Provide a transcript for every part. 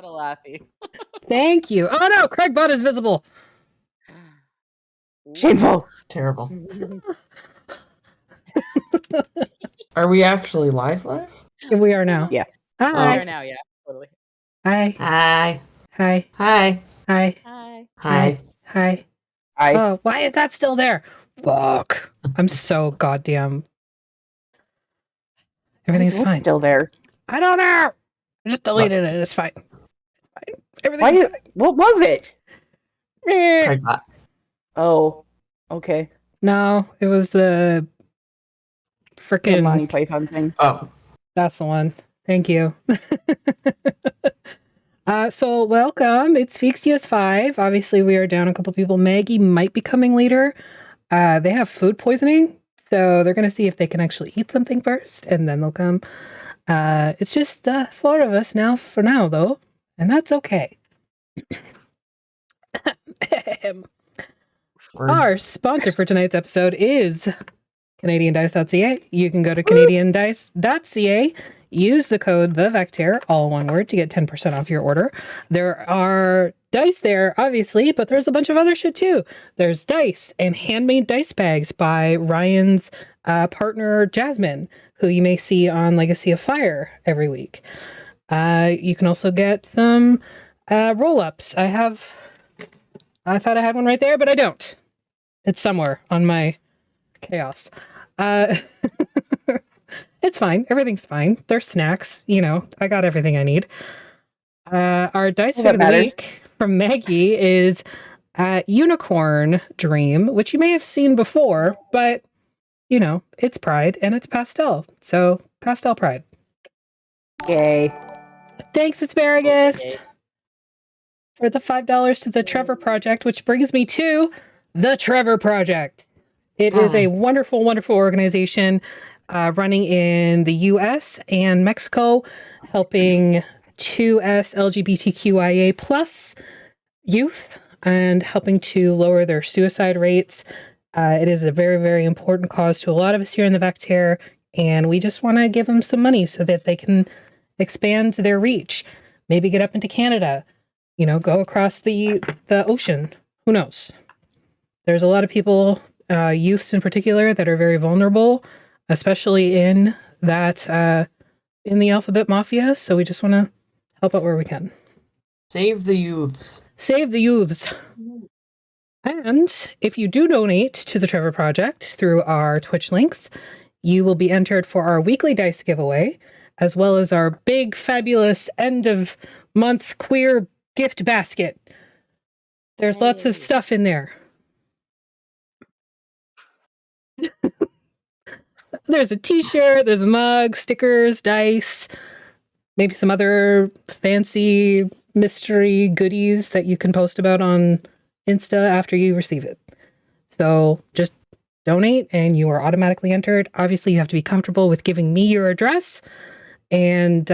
a laughy. Thank you. Oh no, Craigbot is visible. Shameful. Terrible. Are we actually live? We are now. Yeah. We Hi. are now, yeah, totally. Hi. Hi. Hi. Hi. Hi. Hi. Hi. Hi. I Oh, why is that still there? Fuck. I'm so goddamn. Everything's fine. still there. I don't know. I just deleted it. It's fine. It's fine. Everything's What was it? fine. Craigbot. Oh, okay. No, it was the The Monty freaking. Python thing. Oh. That's the one. Thank you. So welcome. It's Phixius 5. Obviously, we are down a couple people. Maggie might be coming later. They have food poisoning, so they're going to see if they can actually eat something first, and then they'll come. It's just the four of us now for now, though, and that's okay. Our sponsor for tonight's episode is CanadianDice.ca. You can go to CanadianDice.ca, use the code TheVectair, all one word, to get 10% off your order. There are dice there, obviously, but there's a bunch of other shit too. There's dice and handmade dice bags by Ryan's partner, Jasmine, who you may see on Legacy of Fire every week. You can also get some roll-ups. I thought I had one right there, but I don't. It's somewhere on my chaos. It's fine. Everything's fine. They're snacks. You know, I got everything I need. Our dice for the week from Maggie is Unicorn Dream, which you may have seen before, but, you know, it's Pride and it's pastel. So, pastel Pride. Yay. Thanks, Asparagus, for the $5 to the Trevor Project, which brings me to the Trevor Project. It is a wonderful, wonderful organization running in the U.S. and Mexico, helping 2S LGBTQIA plus youth and helping to lower their suicide rates. It is a very, very important cause to a lot of us here in the Vectair, and we just want to give them some money so that they can expand their reach. Maybe get up into Canada, you know, go across the ocean. Who knows? There's a lot of people, youths in particular, that are very vulnerable, especially in that in the Alphabet Mafia. So we just want to help out where we can. Save the youths. Save the youths. And if you do donate to the Trevor Project through our Twitch links, you will be entered for our weekly dice giveaway, as well as our big, fabulous end of month queer gift basket. There's lots of stuff in there. There's a t-shirt, there's a mug, stickers, dice, maybe some other fancy mystery goodies that you can post about on Insta after you receive it. So just donate and you are automatically entered. Obviously, you have to be comfortable with giving me your address and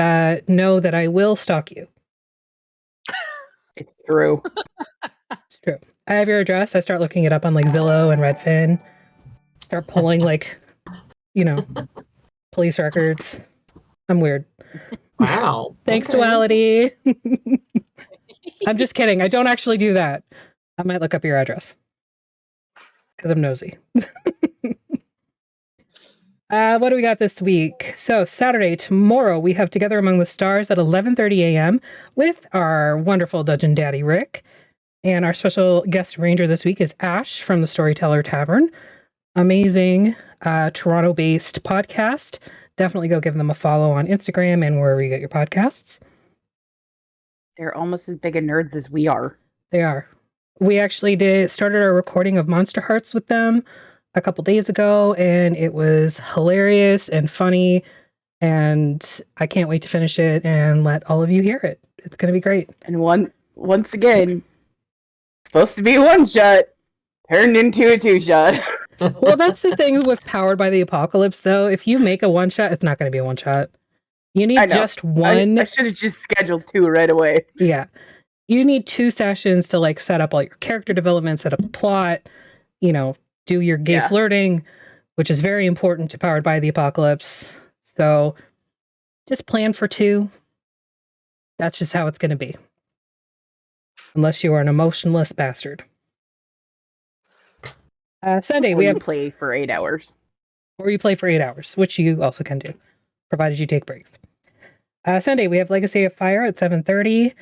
know that I will stalk you. It's true. It's true. I have your address. I start looking it up on like Zillow and Redfin. Start pulling like, you know, police records. I'm weird. Wow. Thanks, Duality. I'm just kidding. I don't actually do that. I might look up your address because I'm nosy. What do we got this week? So Saturday, tomorrow, we have Together Among the Stars at 11:30 a.m. with our wonderful Dungeon Daddy, Rick. And our special guest ranger this week is Ash from the Storyteller Tavern. Amazing Toronto-based podcast. Definitely go give them a follow on Instagram and wherever you get your podcasts. They're almost as big a nerds as we are. They are. We actually started our recording of Monster Hearts with them a couple days ago, and it was hilarious and funny, and I can't wait to finish it and let all of you hear it. It's going to be great. And once again, supposed to be a one-shot, turned into a two-shot. Well, that's the thing with Powered by the Apocalypse, though. If you make a one-shot, it's not going to be a one-shot. You need just one. I should have just scheduled two right away. Yeah. You need 2 sessions to like set up all your character development, set up the plot, you know, do your gay flirting, which is very important to Powered by the Apocalypse. So just plan for 2. That's just how it's going to be. Unless you are an emotionless bastard. Sunday, we have play for 8 hours. Or you play for 8 hours, which you also can do, provided you take breaks. Sunday, we have Legacy of Fire at 7:30.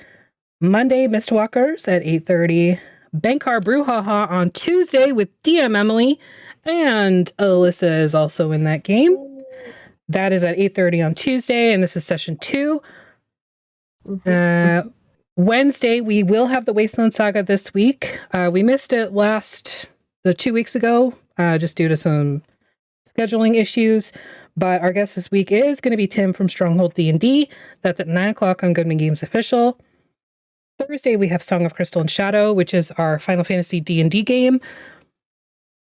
Monday, Mistwalkers at 8:30. Bankar Brouhaha on Tuesday with DM Emily. And Alyssa is also in that game. That is at 8:30 on Tuesday, and this is session 2. Wednesday, we will have the Wasteland Saga this week. We missed it 2 weeks ago, just due to some scheduling issues. But our guest this week is going to be Tim from Stronghold D&D. That's at 9 o'clock on Goodman Games Official. Thursday, we have Song of Crystal and Shadow, which is our Final Fantasy D&D game.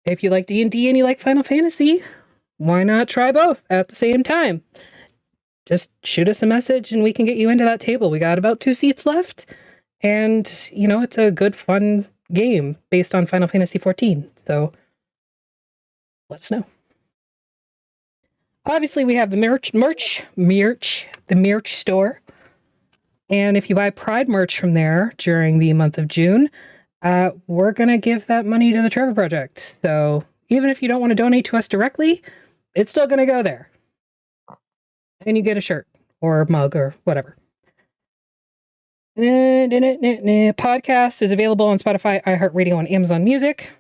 If you like D&D and you like Final Fantasy, why not try both at the same time? Just shoot us a message and we can get you into that table. We got about 2 seats left. And, it's a good, fun game based on Final Fantasy XIV. So let us know. Obviously, we have the merch store. And if you buy Pride merch from there during the month of June, we're going to give that money to the Trevor Project. So even if you don't want to donate to us directly, it's still going to go there. And you get a shirt or a mug or whatever. Podcast is available on Spotify, iHeartRadio, and Amazon Music.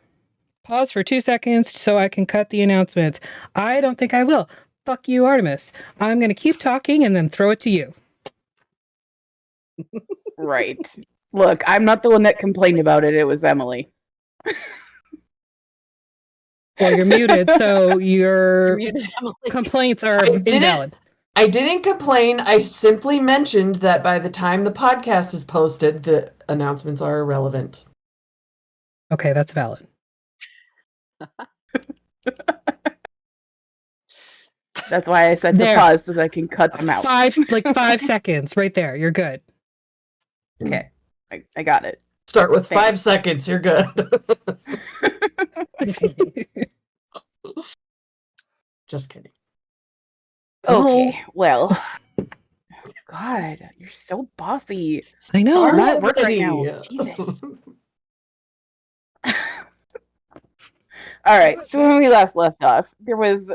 Pause for 2 seconds so I can cut the announcements. I don't think I will. Fuck you, Artemis. I'm going to keep talking and then throw it to you. Right. Look, I'm not the one that complained about it. It was Emily. Well, you're muted, so your complaints are invalid. I didn't complain. I simply mentioned that by the time the podcast is posted, the announcements are irrelevant. Okay, that's valid. That's why I said to pause so that I can cut them out. 5 seconds right there. You're good. Okay, I got it. Start with 5 seconds. You're good. Just kidding. Okay, well. God, you're so bossy. I know. I'm at work right now. Jesus. All right, so when we last left off, there was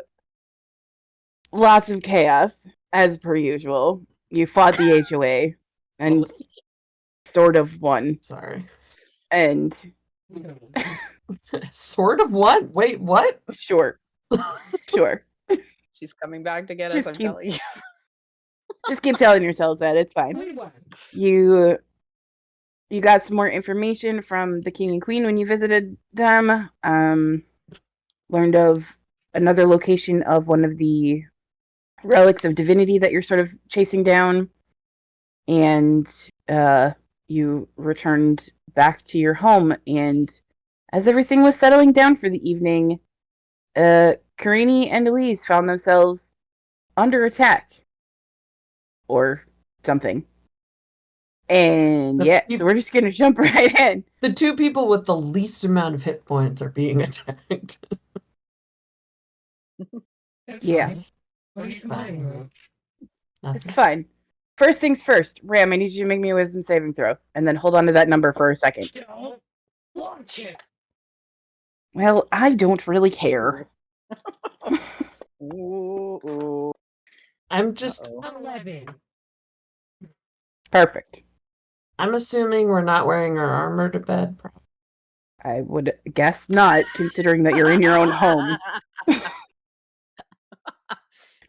lots of chaos, as per usual. You fought the HOA, and sort of won. Sorry. And... sort of won? Wait, what? Sure. She's coming back to get us, I'm telling you. Just keep telling yourselves that. It's fine. You got some more information from the king and queen when you visited them. Learned of another location of one of the relics of divinity that you're sort of chasing down. And you returned back to your home. And as everything was settling down for the evening, Karini and Elise found themselves under attack. Or something. And so we're just going to jump right in. The 2 people with the least amount of hit points are being attacked. Yeah. It's fine. It's fine. First things first. Ram, I need you to make me a wisdom saving throw. And then hold on to that number for a second. Launch it. Well, I don't really care. Ooh. I'm just... 11. Perfect. I'm assuming we're not wearing our armor to bed. I would guess not, considering that you're in your own home.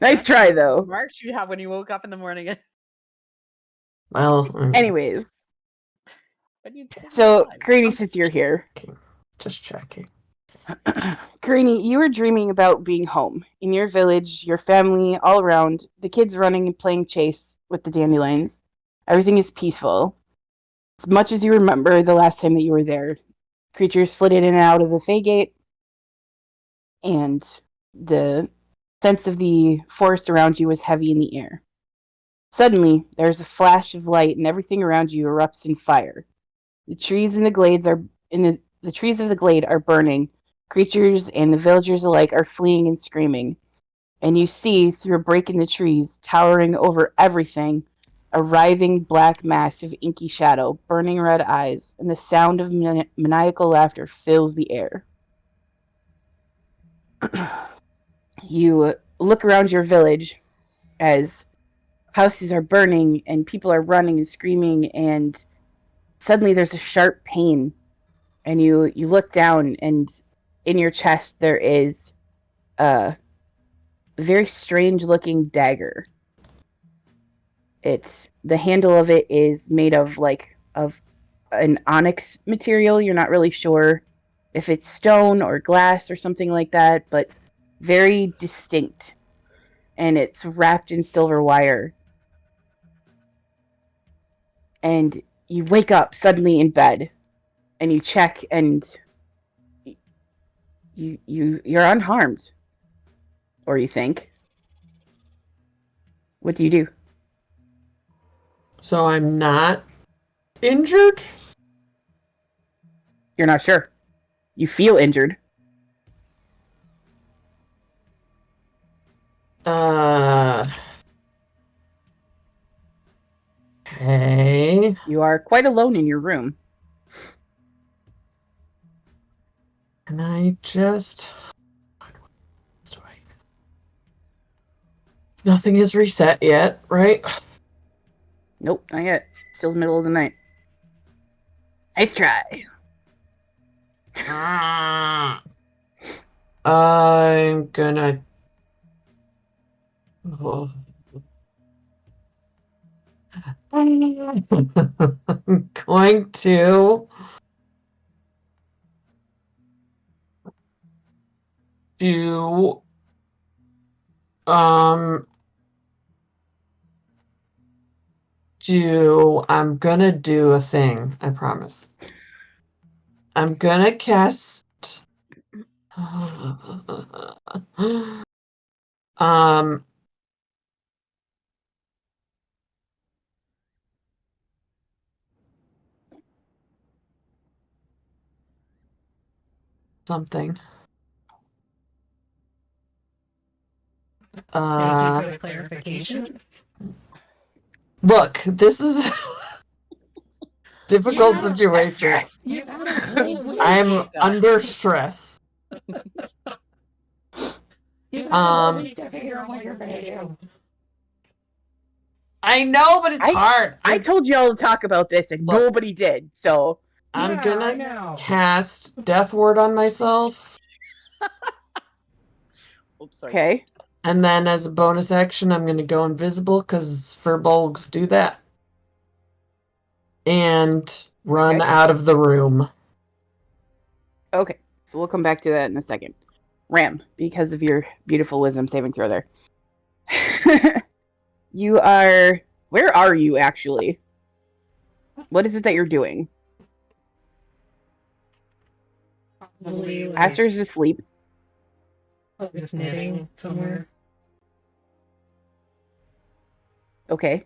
Nice try, though. Marks you have when you woke up in the morning. Well, anyways. So, Karini, since you're here. Just checking. Karini, you were dreaming about being home. In your village, your family, all around, the kids running and playing chase with the dandelions. Everything is peaceful. As much as you remember the last time that you were there, creatures flitted in and out of the Fey Gate, and the sense of the forest around you was heavy in the air. Suddenly, there's a flash of light, and everything around you erupts in fire. The trees in the glades are the trees of the glade are burning. Creatures and the villagers alike are fleeing and screaming. And you see, through a break in the trees, towering over everything, a writhing black mass of inky shadow, burning red eyes, and the sound of maniacal laughter fills the air. You look around your village as houses are burning and people are running and screaming, and suddenly there's a sharp pain, and you look down, and in your chest there is a very strange looking dagger. The handle of it is made of an onyx material. You're not really sure if it's stone or glass or something like that, but very distinct. And it's wrapped in silver wire. And you wake up suddenly in bed, and you check, and you're unharmed, or you think. What do you do? So I'm not injured? You're not sure. You feel injured. Okay. You are quite alone in your room. Can I just... Nothing is reset yet, right? Nope, not yet. Still the middle of the night. Nice try. I'm gonna... Oh. I'm going to... do... I'm gonna do a thing, I promise. I'm gonna cast something. Thank you for the clarification. Look, this is difficult situation. I'm under stress. To figure out what you're gonna do. I know, but it's hard. I told you all to talk about this, and nobody did. So I'm gonna cast Death Ward on myself. Oops, sorry. okay. And then as a bonus action, I'm gonna go invisible because furbolgs do that. And run out of the room. Okay, so we'll come back to that in a second. Ram, because of your beautiful wisdom saving throw there. You are... Where are you, actually? What is it that you're doing? Probably, Aster's asleep. just knitting somewhere. Okay.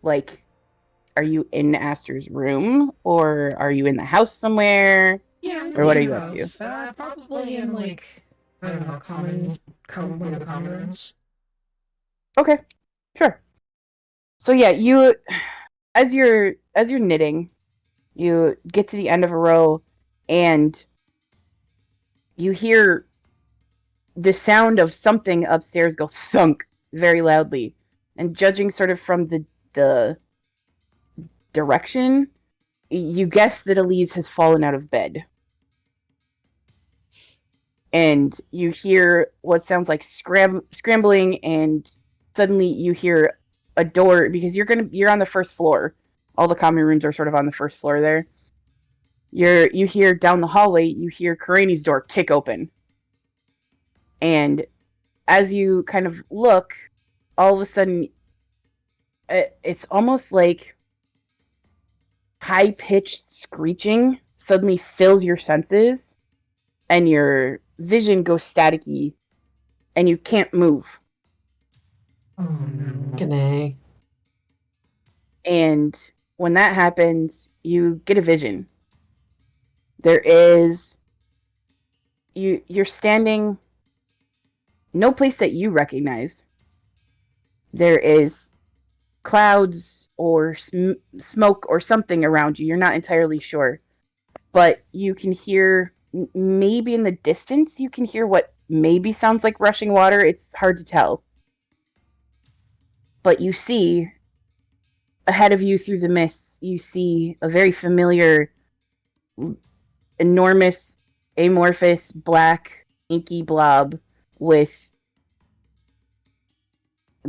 Like, are you in Aster's room? Or are you in the house somewhere? Yeah. Or what are you up to? Probably in I don't know, one of the common rooms. Okay, sure. So yeah, you, as you're knitting, you get to the end of a row, and you hear the sound of something upstairs go thunk very loudly, and judging sort of from the direction, you guess that Elise has fallen out of bed. And you hear what sounds like scrambling, and suddenly you hear a door, because you're on the first floor. All the common rooms are sort of on the first floor there. You hear down the hallway, you hear Karani's door kick open. And as you kind of look, all of a sudden, it's almost like high-pitched screeching suddenly fills your senses, and your vision goes staticky, and you can't move. Oh no. G'day. And when that happens, you get a vision. There is... You're standing... No place that you recognize. There is clouds or smoke or something around you. You're not entirely sure. But you can hear, maybe in the distance, you can hear what maybe sounds like rushing water. It's hard to tell. But you see, ahead of you through the mists, you see a very familiar, enormous, amorphous, black, inky blob with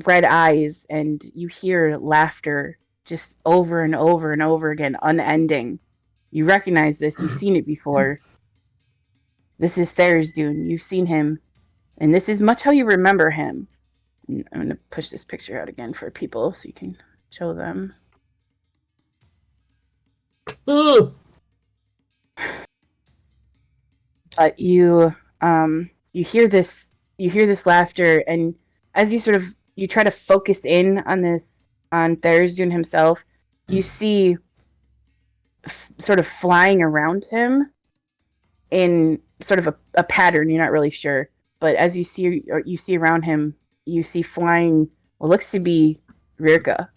red eyes, and you hear laughter just over and over and over again, unending. You recognize this. You've seen it before. This is Tharizdun. You've seen him. And this is much how you remember him. I'm going to push this picture out again for people so you can show them. Ugh. But you hear this laughter, and as you try to focus in on Tharizdun himself, you see sort of flying around him in sort of a pattern. You're not really sure, but as you see around him, you see flying what looks to be Rirka.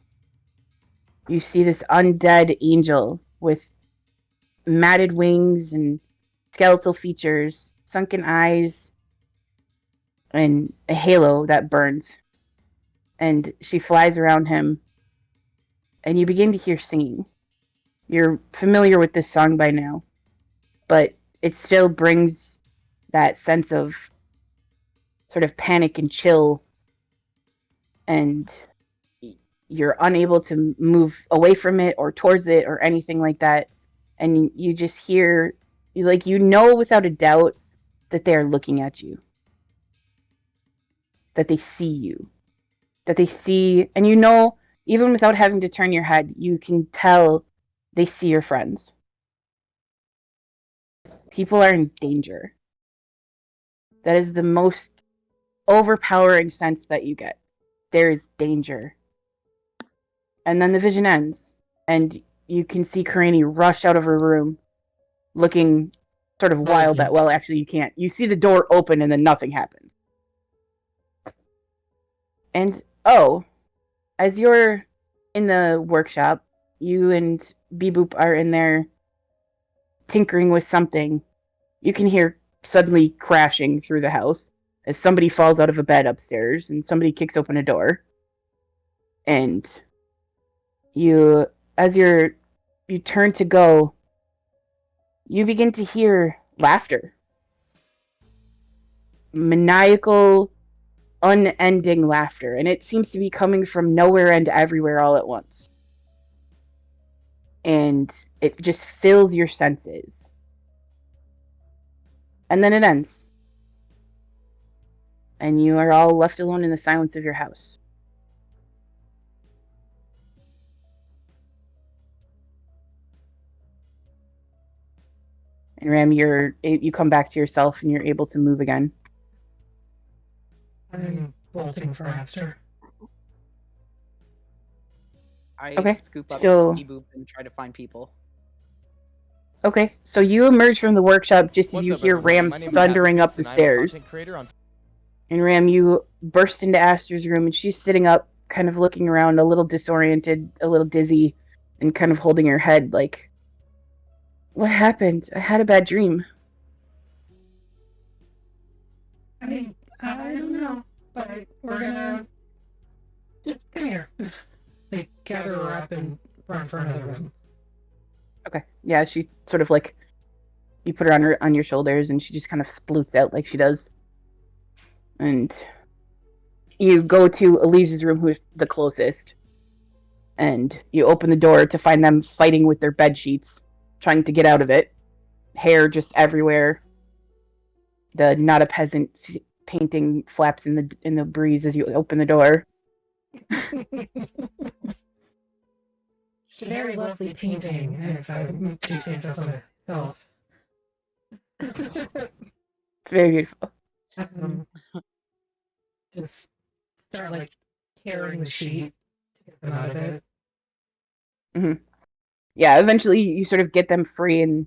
You see this undead angel with matted wings and skeletal features, sunken eyes, and a halo that burns. And she flies around him, and you begin to hear singing. You're familiar with this song by now, but it still brings that sense of sort of panic and chill, and you're unable to move away from it or towards it or anything like that. And you just hear, you know without a doubt that they are looking at you, that they see you, and you know, even without having to turn your head, you can tell they see your friends. People are in danger. That is the most overpowering sense that you get. There is danger. And then the vision ends, and you can see Karani rush out of her room, looking sort of wild. Well, actually, you can't. You see the door open, and then nothing happens. And, as you're in the workshop, you and Beboop are in there tinkering with something. You can hear suddenly crashing through the house as somebody falls out of a bed upstairs and somebody kicks open a door. And you turn to go, you begin to hear laughter. Maniacal, unending laughter. And it seems to be coming from nowhere and everywhere all at once. And it just fills your senses. And then it ends. And you are all left alone in the silence of your house. And Ram, you come back to yourself and you're able to move again. I'm bolting faster. I scoop up Beboop and try to find people. Okay, so you emerge from the workshop just as you hear Ram thundering up the stairs. And Ram, you burst into Aster's room, and she's sitting up, kind of looking around, a little disoriented, a little dizzy, and kind of holding her head like, what happened? I had a bad dream. I don't know, but we're gonna just come here. They gather her up and run for another room. Okay, yeah, she sort of you put her on your shoulders, and she just kind of sploots out like she does. And you go to Elise's room, who is the closest, and you open the door to find them fighting with their bed sheets, trying to get out of it. Hair just everywhere. The not a peasant painting flaps in the breeze as you open the door. Very lovely painting, if I do say so myself. It's very beautiful. Just start tearing the sheet to get them out of it. Mm-hmm. Yeah, eventually you sort of get them free, and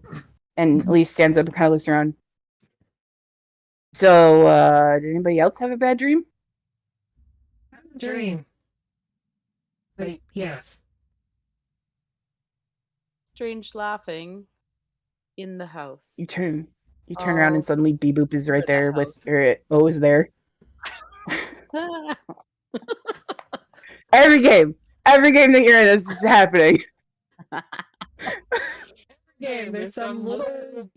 Elise stands up and kind of looks around. So, did anybody else have a bad dream? Dream. Yes. Strange laughing in the house. You turn around and suddenly Beboop is right there O is there. Every game that you're in, this is happening. Yeah, there's some little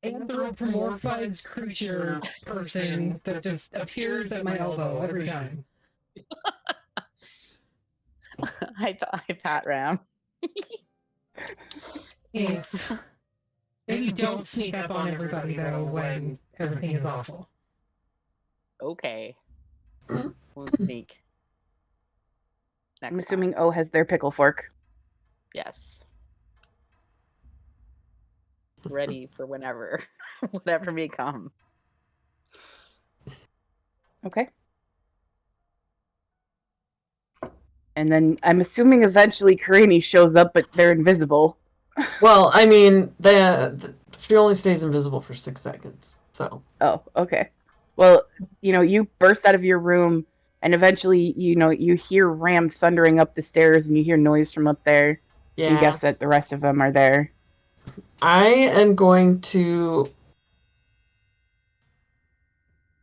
anthropomorphized creature person that just appears at my elbow every time. I pat Ram. Thanks. Maybe don't sneak up on everybody, though, when everything is awful. Okay. We'll sneak. I'm assuming O has their pickle fork. Yes. Ready for whenever. Whatever may come. Okay. And then I'm assuming eventually Karini shows up, but they're invisible. Well, I mean, she only stays invisible for 6 seconds, so. Oh, okay. Well, you burst out of your room, and eventually, you hear Ram thundering up the stairs, and you hear noise from up there. Yeah. So you guess that the rest of them are there. I am going to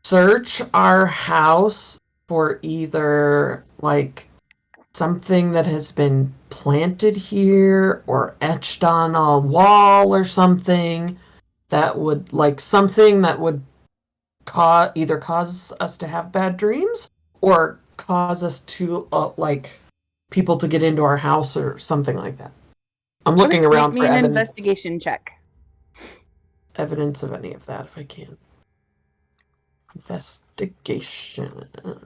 search our house for either, something that has been planted here or etched on a wall or something that would either cause us to have bad dreams or cause us to people to get into our house or something like that. I'm looking around for an investigation check. Evidence of any of that if I can. Investigation. Okay.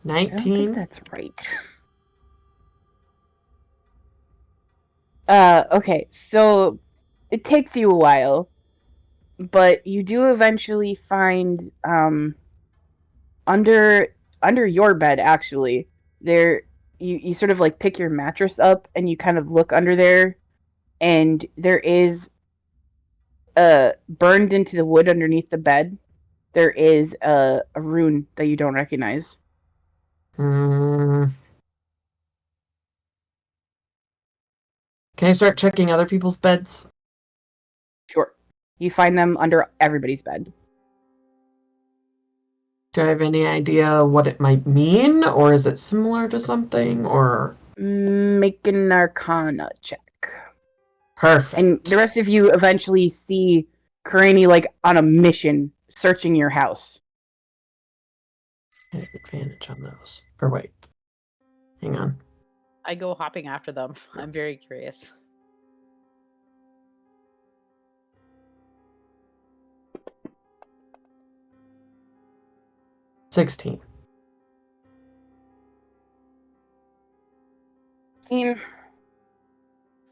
19. I don't think that's right. Okay, so it takes you a while, but you do eventually find under your bed, actually, there you sort of pick your mattress up and you kind of look under there, and there is burned into the wood underneath the bed, there is a rune that you don't recognize. Can I start checking other people's beds? Sure. You find them under everybody's bed. Do I have any idea what it might mean, or is it similar to something, or? Make an Arcana check. Perfect. And the rest of you eventually see Karini on a mission, searching your house. I have advantage on those. Or wait. Hang on. I go hopping after them. I'm very curious. $16.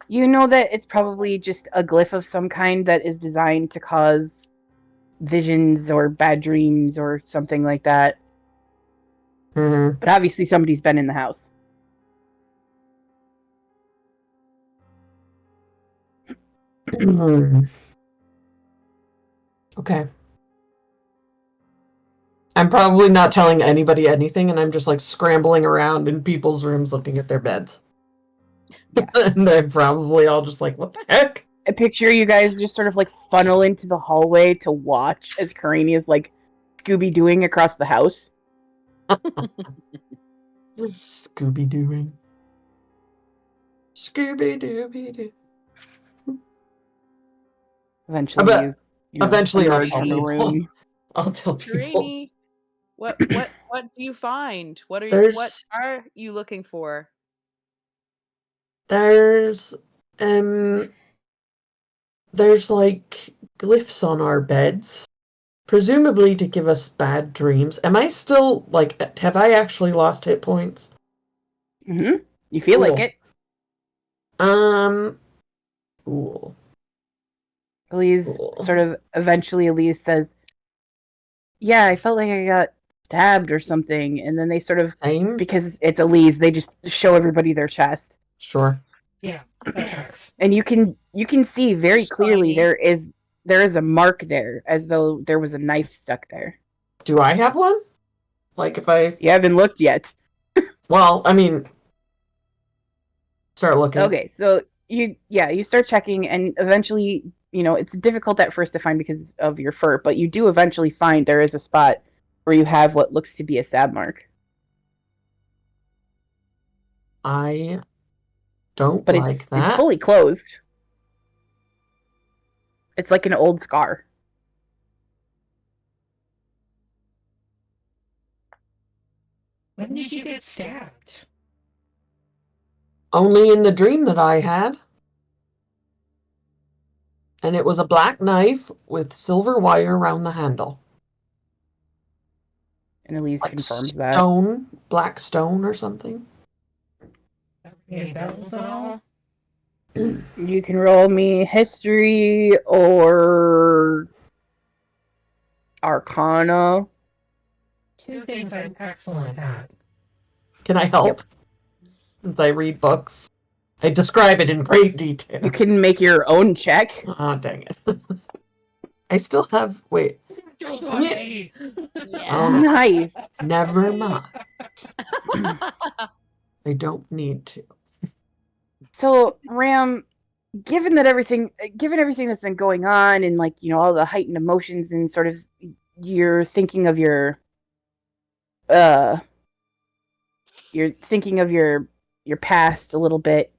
You know that it's probably just a glyph of some kind that is designed to cause visions or bad dreams or something like that. Mm-hmm. But obviously somebody's been in the house. Okay. I'm probably not telling anybody anything, and I'm just scrambling around in people's rooms looking at their beds. Yeah. And they're probably all just what the heck? I picture you guys just sort of funnel into the hallway to watch as Karini is Scooby-Dooing across the house. Scooby-Dooing. Scooby-Dooby-Doo. Eventually, eventually I'll tell people. Karini, what do you find? What are you looking for? There's glyphs on our beds, presumably to give us bad dreams. Am I still have I actually lost hit points? Mm-hmm. You feel like it. Cool. Elise sort of eventually Elise says, "Yeah, I felt like I got stabbed or something," and then they sort of because it's Elise, they just show everybody their chest. Sure. Yeah. And you can see very clearly there is a mark there, as though there was a knife stuck there. Do I have one? Like if I... You haven't looked yet. Well, I mean... Start looking. Okay, so you start checking, and eventually, it's difficult at first to find because of your fur, but you do eventually find there is a spot where you have what looks to be a stab mark. I don't But like that. it's fully closed. It's like an old scar. When did you get stabbed? Only in the dream that I had. And it was a black knife with silver wire around the handle. And Elise Like confirms that. Stone, black stone or something. Any bells at all? You can roll me history or Arcana. 2 things I'm excellent at. Can I help? Since I read books. I describe it in great detail. You can make your own check. Ah, dang it. I still have... Wait. Yeah. Nice. Never mind. I don't need to. So, Ram, given everything that's been going on, and all the heightened emotions, and sort of you're thinking of your past a little bit,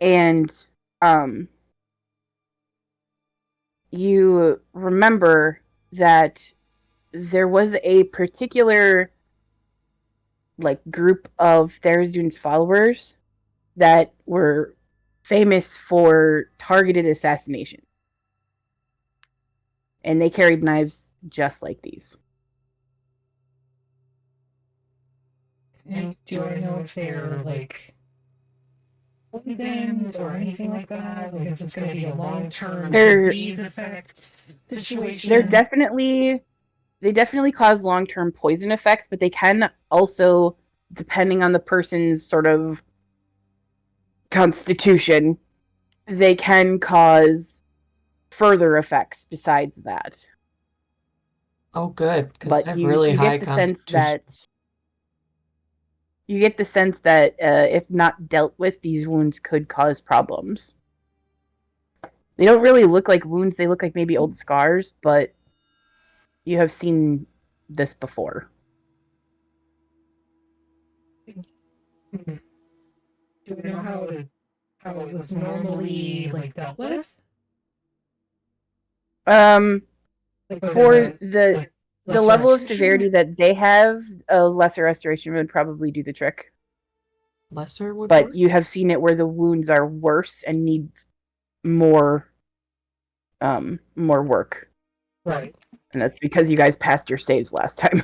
and you remember that there was a particular group of Tharizdun's followers that were famous for targeted assassination. And they carried knives just like these. And do I know if they're poisoned or anything like that? Is this going to be a long-term disease effects situation? They definitely cause long-term poison effects, but they can also, depending on the person's sort of constitution, they can cause further effects besides that. Oh, good. Because But I have you really high get the sense constitution. that if not dealt with, these wounds could cause problems. They don't really look like wounds. They look like maybe old scars, but you have seen this before. Do we know how it was normally dealt with? For the level of severity that they have, a lesser restoration would probably do the trick. Lesser would But work? you have seen it where the wounds are worse and need more work. Right. And that's because you guys passed your saves last time.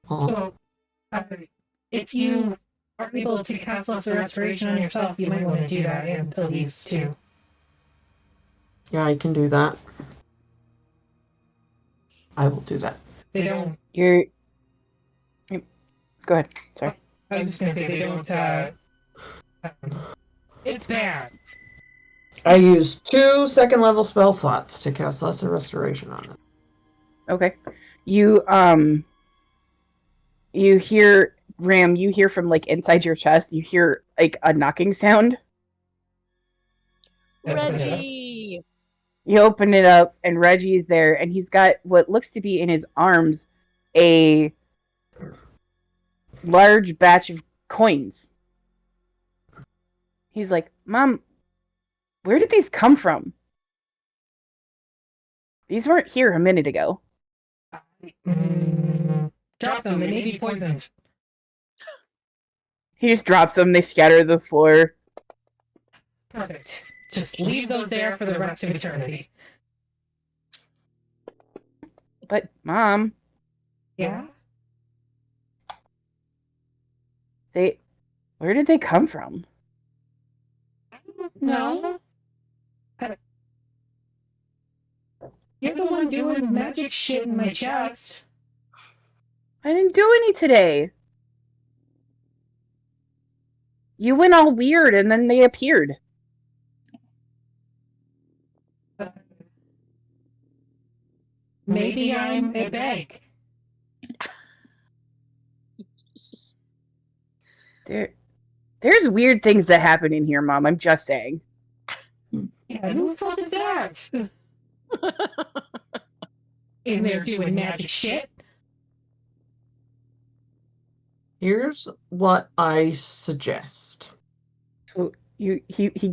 So, if you are able to cast lesser restoration on yourself, you might want to do that, and Elise too. Yeah, I can do that. I will do that. They don't. Go ahead. Sorry. I was just gonna say they don't. It's bad. I use 2 second-level spell slots to cast Lesser Restoration on it. Okay. You hear, Ram, you hear from inside your chest, you hear a knocking sound. Reggie! You open it up, and Reggie's there, and he's got what looks to be in his arms a large batch of coins. He's like, Mom, where did these come from? These weren't here a minute ago. Drop them, they may be poisoned. He just drops them, they scatter the floor. Perfect. Just leave those there for the rest of eternity. But, Mom... Yeah? Where did they come from? No. You're the one doing magic shit in my chest. I didn't do any today. You went all weird and then they appeared. Maybe I'm a bank. There's weird things that happen in here, Mom. I'm just saying. Yeah, who fault is that? In there doing magic shit. Here's what I suggest. So he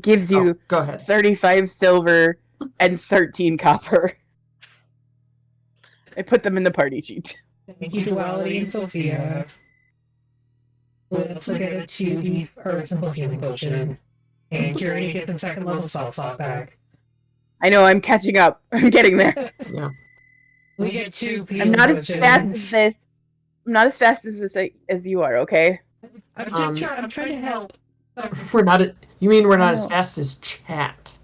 gives you Go ahead. 35 silver and 13 copper. I put them in the party sheet. Thank you, Duality and Sophia. We'll also get a 2D or simple healing potion. And Curie gets a second level spell slot back. I know, I'm catching up. I'm getting there. Yeah. We get 2 healing I'm not as potions. fast as this. I'm not as fast as this as you are, okay? I'm trying to help. We're not. You mean we're not as fast as chat?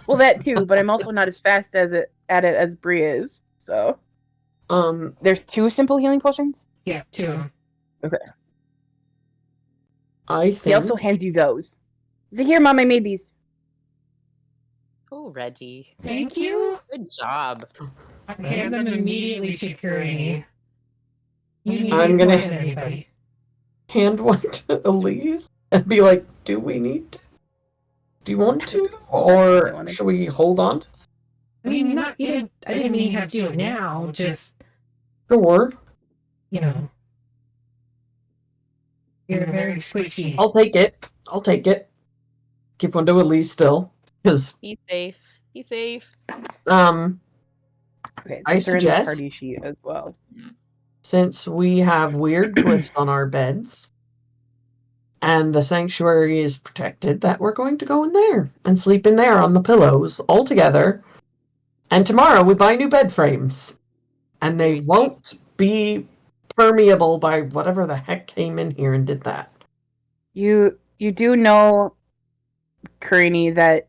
Well, that too, but I'm also not as fast at it as Bree is. So, there's 2 simple healing potions. Yeah, 2. Okay. I think He also hands you those. He's like, here, Mom, I made these. Oh, Reggie. Thank you. Good job. I hand them immediately to Curie. I'm gonna hand one to Elise and be like, "Do we need? Do you want to, or should we hold on?" I mean, I didn't mean you have to do it now. Just Sure. You're very squishy. I'll take it. Give one to Elise still, because Be safe. Be safe. Okay, I these are in the suggest- party sheet as well. since we have weird glyphs on our beds, and the sanctuary is protected, that we're going to go in there and sleep in there on the pillows all together. And tomorrow we buy new bed frames, and they won't be permeable by whatever the heck came in here and did that. You do know, Kearney, that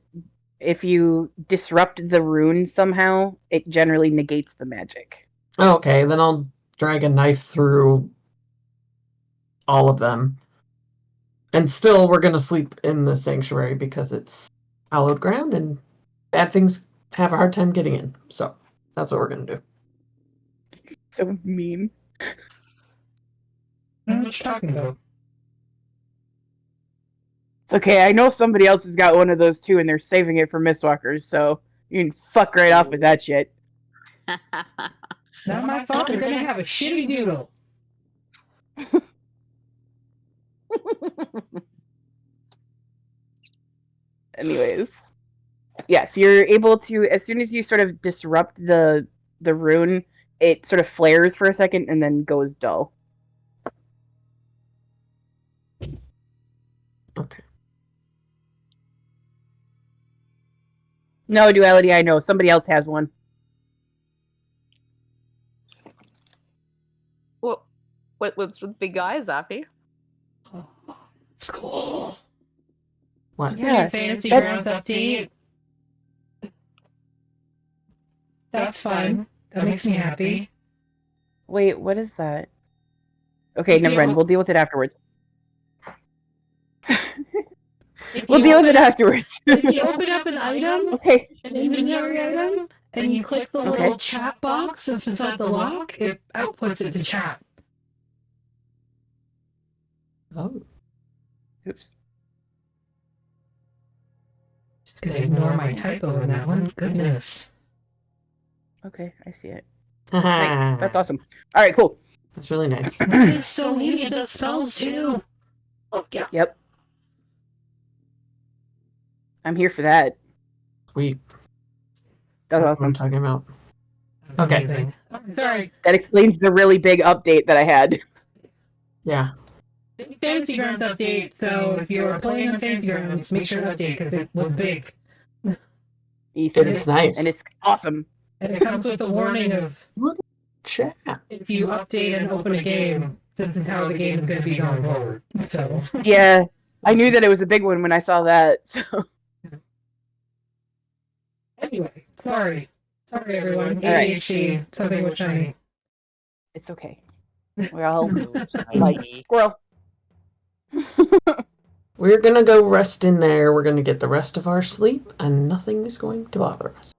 if you disrupt the rune somehow, it generally negates the magic. Okay, then I'll drag a knife through all of them. And still, we're going to sleep in the sanctuary because it's hallowed ground and bad things have a hard time getting in. So that's what we're going to do. So mean. What are you talking about? It's okay, I know somebody else has got one of those too, and they're saving it for Mistwalkers, so you can fuck right off with that shit. Not my fault. They're gonna have a shitty doodle. Anyways. Yes, you're able to, as soon as you sort of disrupt the rune, it sort of flares for a second and then goes dull. Okay. No, Duality, I know. Somebody else has one. Well, what's with big eyes, Afi? Oh, it's cool. What? Yeah, Fantasy that- Grounds update. That's fun. That makes me happy. Wait, what is that? Okay, never mind. We'll deal with it afterwards. We'll deal with it afterwards. If you open up an item, Okay. an inventory item, and you click the little chat box that's beside the lock, it outputs it to chat. Oh. Oops. Just gonna ignore my typo in that one. Goodness. Okay, I see it. Nice. That's awesome. All right, cool. That's really nice. It's so neat. It does spells too. Oh yeah. Yep. I'm here for that. Sweet. That's That's what awesome. I'm talking about. Okay. Amazing. Sorry. That explains the really big update that I had. Yeah. Fantasy Grounds update. So if you're playing on Fantasy Grounds, make sure to update because it was big. It's nice. And it's awesome. And it comes with a warning of Chat. if you update and open a game, this is how the game is going to be going forward. So Yeah, I knew that it was a big one when I saw that. So. anyway, sorry everyone. All right. ADHD, something was shiny. It's okay. We're all like squirrel. We're gonna go rest in there. We're gonna get the rest of our sleep, and nothing is going to bother us.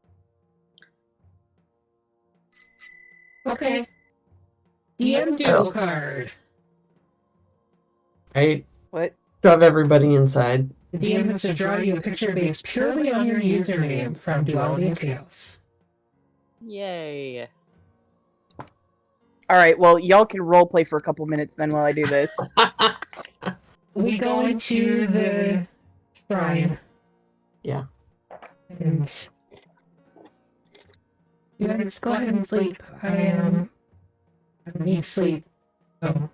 Okay. DM duo card. I What? shove everybody inside. The DM has to draw you a picture based purely on your username from Duality of Chaos. Yay. All right. Well, y'all can role play for a couple minutes then while I do this. We go into the shrine. Yeah. And you guys go ahead and sleep. I need sleep. So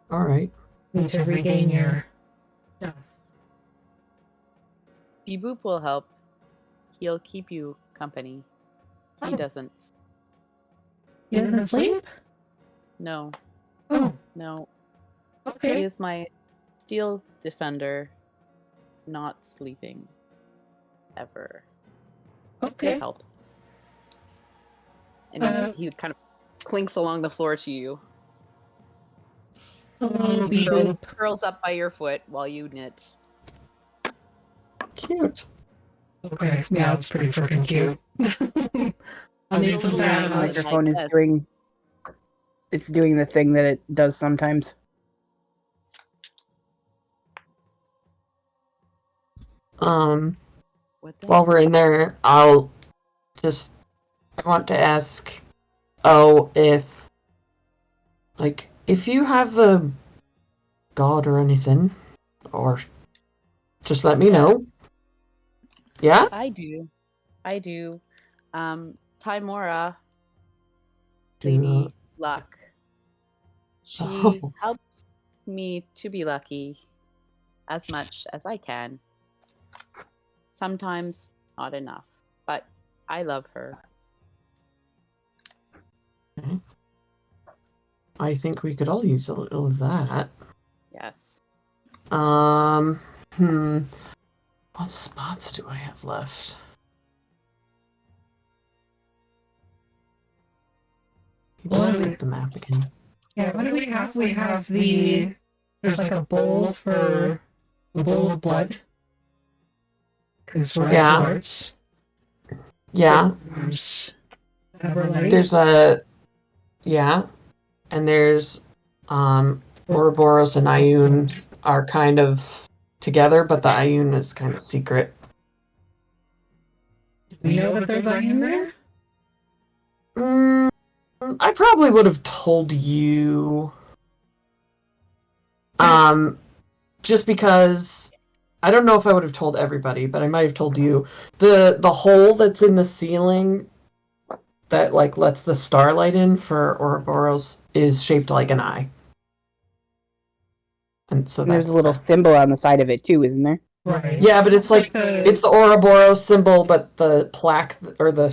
All right. need to regain your stuff. Boop will help. He'll keep you company. He Oh. doesn't. He doesn't sleep? No. Oh, No. He okay. is my steel defender, not sleeping. Ever. Okay. Help. And he kind of clinks along the floor to you. Hello, He Beeboop. curls up by your foot while you knit. Cute. Okay, yeah, it's pretty freaking cute. I'll need some The Yeah, time. microphone is this. doing. It's doing the thing that it does sometimes. What the While we're in there, I want to ask, if you have a god or anything, or just let me know. Yeah? I do. Timora, Lady Luck. She Oh. helps me to be lucky as much as I can. Sometimes not enough, but I love her. Okay. I think we could all use a little of that. Yes. What spots do I have left? Look at the map again. Yeah, what do we have? We have there's like a bowl of blood. Yeah. Yeah. There's and there's Ouroboros and Ioun are kind of together, but the Ioun is kind of secret. Do we know that they're lying in there? I probably would have told you. Just because I don't know if I would have told everybody, but I might have told you. The hole that's in the ceiling that lets the starlight in for Ouroboros is shaped like an eye. And so there's a little symbol on the side of it too, isn't there? Right. Yeah, but it's it's the Ouroboros symbol, but the plaque or the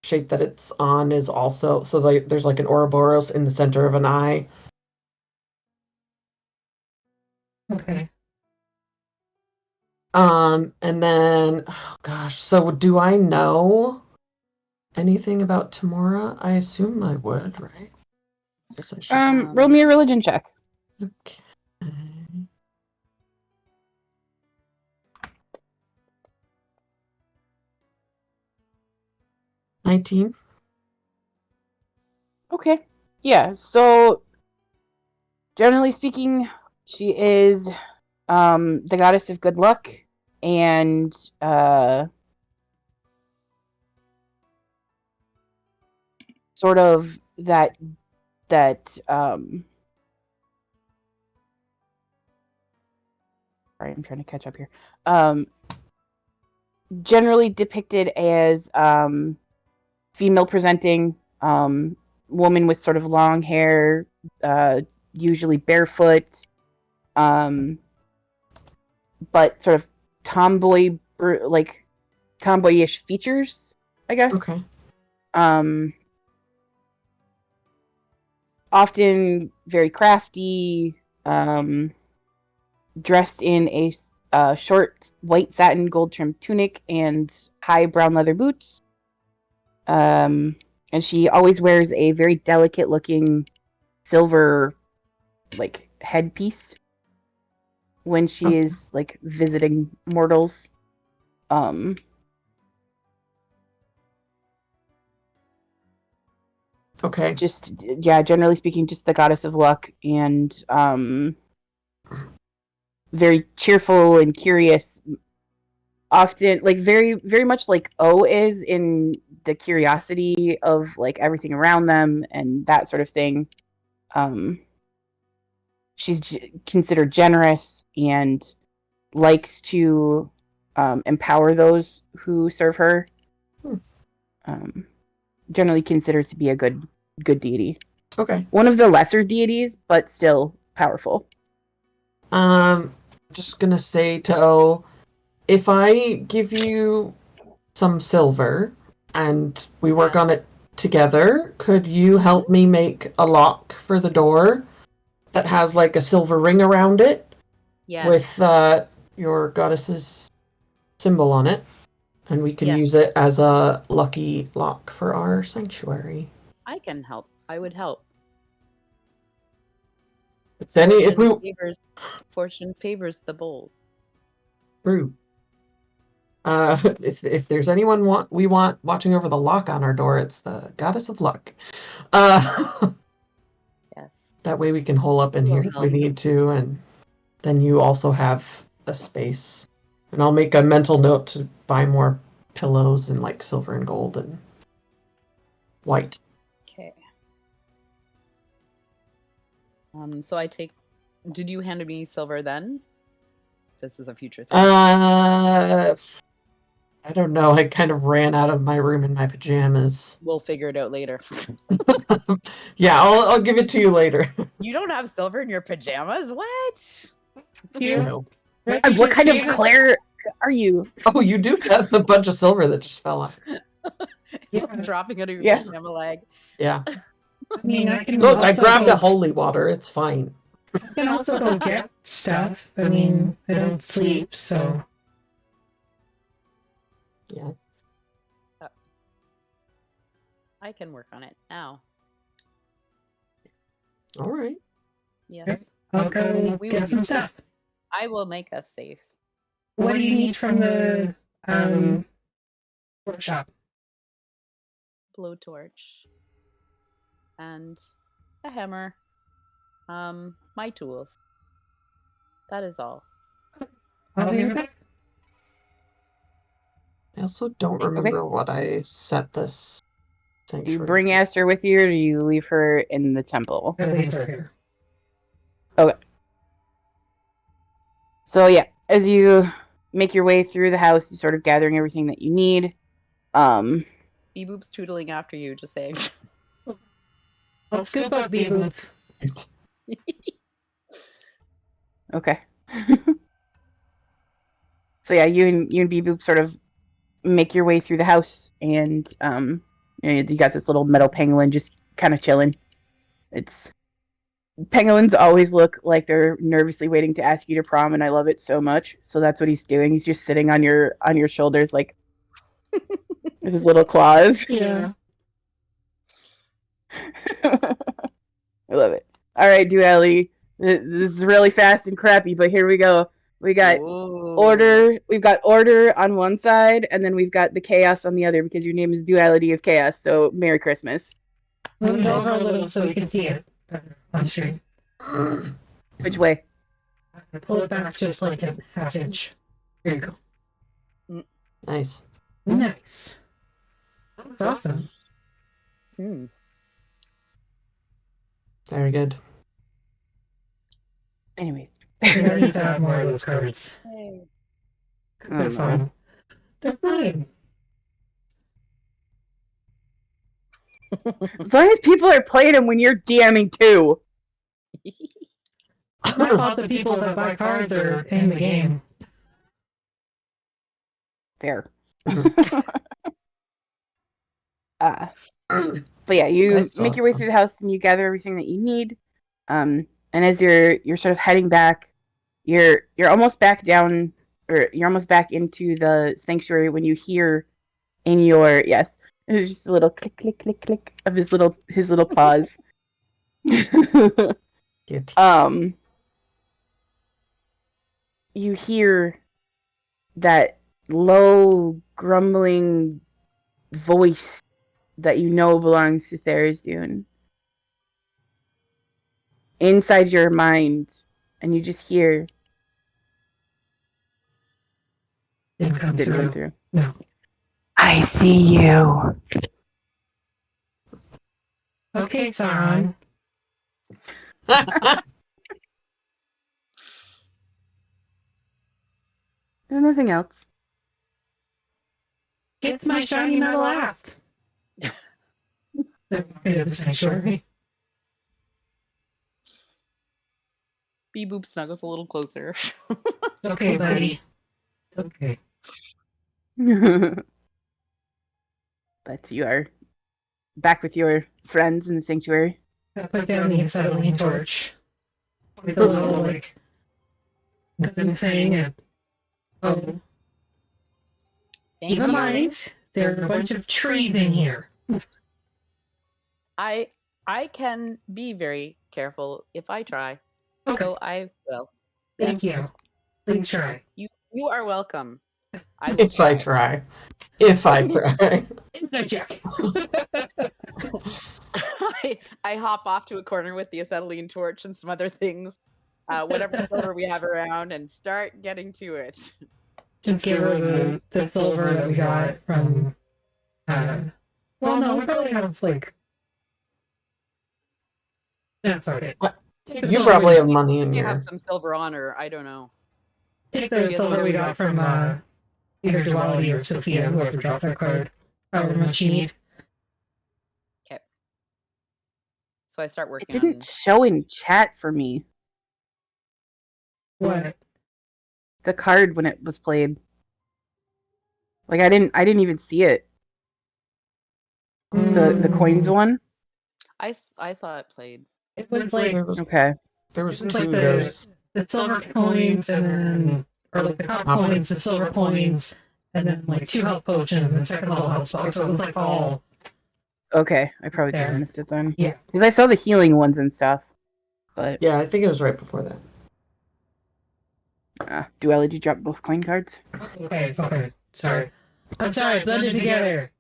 shape that it's on is also there's like an Ouroboros in the center of an eye. Okay. And then so do I know anything about Tamora? I assume I would, right? Guess I should. Roll me a religion check. Okay. 19. Okay. Yeah, so generally speaking, she is the goddess of good luck and sort of that sorry, I'm trying to catch up here. Generally depicted as female presenting, woman with sort of long hair, usually barefoot, but sort of tomboyish features, I guess. Okay. Often very crafty, dressed in a short white satin gold trimmed tunic and high brown leather boots. And she always wears a very delicate looking silver headpiece when she is visiting mortals. Okay. Just, yeah, generally speaking, just the goddess of luck, and very cheerful and curious. Often, like, very, very much like O is in the curiosity of like everything around them and that sort of thing. She's considered generous and likes to empower those who serve her. Generally considered to be a good deity. Okay. One of the lesser deities, but still powerful. Just gonna say to O, if I give you some silver and we work on it together, could you help me make a lock for the door that has like a silver ring around it? Yes. With your goddess's symbol on it, and we can use it as a lucky lock for our sanctuary. I can help. I would help. Fortune favors the bold. True. If there's anyone we want watching over the lock on our door, it's the goddess of luck. Yes. That way we can hole up in here if we need to, and then you also have a space. And I'll make a mental note to buy more pillows in like silver and gold and white. Okay. So I take. Did you hand me silver then? This is a future thing. I don't know. I kind of ran out of my room in my pajamas. We'll figure it out later. Yeah, I'll give it to you later. You don't have silver in your pajamas? What? No. What kind of Claire are you? Oh, you do have a bunch of silver that just fell off. It's like dropping out of your pajama leg. Yeah. I mean, I can Look, I grabbed a holy water. It's fine. I can also go get stuff. I mean, I don't sleep, so. Yeah. I can work on it now. All right. Yes. I'll go get some stuff. I will make us safe. What do you need from the workshop? Blowtorch. And a hammer. My tools. That is all. I'll be right back. I also don't remember what I set this sanctuary. Do you bring Esther with you, or do you leave her in the temple? I leave her here. Okay. So yeah, as you make your way through the house, you're sort of gathering everything that you need. Beeboop's tootling after you, just saying. I'll scoop up Beeboop. Okay. So yeah, you and Beeboop sort of make your way through the house, and you got this little metal pangolin just kind of chilling. Pangolins always look like they're nervously waiting to ask you to prom, and I love it so much. So that's what he's doing. He's just sitting on your shoulders, like with his little claws. Yeah. I love it. All right, Duality. This is really fast and crappy, but here we go. We got order. We've got order on one side, and then we've got the chaos on the other, because your name is Duality of Chaos. So Merry Christmas. Move it over a little so we can see it on stream. Which way? Pull it back just like a half inch. Here you go. Nice. Nice. That's awesome. Very good. Anyways. We don't need to have more of those cards. Hey. They're fun. They're fun. As long as people are playing them when you're DMing too. I thought the people that buy cards are in the game. Fair. But yeah, you make your way through the house and you gather everything that you need. And as you're sort of heading back, you're almost back down, or you're almost back into the sanctuary when you hear in your it's just a little click click click click of his little paws. Cute. You hear that low grumbling voice that you know belongs to Tharizdun inside your mind, and you just hear. Didn't come through. No. I see you. Okay, Sauron. There's nothing else. It's my shiny metal axe. They're walking to the sanctuary. Bee-boop snuggles a little closer. It's okay, buddy. It's okay. But you are back with your friends in the sanctuary. I put down the acetylene torch with a little, like, gun thing and... Oh. Even mind, there are a bunch of trees in here. I can be very careful if I try. Okay. So I will. Thank you. Please try. You are welcome. I will If I try. If I try. Inside check. I hop off to a corner with the acetylene torch and some other things, whatever silver we have around, and start getting to it. Just give her the silver that we got from... well, no, we probably have, like... Yeah, fuck it. You probably have money in You here. have some silver on her. I don't know. Take the silver we got from either Duality or Sophia, whoever dropped that card. However much you need. Okay. So I start It working didn't on... show in chat for me. What? The card when it was played. Like I didn't even see it. The coins one. I saw it played. It was like Okay. There was It's two. like There's the silver coins and then, or like the copper coins, the silver coins, and then like 2 health potions and second level health spells. So it was like all. Okay, I probably just There. missed it then. Yeah. Because I saw the healing ones and stuff. But yeah, I think it was right before that. Duality dropped both coin cards. Okay. Sorry. I'm sorry, blended together.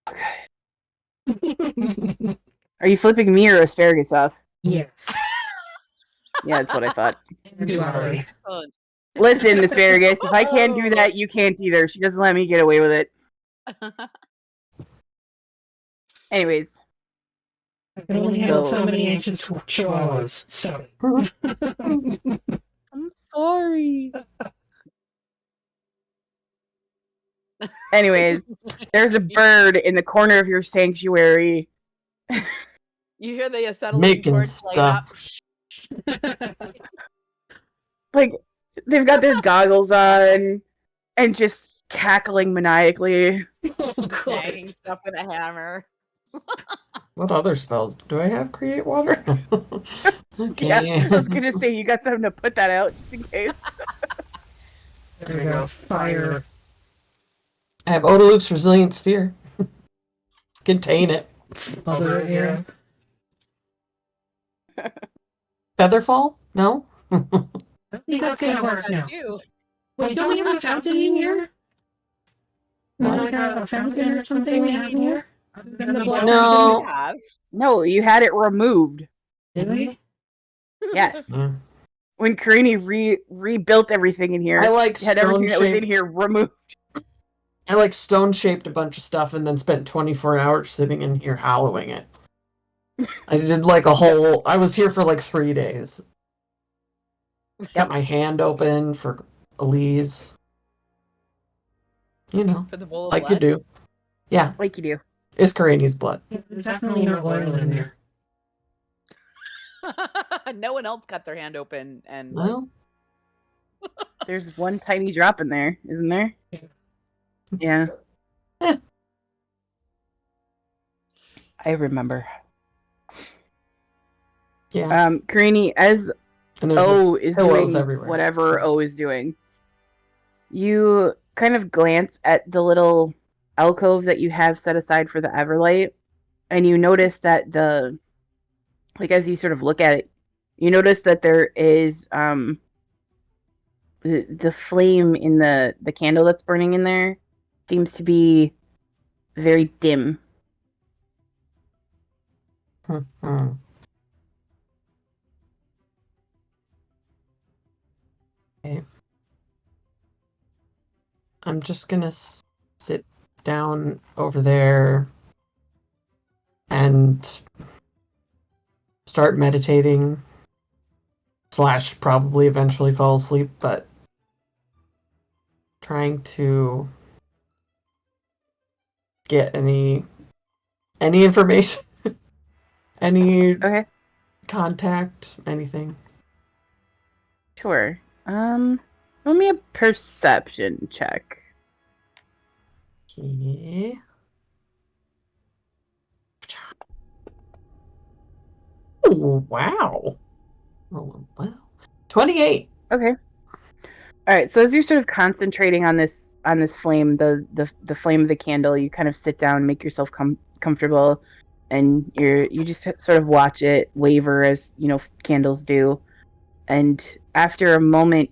Okay. Are you flipping me or asparagus off? Yes. Yeah, that's what I thought. Duality. Oh, Listen, asparagus, if I can't do that, you can't either. She doesn't let me get away with it. Anyways. I can only handle so many ancient chihuahuas. So. I'm sorry. Anyways, there's a bird in the corner of your sanctuary. You hear the acetylene Making torch light up. stuff. Like, they've got their goggles on and just cackling maniacally. Banging stuff with a hammer. What other spells? Do I have create water? Okay. Yeah, I was gonna say, you got something to put that out just in case. There we go. Fire. I have Odaluke's Resilient Sphere. Contain it. Smother it, yeah. Featherfall? No? I think that's gonna work now. Too. Wait, don't we have a fountain in here? Like a fountain or something we have in here? Other than the blood? No. We have. No, you had it removed. Did we? Yes. Mm. When Karini rebuilt everything in here, I like you had everything that was in stone-shaped. here removed. I like stone-shaped a bunch of stuff and then spent 24 hours sitting in here hollowing it. I did like a whole... I was here for like 3 days. Got my hand open for Elise. You know, For the bowl of like you blood. do. Yeah, Like you do. it's Karini's blood. There's definitely no oil in there. No one else got their hand open and Well, There's one tiny drop in there, isn't there? Yeah. Eh. I remember. yeah. Karini, as And there's O is pillows doing everywhere. whatever O is doing, you kind of glance at the little alcove that you have set aside for the Everlight, and you notice that as you sort of look at it, you notice that there is the flame in the candle that's burning in there seems to be very dim. Hmm. Okay. I'm just gonna sit down over there and start meditating / probably eventually fall asleep, but trying to get any information, any Okay, contact, anything. sure. Let me a perception check. Okay. Oh, wow. Oh, wow. 28. Okay. All right. So as you're sort of concentrating on this flame, the flame of the candle, you kind of sit down, make yourself comfortable, and you just sort of watch it waver as candles do. And after a moment,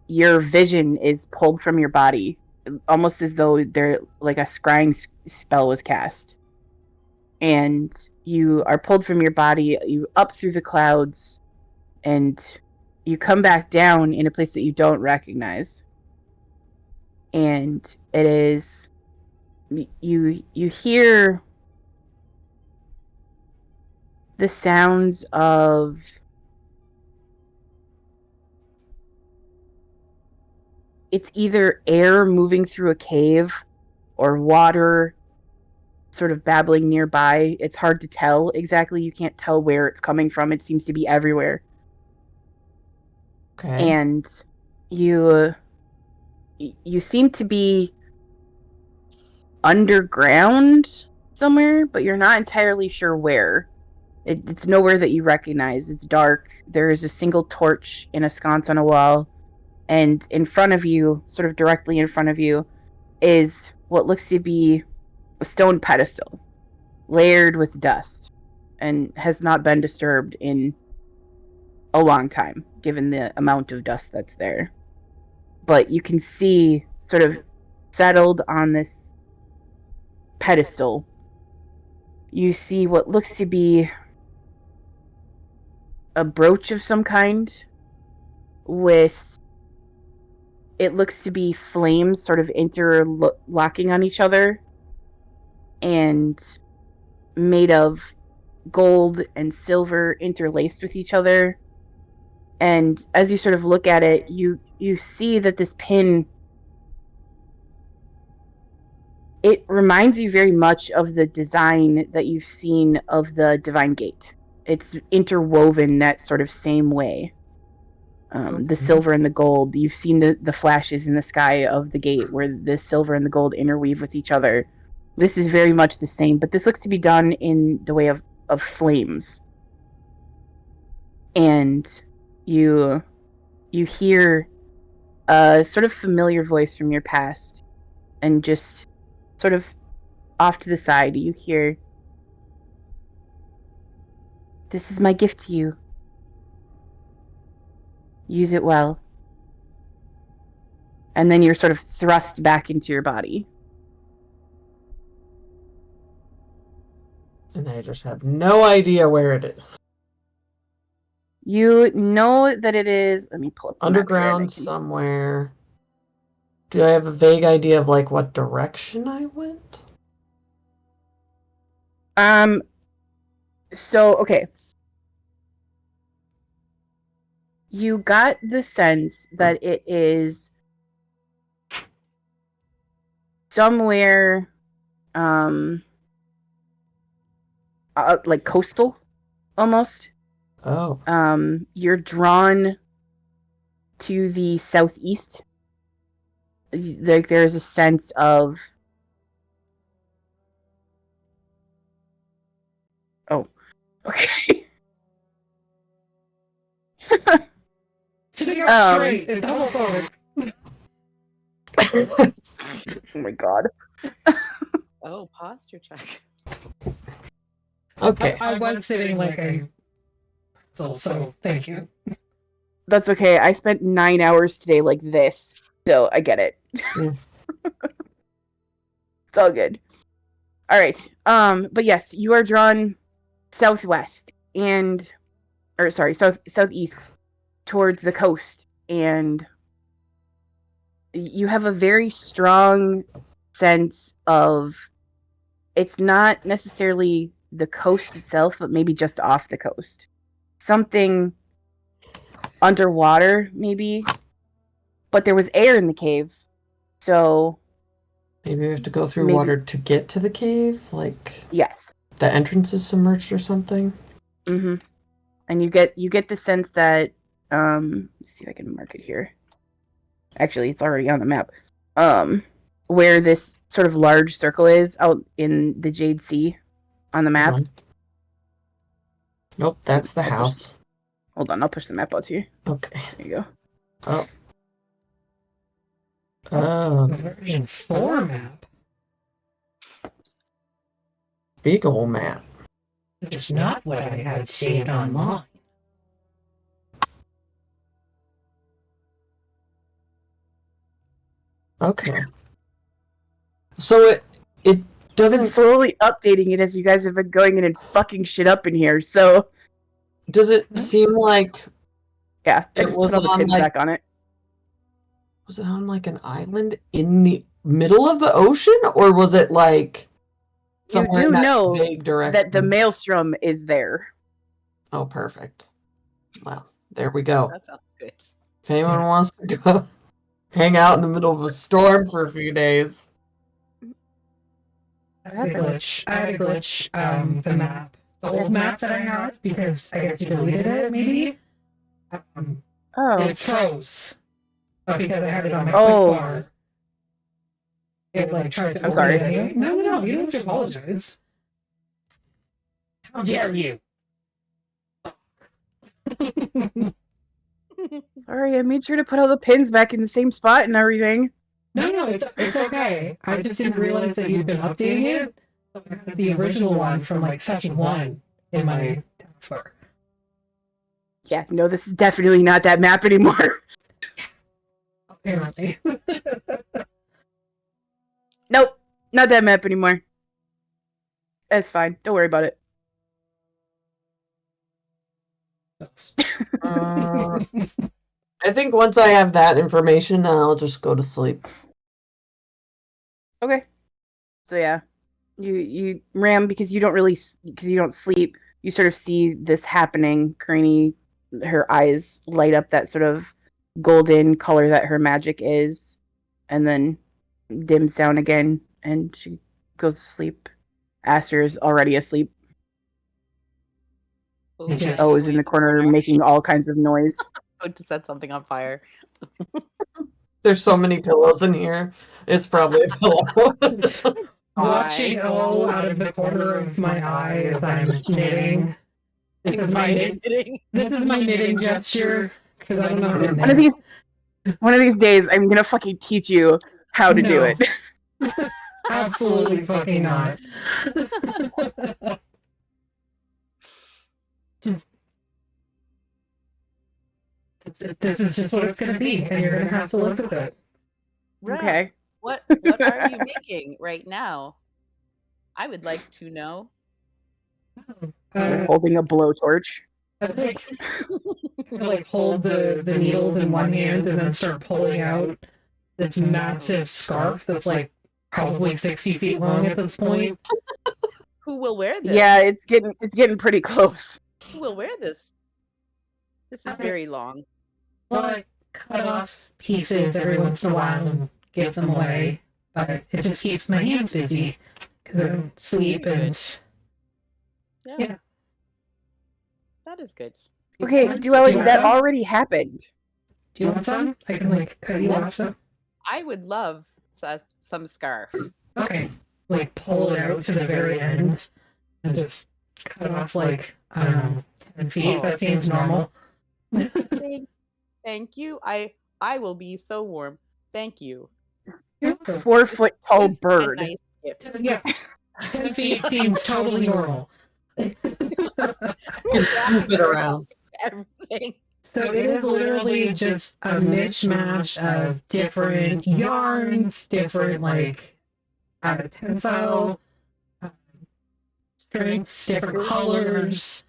your vision is pulled from your body, almost as though there like a scrying spell was cast, and you are pulled from your body, you up through the clouds, and you come back down in a place that you don't recognize. And it is you hear the sounds of it's either air moving through a cave or water sort of babbling nearby. It's hard to tell exactly. You can't tell where it's coming from. It seems to be everywhere. Okay. And you seem to be underground somewhere, but you're not entirely sure where. It's nowhere that you recognize. It's dark. There is a single torch in a sconce on a wall, and in front of you, sort of directly in front of you, is what looks to be a stone pedestal, layered with dust, and has not been disturbed in a long time, given the amount of dust that's there. But you can see, sort of settled on this pedestal, you see what looks to be a brooch of some kind with, it looks to be flames sort of interlocking on each other and made of gold and silver interlaced with each other. And as you sort of look at it, you see that this pin, it reminds you very much of the design that you've seen of the Divine Gate. It's interwoven that sort of same way. The silver and the gold. You've seen the flashes in the sky of the gate where the silver and the gold interweave with each other. This is very much the same, but this looks to be done in the way of flames. And you hear a sort of familiar voice from your past, and just sort of off to the side, you hear, "This is my gift to you. Use it well." And then you're sort of thrust back into your body. And I just have no idea where it is. You know that it is, let me pull up the map here and Underground somewhere. Do I have a vague idea of like what direction I went? So okay. You got the sense that it is somewhere like coastal almost. Oh. You're drawn to the southeast. Like there's a sense of, oh, okay. Sitting up straight and double forward. Oh my god. Oh, posture check. Okay. I was sitting like a so thank you. That's okay. I spent 9 hours today like this, so I get it. It's all good. All right. But yes, you are drawn southwest southeast towards the coast, and you have a very strong sense of it's not necessarily the coast itself, but maybe just off the coast. Something underwater, maybe. But there was air in the cave, so maybe we have to go through water to get to the cave? Like, yes. The entrance is submerged or something? Mm-hmm. And you get the sense that, let's see if I can mark it here. Actually, it's already on the map. Where this sort of large circle is out in the Jade Sea on the map. Nope, that's the house. Hold on, I'll push the map out to you. Okay. There you go. Oh. Version 4 map. Big ol' map. It's not what I had saved online. Okay. So it I've doesn't been slowly updating it as you guys have been going in and fucking shit up in here, so... Does it seem like... Yeah, I it just was put all the on, pins like... back on it. Was it on, like, an island in the middle of the ocean? Or was it, like... somewhere You do in that know vague direction? that the maelstrom is there. Oh, perfect. Well, there we go. That sounds good. If anyone wants to go hang out in the middle of a storm for a few days. I had a glitch. The map. The old map that I had, because I guess you deleted it, maybe? It froze. Because I had it on my quick bar. It, like, tried to... I'm sorry. It. No, you don't have to apologize. How dare you? Sorry, I made sure to put all the pins back in the same spot and everything. No, it's okay. I just didn't realize that you'd been updating it. So I had the original one from, like, session 1 in my taskbar. Yeah, no, this is definitely not that map anymore. Apparently. Nope, not that map anymore. That's fine. Don't worry about it. I think once I have that information, I'll just go to sleep. Okay. So yeah, you Ram, because you don't sleep. You sort of see this happening. Cranny, her eyes light up that sort of golden color that her magic is, and then dims down again, and she goes to sleep. Aster is already asleep. Is in the corner making all kinds of noise. Going to set something on fire. There's so many pillows in here. It's probably a pillow. Watching O out of the corner of my eye as I'm knitting. This is my knitting gesture. Because I don't know how to knit. One of these days, I'm gonna fucking teach you how to do it. Absolutely fucking not. This is just what it's gonna be, and you're gonna have to live with it. Okay. What are you making right now? I would like to know. Holding a blowtorch. I like hold the needles in one hand and then start pulling out this massive scarf that's like probably 60 feet long at this point. Who will wear this? Yeah, it's getting pretty close. Who will wear this? This is very long. Well, I cut off pieces every once in a while and give them away, but it just keeps my hands busy because I don't sleep and yeah. That is good. Okay, Duality, that already happened. Do you want some? I can like cut you off some. I would love some scarf. Okay, like pull it out to the very end and just cut off like I don't know 10 feet. That seems normal. Thank you. I will be so warm. Thank you. You're a 4 foot tall bird. Nice gift. Yeah, 10 feet seems totally normal. You can scoop it around. Everything. So it is literally just a mishmash of different yarns, different like tensile strengths, different colors.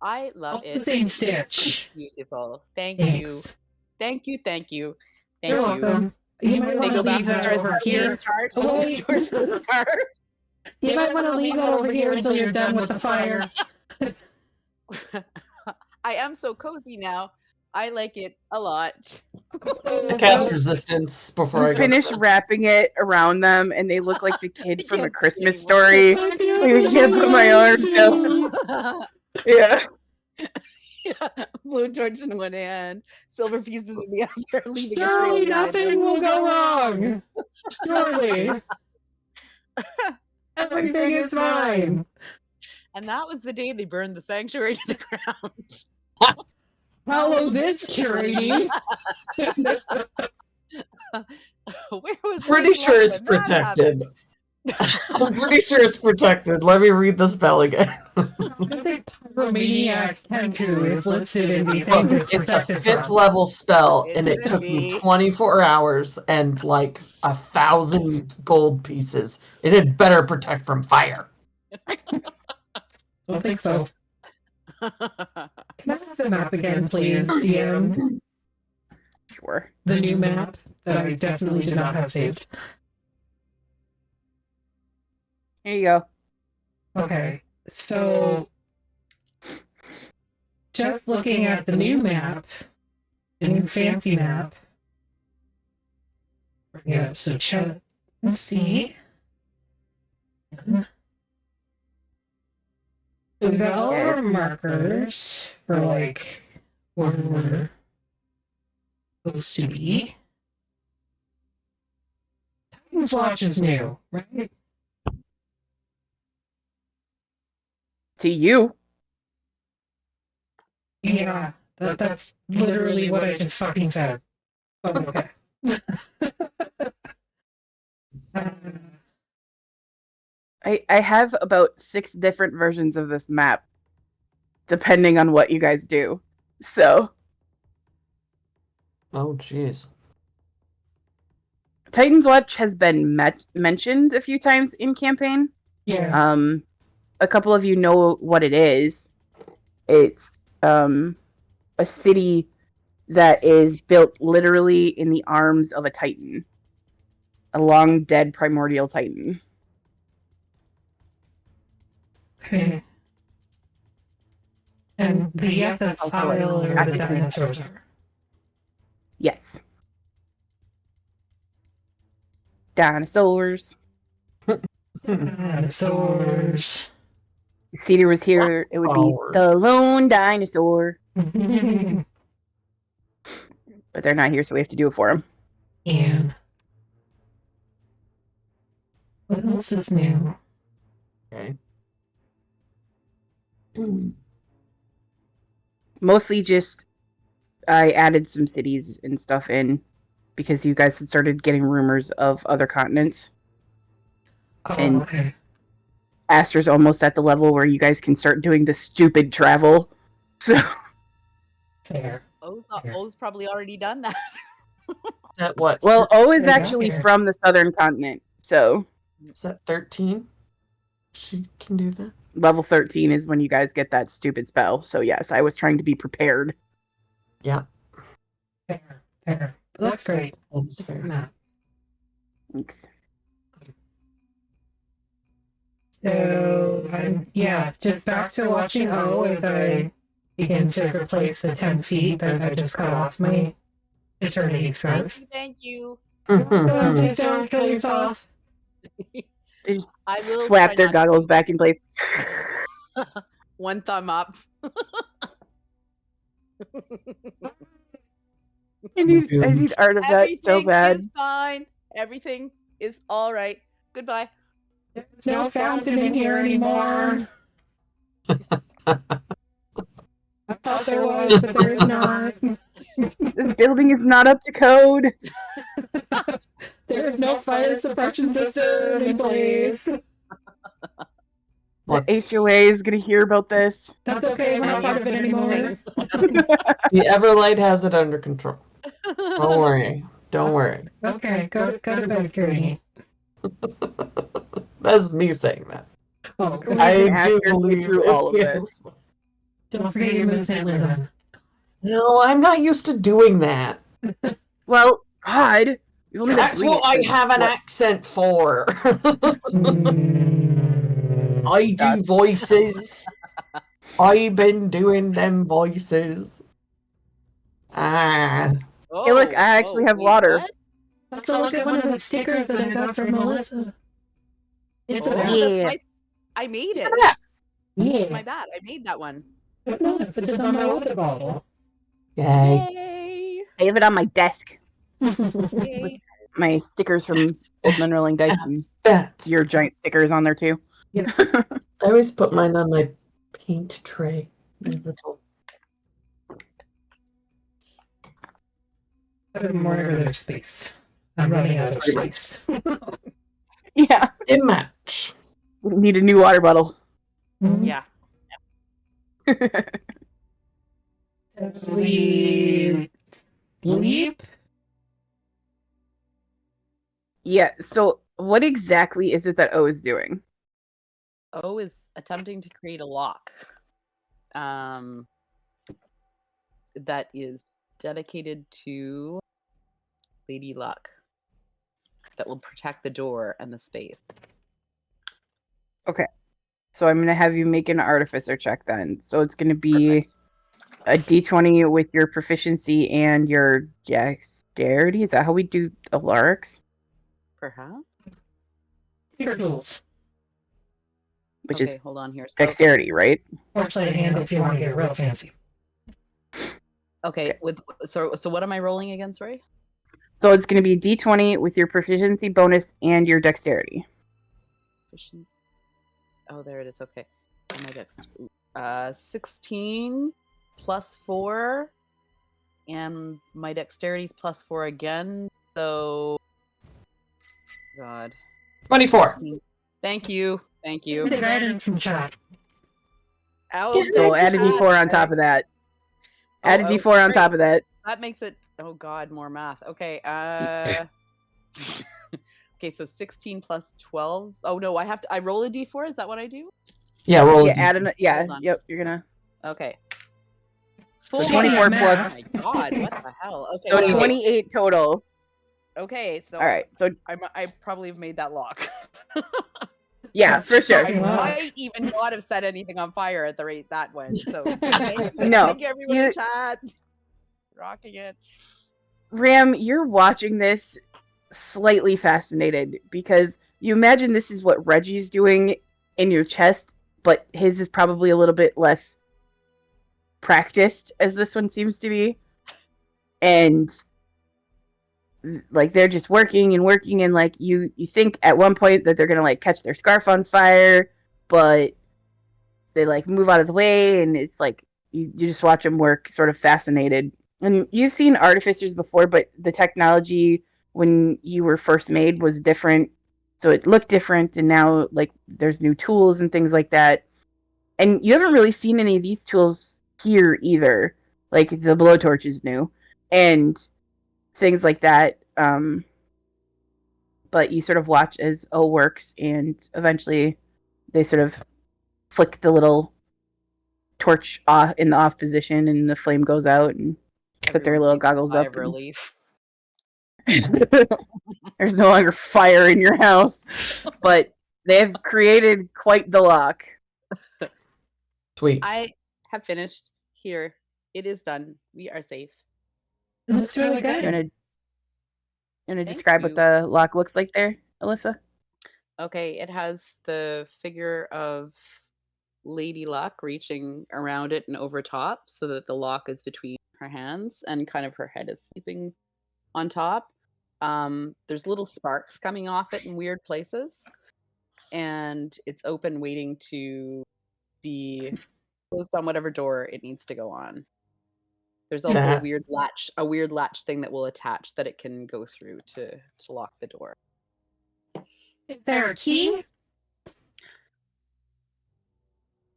I love All it. the same stitch. Beautiful. Thank you. Thanks. Thank you. Thank you. Thank You're you. welcome. You might They want to go back leave to that our over here. chart. Oh, wait. Towards the scarf. You might want to leave that over here until you're done with the fire. I am so cozy now. I like it a lot. I cast resistance before I You go. finish wrapping it around them, and they look like the kid from A can't Christmas see Story. what- I can't put my arms down. Yeah. Yeah. Blue torch in one hand, silver pieces in the other, leaving a trail Surely behind nothing them. will go wrong. Surely. Everything is fine. And that was the day they burned the sanctuary to the ground. Follow this, curating. Where was Pretty Lady sure Luck it's when that happened? protected. I'm pretty sure it's protected. Let me read the spell again. I think Pyromaniac Kenku is listed in the things it's It's a protected 5th from. level spell, It and it should took me be. 24 hours and like 1,000 gold pieces. It had better protect from fire. Don't think so. Can I have the map again, please, DM? Sure. The new map that I definitely did not have saved. Here you go. Okay, so just looking at the new map, the new fancy map. Yeah, so check and see. So we got all our markers for like where we're supposed to be. Titan's Watch is new, right? To you. Yeah, that's literally what I just fucking said. Oh, okay. I have about 6 different versions of this map, depending on what you guys do. So, Oh, jeez. Titan's Watch has been mentioned a few times in campaign. Yeah. A couple of you know what it is. It's a city that is built literally in the arms of a titan, a long dead primordial titan. Okay. And the Yetha style are the dinosaurs are. Yes. Dinosaurs. Dinosaurs. If Cedar was here, it would be Flowers. the lone dinosaur. And But they're not here, so we have to do it for them. what else is new? Okay. Mostly just I added some cities and stuff in because you guys had started getting rumors of other continents. Oh, And- okay. Aster's almost at the level where you guys can start doing the stupid travel. So Fair. O's probably already done that. That what? well, O is There you go. actually from the southern continent. So Is that 13? She can do that. level 13 is when you guys get that stupid spell. So yes, I was trying to be prepared. Yeah, Fair. That's great. that is fair. Nah. Thanks. So, yeah, just back to watching O as I begin to replace the 10 feet that I just cut off my eternity scarf. Thank you. Please don't kill yourself. They just I will slap try their not to. goggles back in place. One thumb up. I need art of that so Everything bad. is fine. Everything is all right. Goodbye. There's no fountain in here anymore. I thought there was, but there is not. This building is not up to code. There is no fire suppression system in place. The Look, HOA is gonna hear about this. That's okay, we're not part of it anymore. the Everlight has it under control. Don't worry. Don't worry. Okay, go to bed, Courtney. That's me saying that. Oh, I Ask do her believe through it, all of yeah. this. don't forget your moves, Handler. No, I'm not used to doing that. Well, God, you've only been That's doing what it I for, have an what? accent for. Mm. I do God. voices. I've been doing them voices. Ah. Hey, look, I Oh, actually have wait, water. what? Let's look at one of the stickers that I got from Melissa. It's Oh, a that's Yeah. my. I made It's it. a bat. It's my Yeah. bad. I made that one. Put it on my water bottle. Yay. Yay! I have it on my desk. Yay! My stickers from Old Men Rolling Dice and Bats. your giant stickers on there too. I always put mine on my paint tray. My little. More of their space. I'm running out of space. Yeah. A match. We need a new water bottle. Yeah. We leap. Yeah, so what exactly is it that O is doing? O is attempting to create a lock. That is dedicated to Lady Luck. That will protect the door and the space. Okay. So I'm going to have you make an artificer check then. So it's going to be a d20 with your proficiency and your dexterity. Is that how we do Alarics? Perhaps. Your tools. Which Okay, is hold on here. So, dexterity, right? Or sleight of hand if you want to get real fancy. okay, with so what am I rolling against, Ray? So it's going to be d20 with your proficiency bonus and your dexterity. Proficiency. Oh, there it is. Okay. Oh, my dex. 16 plus 4, and my dexterity's plus 4 again. So, God. 24. Thank you. Thank you. The guidance from chat. Oh, So add a chat. d4 on top of that. Add a Oh, d4 on great. top of that. That makes it. Oh God, more math. Okay. Okay, so 16 plus 12. Oh no, I have to. I roll a d4. Is that what I do? Yeah, roll Yeah, a add d4. an. Yeah, Hold on. yep. You're gonna. Okay. So Full 24 math. plus Oh my God, what the hell? Okay. So wow. 28 total. Okay, so All right. So I probably have made that lock. yeah, for sure. I Wow. might even not have set anything on fire at the rate that went. So thank No, you everyone in chat. Rocking it. Ram, you're watching this slightly fascinated because you imagine this is what Reggie's doing in your chest, but his is probably a little bit less practiced as this one seems to be. And like they're just working and like you think at one point that they're gonna like catch their scarf on fire, but they like move out of the way and it's like you just watch them work sort of fascinated. And you've seen artificers before, but the technology when you were first made was different, so it looked different, and now like there's new tools and things like that. And you haven't really seen any of these tools here either, like the blowtorch is new and things like that. But you sort of watch as O works, and eventually they sort of flick the little torch off in the off position, and the flame goes out, and set their little Everyone takes a goggles sigh up. of relief. There's no longer fire in your house, but they have created quite the lock. Sweet. I have finished. Here, it is done. We are safe. It looks really good. You wanna Thank describe you. what the lock looks like there, Alyssa? Okay, it has the figure of Lady Luck reaching around it and over top so that the lock is between her hands and kind of her head is sleeping on top. There's little sparks coming off it in weird places, and it's open waiting to be closed on whatever door it needs to go on. There's also That- a weird latch thing that will attach that it can go through to lock the door. Is there a key?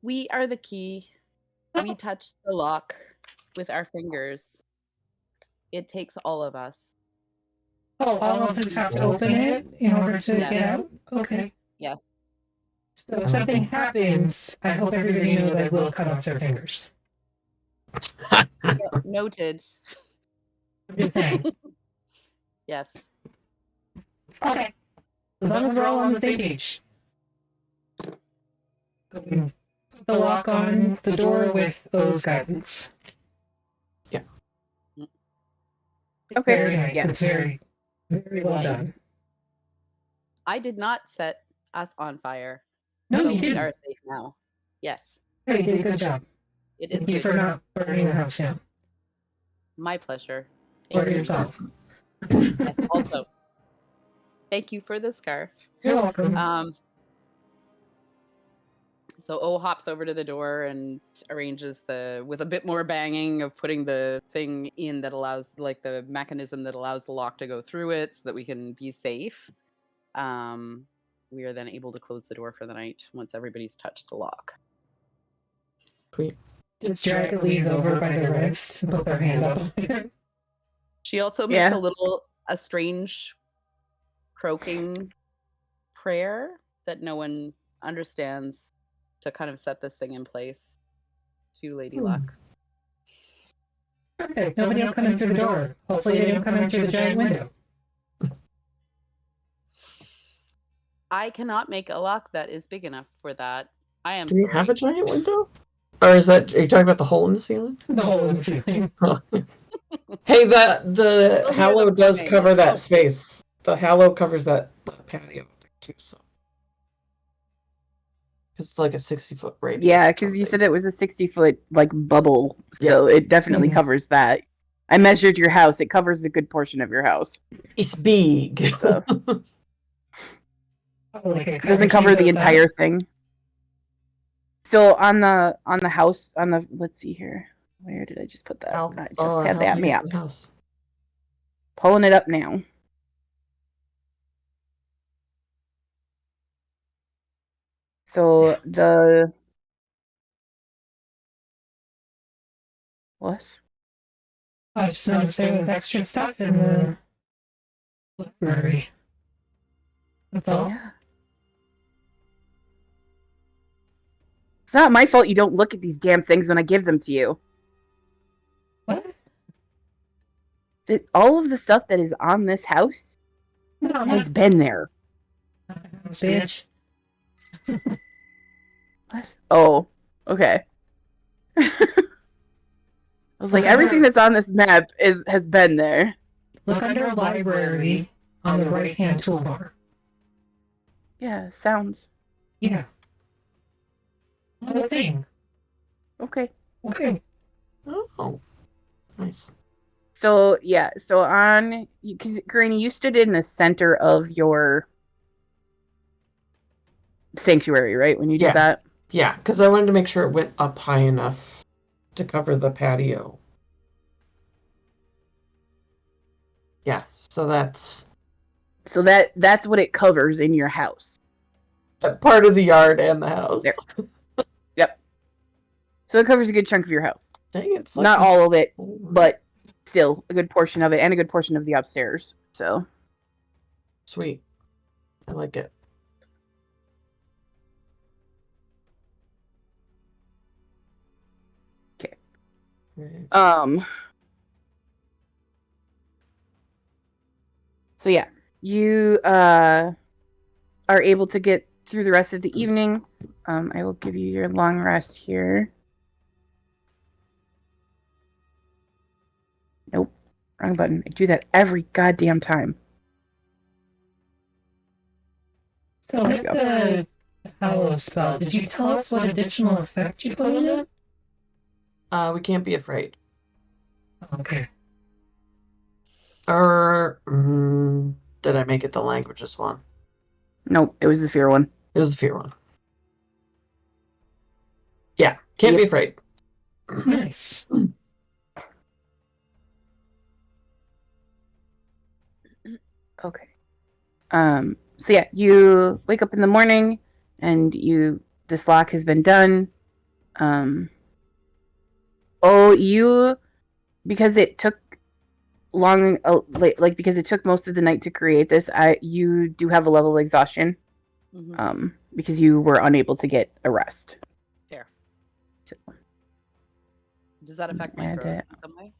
We are the key. We touch the lock with our fingers. It takes all of us. Oh, all of us have to open it in order to Yeah. get out? Okay. Yes. So if something happens, I hope everybody knows I will cut off their fingers. Noted. I'm just saying. Yes. Okay. As long as we're all on the same page. Put the lock on the door with O's guidance. Yeah. Okay. Very nice. Yeah. It's very, very well done. I did not set us on fire. No, so you we didn't. are safe now. Yes. Hey, you did a good job. It is Thank you good. for not burning the house down. My pleasure. Or Thank you. yourself. Yes, also. Thank you for the scarf. You're welcome. So O hops over to the door and arranges with a bit more banging of putting the thing in that allows, like the mechanism that allows the lock to go through it so that we can be safe. We are then able to close the door for the night once everybody's touched the lock. Sweet. Just drag Elise over by the wrist and put their hand up. She also makes a strange croaking prayer that no one understands to kind of set this thing in place to Lady Luck. Perfect. Nobody will come in through the door. Hopefully they don't come in through the giant window. I cannot make a lock that is big enough for that. I am Do we sorry. have a giant window? Or are you talking about the hole in the ceiling? The hole in the ceiling. Hey, the We'll hear Hallow them does coming. cover that Oh. space. The Hallow covers that patio too, so. It's like a 60-foot radius. Yeah, because you said it was a 60-foot like bubble, so it definitely covers that. I measured your house; it covers a good portion of your house. It's big. So. Like It doesn't cover the entire thing. So on the house let's see here. Where did I just put that? I just had that map. House. Pulling it up now. So the what? I just noticed there was extra stuff in the library. That's all. Yeah. It's not my fault you don't look at these damn things when I give them to you. What? All of the stuff that is on this house has been there. Bitch. What? Oh, okay. I was like, everything that's on this map has been there. Look under library on the right-hand toolbar. Yeah, sounds. Yeah. What thing? Okay. Okay. Oh, nice. So, yeah, so because Granny, you stood in the center of your sanctuary, right, when you did that? Yeah, because I wanted to make sure it went up high enough to cover the patio. Yeah, so that's what it covers in your house. part of the yard and the house. There. Yep. So it covers a good chunk of your house. Dang it. Not all of it, but still a good portion of it, and a good portion of the upstairs. So sweet. I like it. Okay. Right. So yeah, you are able to get through the rest of the evening. I will give you your long rest here. Nope, wrong button. I do that every goddamn time. So with the Hallow spell, did you tell us what additional effect you put on it? We can't be afraid. Okay. Or did I make it the languages one? Nope, it was the fear one. It was the fear one. Yeah, can't be afraid. Nice. Okay. So yeah, you wake up in the morning and this lock has been done. Because it took like because it took most of the night to create this, you do have a level of exhaustion, because you were unable to get a rest. Fair. So, does that affect my throws in some way?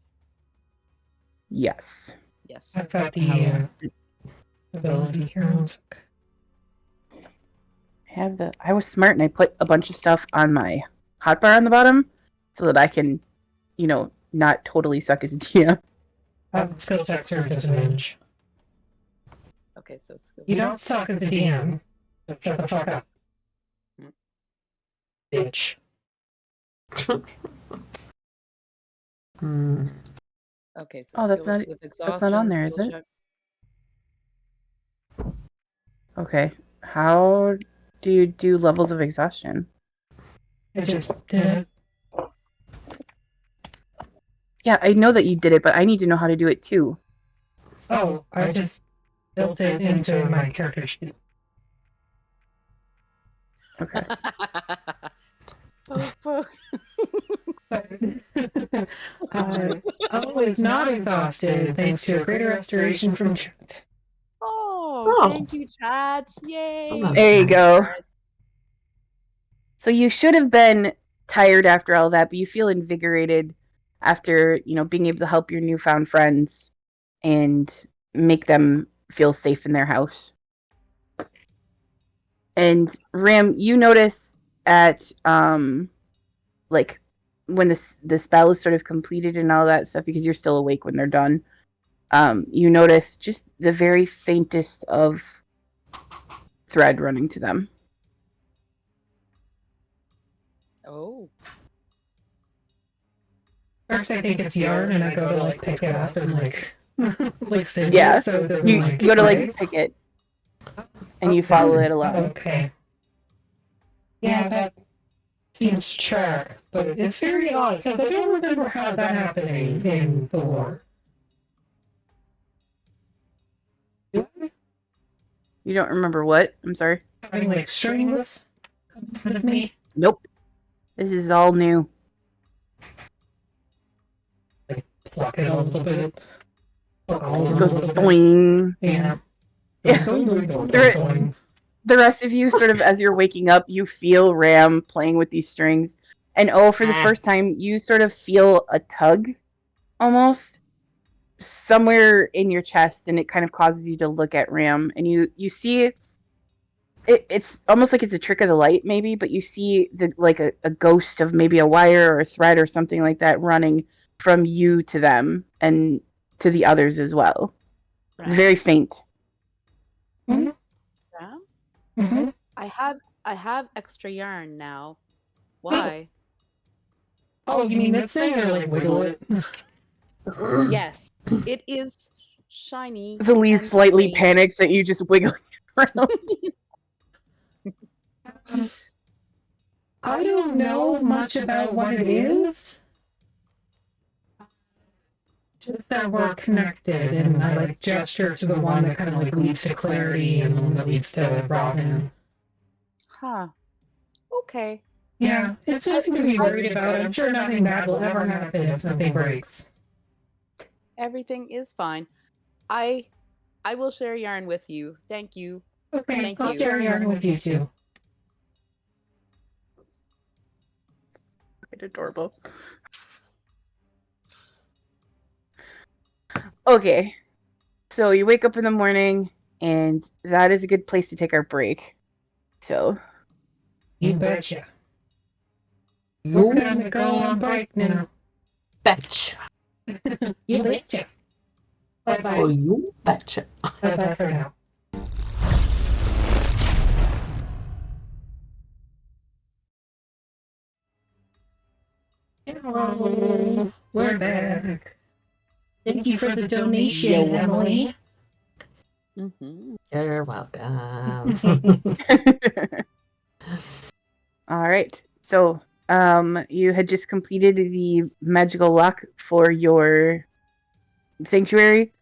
Yes. Yes. I've got the ability here. I was smart and I put a bunch of stuff on my hotbar on the bottom so that I can, not totally suck as a DM. Skill checks are a disadvantage. Okay, so skill. You don't suck as a DM. So shut the fuck up. Bitch. Okay, so that's not on there, is it? Check. Okay. How do you do levels of exhaustion? I just did it. Yeah, I know that you did it, but I need to know how to do it too. Oh, I just built it into my character sheet. Okay. Always not exhausted thanks to a greater restoration from chat. Oh, thank you, chat. Yay. There you go. So you should have been tired after all that, but you feel invigorated after, being able to help your newfound friends and make them feel safe in their house. And Ram, you notice at like when the spell is sort of completed and all that stuff, because you're still awake when they're done, you notice just the very faintest of thread running to them. Oh. First I think it's yarn and I go to pick it up and send yeah. it so it doesn't you go to pick it and you follow it along. Okay. Yeah, that seems to track, but it's very odd because I don't remember how that happening in the war. You don't remember what? I'm sorry. Having strings in front of me. Nope. This is all new. Pluck it a little bit. It goes boing. Yeah. The rest of you, sort of as you're waking up, you feel Ram playing with these strings. And for the first time, you sort of feel a tug, almost, somewhere in your chest, and it kind of causes you to look at Ram. And you see, it's almost like it's a trick of the light, maybe, but you see a ghost of maybe a wire or a thread or something like that running from you to them and to the others as well. Right. It's very faint. Mm-hmm. Yeah. Mm-hmm. I have extra yarn now. Why? Oh, you mean this thing or wiggle it? Yes. It is shiny. The lead slightly panics that you just wiggle it around. I don't know much about what it is. Just that we're connected, and I gesture to the one that kind of leads to Clarity and the one that leads to Robin. Huh. Okay. Yeah, it's nothing to be worried about. I'm sure nothing bad will ever happen if something breaks. Everything is fine. I will share yarn with you. Thank you. Okay, I'll share yarn with you too. It's adorable. Okay, so you wake up in the morning, and that is a good place to take our break. So, you betcha. We're gonna go on break now. Betcha. You betcha. Bye bye. Oh, you betcha. Bye bye for now. Hello, we're back. Thank you for the donation, Emily. Mm-hmm. You're welcome. All right. So, you had just completed the magical lock for your sanctuary,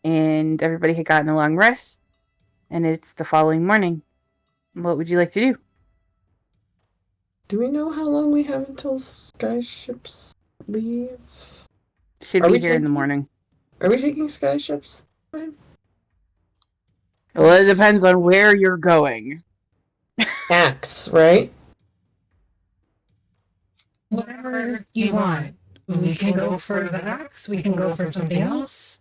and everybody had gotten a long rest, and it's the following morning. What would you like to do? Do we know how long we have until skyships leave? Should be here in the morning. Are we taking sky ships? Well, it depends on where you're going. Axe, right? Whatever you want. We can go for the axe. We can go for something else.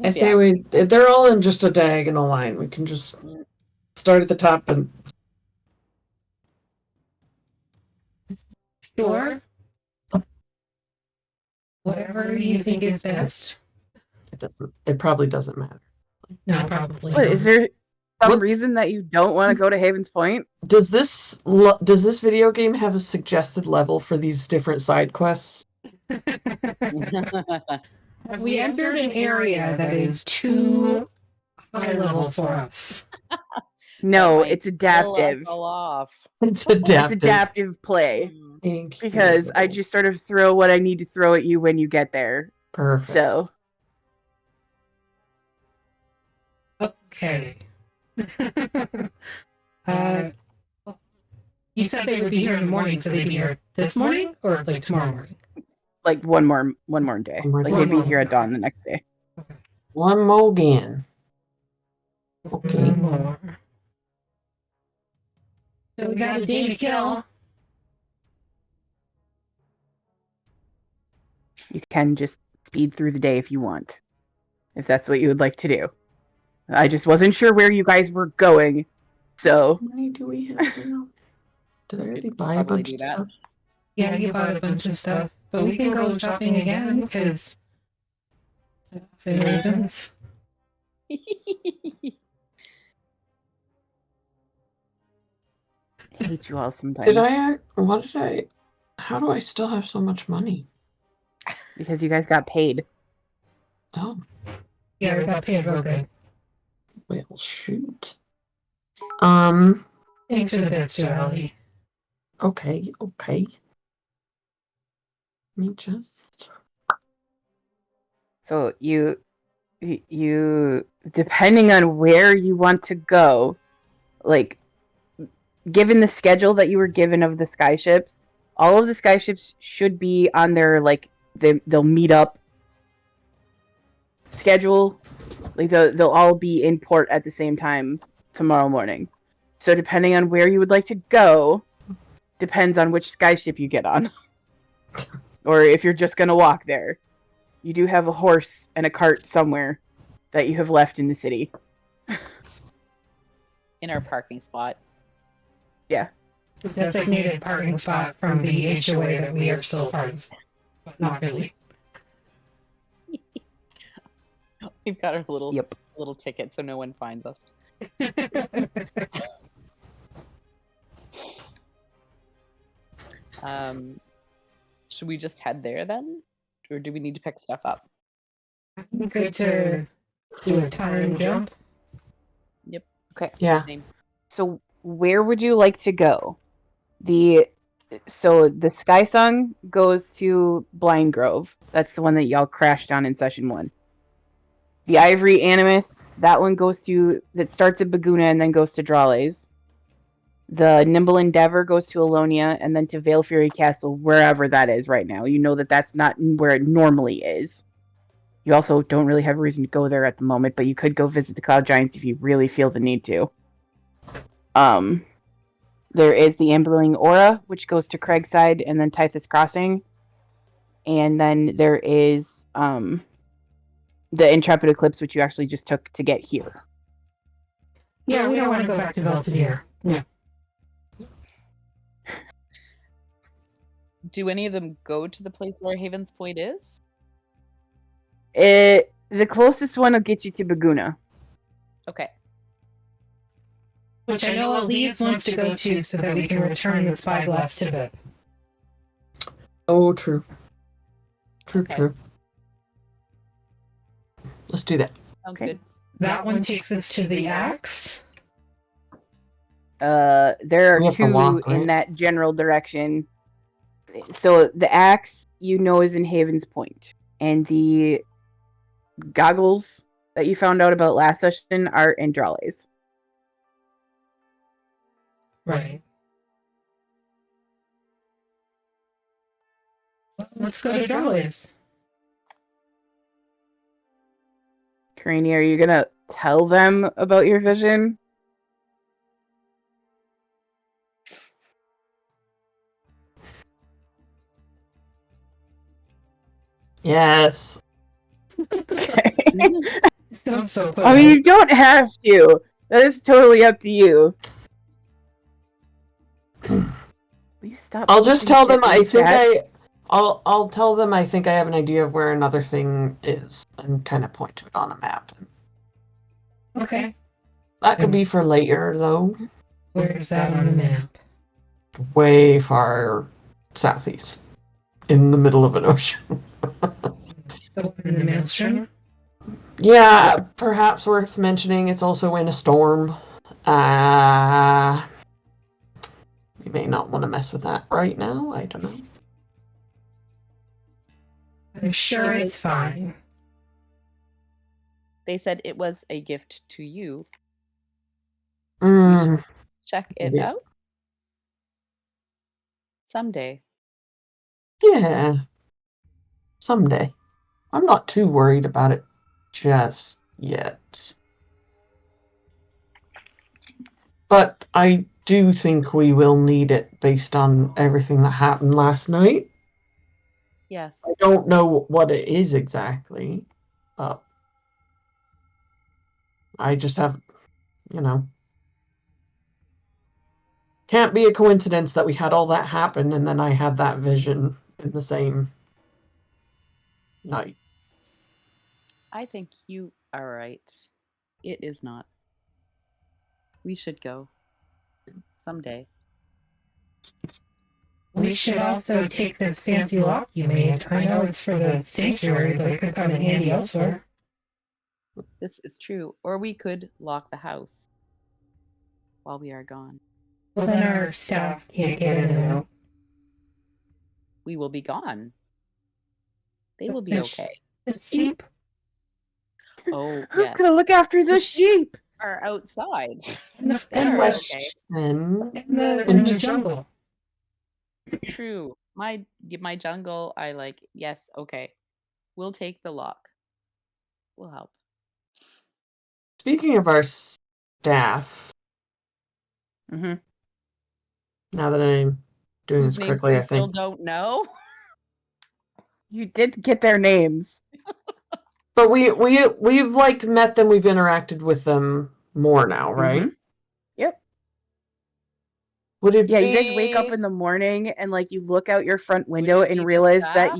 I say they're all in just a diagonal line. We can just start at the top and... Sure. Whatever you think is best. It probably doesn't matter. No, probably What, not. is there some What's- reason that you don't want to go to Haven's Point? Does this video game have a suggested level for these different side quests? We entered an area that is too high level for us. No, That it's might kill us adaptive. all off. It's It's adaptive. adaptive play. Mm. Because I just sort of throw what I need to throw at you when you get there. Perfect. So, Okay. You said they would be here in the morning, so they'd be here this morning or like tomorrow morning? like one more day. One more Like day. they'd be here at dawn the next day. One more again. Okay. One more. So we got a day to kill. You can just speed through the day if you want. If that's what you would like to do. I just wasn't sure where you guys were going. So, How many do we have now? Did I already buy a Probably bunch do of that. stuff? Yeah, you bought a bunch of stuff, but we can go shopping again because for reasons. I hate you all sometimes. How do I still have so much money? Because you guys got paid. Oh, Yeah, we got paid real good. well, shoot. Thanks for the bits, Charlie. Okay. Let me just... So you depending on where you want to go, like given the schedule that you were given of the skyships, all of the skyships should be on their they'll meet up schedule. Like they'll all be in port at the same time tomorrow morning. So depending on where you would like to go, depends on which skyship you get on. Or if you're just gonna walk there. You do have a horse and a cart somewhere that you have left in the city. In our parking spot. Yeah. Designated parking spot from the HOA that we are still part of, but not really. We've got our little Yep. little ticket so no one finds us. Should we just head there then? Or do we need to pick stuff up? Good to do a time jump. Yep. Okay. Yeah. Same. So where would you like to go? The Sky Song goes to Blind Grove. That's the one that y'all crashed on in session 1. The Ivory Animus, that one that starts at Baguna and then goes to Drales. The Nimble Endeavor goes to Alonia and then to Vale Fury Castle, wherever that is right now. You know that that's not where it normally is. You also don't really have a reason to go there at the moment, but you could go visit the Cloud Giants if you really feel the need to. There is the Ambling Aura, which goes to Craigside and then Tithys Crossing. And then there is the Intrepid Eclipse, which you actually just took to get here. Yeah, we don't want to go back to Belvedere. Yeah. Do any of them go to the place where Haven's Point is? The closest one will get you to Baguna. Okay. Which I know Elise wants to go to so that we can return the spyglass tidbit. Oh, true. Okay. True. Let's do that. Sounds Okay. good. That one takes us to the axe. There We are have to two walk, right? in that general direction. So the axe, is in Haven's Point. And the goggles that you found out about last session are in Drales. Right. Let's go to Drales. Karini, are you gonna tell them about your vision? Yes. Okay. Sounds so I mean, you don't have to. That is totally up to you. Will you stop? I'll just posting tell shit them in chat? I'll tell them I think I have an idea of where another thing is and kind of point to it on a map. Okay. That could be for later though. Where is that on the map? Way far southeast. In the middle of an ocean. The one in the maelstrom? Yeah, perhaps worth mentioning it's also in a storm. You may not want to mess with that right now. I don't know. I'm sure it's fine. They said it was a gift to you. Mm, Check it Yeah. out someday. yeah. Someday. I'm not too worried about it just yet. But I do think we will need it based on everything that happened last night. Yes. I don't know what it is exactly. I just have, can't be a coincidence that we had all that happen and then I had that vision in the same night. I think you are right. It is not. We should go someday. We should also take this fancy lock you made. I know it's for the sanctuary, but it could come in handy elsewhere. This is true. Or we could lock the house while we are gone. Well, then our staff can't get in and out. We will be gone. They will be The okay. The sheep? Oh, Who's yes. gonna look after the sheep? Are outside. And the, They and are the, okay. in the jungle. True. My jungle, I like. Yes, okay. We'll take the lock. We'll help. Speaking of our staff, Mm-hmm. now that I'm doing Whose this names correctly, we I still think. don't know. You did get their names. But we've like met them, we've interacted with them more now, right? Mhm. Yep. Would it Yeah, be... you guys wake up in the morning and like you look out your front Would window it be and the realize that staff?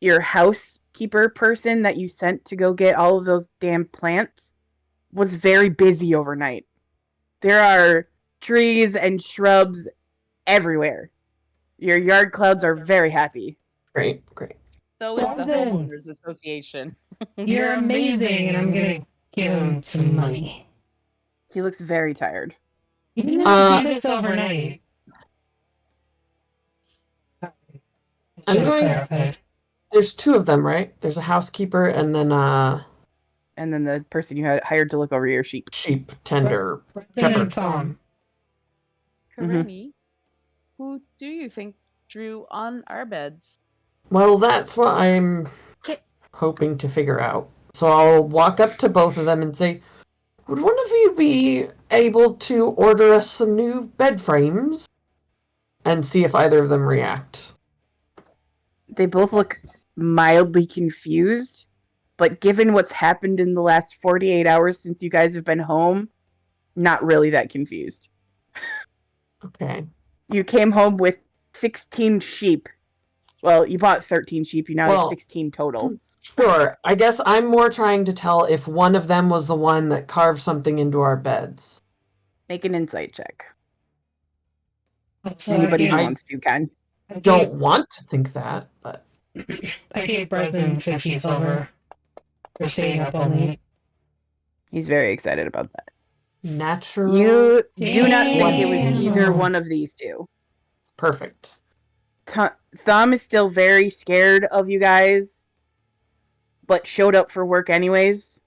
your housekeeper person that you sent to go get all of those damn plants was very busy overnight. There are trees and shrubs everywhere. Your yard clouds are very happy. Great. So is the Well, homeowners association. You're amazing, and I'm gonna give him some money. He looks very tired. You didn't do this overnight. I'm going... There's two of them, right? There's a housekeeper and then And then the person you had hired to look over your sheep. sheep tender. Shepherd farm. Karini, who do you think drew on our beds? Well, that's what I'm hoping to figure out. So I'll walk up to both of them and say, would one of you be able to order us some new bed frames? And see if either of them react. They both look mildly confused, but given what's happened in the last 48 hours since you guys have been home, not really that confused. Okay. You came home with 16 sheep. Well, you bought 13 sheep, you now have 16 total. Sure. I guess I'm more trying to tell if one of them was the one that carved something into our beds. Make an insight check. So Anybody who I- wants to can. I don't want to think that, but... I gave Breads and Fishies over for staying up all night. He's very excited about that. Natural... You do not think it was Damn. either one of these two. Perfect. Thumb is still very scared of you guys, but showed up for work anyways.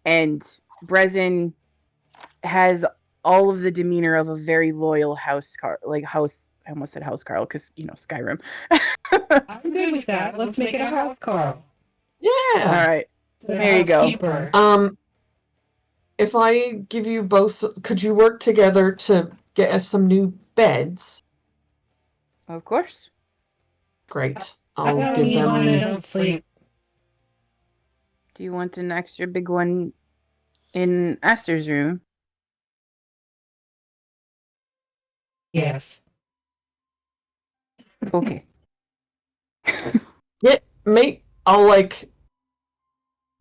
And Brezin has all of the demeanor of a very loyal house. I almost said house Carl because Skyrim. I'm good with that. Let's make it a house call. Yeah! All right. There you go. If I give you both, could you work together to get us some new beds? Of course. Great. I I'll don't give need one, I them. don't sleep. Do you want an extra big one in Aster's room? Yes. Okay.